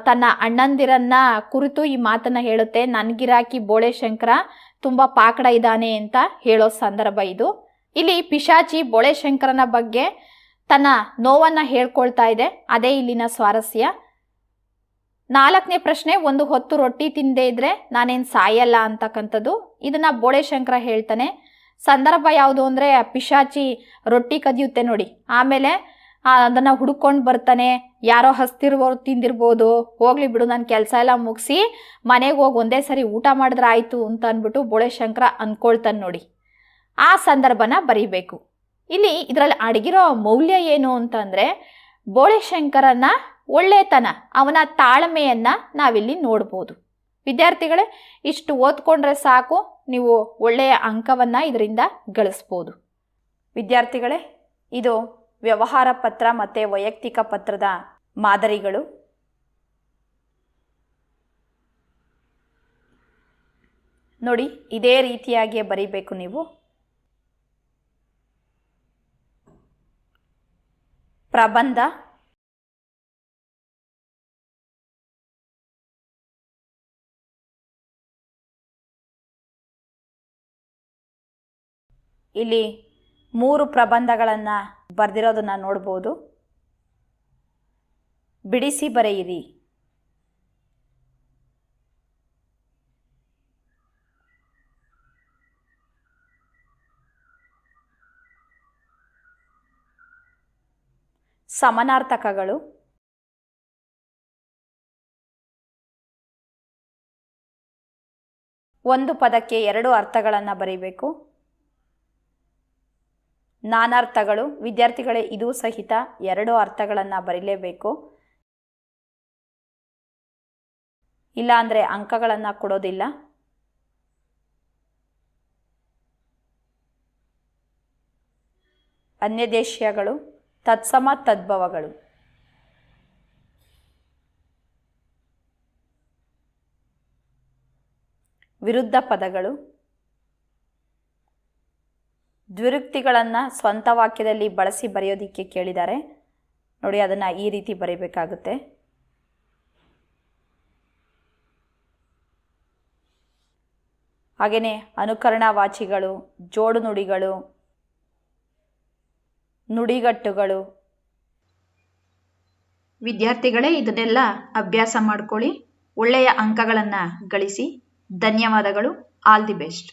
ತನ್ನ ಅಣ್ಣಂದಿರನ್ನ ಕುರಿತು ಈ ಮಾತನ್ನ ಹೇಳುತ್ತೆ, ನನ್ಗಿರಾಕಿ ಬೋಳೆಶಂಕರ ತುಂಬ ಪಾಕಡ ಇದ್ದಾನೆ ಅಂತ ಹೇಳೋ ಸಂದರ್ಭ ಇದು. ಇಲ್ಲಿ ಪಿಶಾಚಿ ಬೋಳೆಶಂಕರನ ಬಗ್ಗೆ ತನ್ನ ನೋವನ್ನು ಹೇಳ್ಕೊಳ್ತಾ ಇದೆ, ಅದೇ ಇಲ್ಲಿನ ಸ್ವಾರಸ್ಯ. 4ನೇ ಪ್ರಶ್ನೆ, 1 ಹೊತ್ತು ರೊಟ್ಟಿ ತಿಂದೇ ಇದ್ರೆ ನಾನೇನು ಸಾಯಲ್ಲ ಅಂತಕ್ಕಂಥದ್ದು. ಇದನ್ನ ಬೋಳೆಶಂಕರ ಹೇಳ್ತಾನೆ. ಸಂದರ್ಭ ಯಾವುದು ಅಂದರೆ ಪಿಶಾಚಿ ರೊಟ್ಟಿ ಕದಿಯುತ್ತೆ ನೋಡಿ, ಆಮೇಲೆ ಅದನ್ನು ಹುಡ್ಕೊಂಡು ಬರ್ತಾನೆ. ಯಾರೋ ಹಸ್ತಿರ್ಬೋದು, ತಿಂದಿರ್ಬೋದು, ಹೋಗ್ಲಿ ಬಿಡು, ನನ್ನ ಕೆಲಸ ಎಲ್ಲ ಮುಗಿಸಿ ಮನೆಗೆ ಹೋಗಿ ಒಂದೇ ಸರಿ ಊಟ ಮಾಡಿದ್ರೆ ಆಯಿತು ಅಂತ ಅಂದ್ಬಿಟ್ಟು ಬೋಳೆಶಂಕರ ಅಂದ್ಕೊಳ್ತಾನೆ ನೋಡಿ. ಆ ಸಂದರ್ಭನ ಬರೀಬೇಕು. ಇಲ್ಲಿ ಇದರಲ್ಲಿ ಅಡಗಿರೋ ಮೌಲ್ಯ ಏನು ಅಂತಂದರೆ ಬೋಳೆಶಂಕರನ ಒಳ್ಳೆತನ, ಅವನ ತಾಳ್ಮೆಯನ್ನು ನಾವಿಲ್ಲಿ ನೋಡ್ಬೋದು. ವಿದ್ಯಾರ್ಥಿಗಳೇ, ಇಷ್ಟು ಓದ್ಕೊಂಡ್ರೆ ಸಾಕು, ನೀವು ಒಳ್ಳೆಯ ಅಂಕವನ್ನು ಇದರಿಂದ ಗಳಿಸ್ಬೋದು. ವಿದ್ಯಾರ್ಥಿಗಳೇ, ಇದು ವ್ಯವಹಾರ ಪತ್ರ ಮತ್ತು ವೈಯಕ್ತಿಕ ಪತ್ರದ ಮಾದರಿಗಳು. ನೋಡಿ, ಇದೇ ರೀತಿಯಾಗಿಯೇ ಬರೀಬೇಕು ನೀವು. ಪ್ರಬಂಧ, ಇಲ್ಲಿ 3 ಪ್ರಬಂಧಗಳನ್ನು ಬರೆದಿರೋದನ್ನು ನೋಡ್ಬೋದು. ಬಿಡಿಸಿ ಬರೆಯಿರಿ. ಸಮನಾರ್ಥಕಗಳು. ಒಂದು ಪದಕ್ಕೆ 2 ಅರ್ಥಗಳನ್ನು ಬರೀಬೇಕು. ನಾನಾರ್ಥಗಳು. ವಿದ್ಯಾರ್ಥಿಗಳೇ, ಇದು ಸಹಿತ 2 ಅರ್ಥಗಳನ್ನು ಬರೀಲೇಬೇಕು. ಇಲ್ಲ ಅಂದರೆ ಅಂಕಗಳನ್ನು ಕೊಡೋದಿಲ್ಲ. ಅನ್ಯದೇಶೀಯಗಳು. ತತ್ಸಮ ತದ್ಭವಗಳು. ವಿರುದ್ಧ ಪದಗಳು. ದ್ವಿರುಕ್ತಿಗಳನ್ನು ಸ್ವಂತ ವಾಕ್ಯದಲ್ಲಿ ಬಳಸಿ ಬರೆಯೋದಿಕ್ಕೆ ಕೇಳಿದ್ದಾರೆ ನೋಡಿ, ಅದನ್ನು ಈ ರೀತಿ ಬರೀಬೇಕಾಗುತ್ತೆ. ಹಾಗೆಯೇ ಅನುಕರಣವಾಚಿಗಳು, ಜೋಡು ನುಡಿಗಳು, ನುಡಿಗಟ್ಟುಗಳು. ವಿದ್ಯಾರ್ಥಿಗಳೇ, ಇದನ್ನೆಲ್ಲ ಅಭ್ಯಾಸ ಮಾಡ್ಕೊಳ್ಳಿ. ಒಳ್ಳೆಯ ಅಂಕಗಳನ್ನು ಗಳಿಸಿ. ಧನ್ಯವಾದಗಳು. All the best.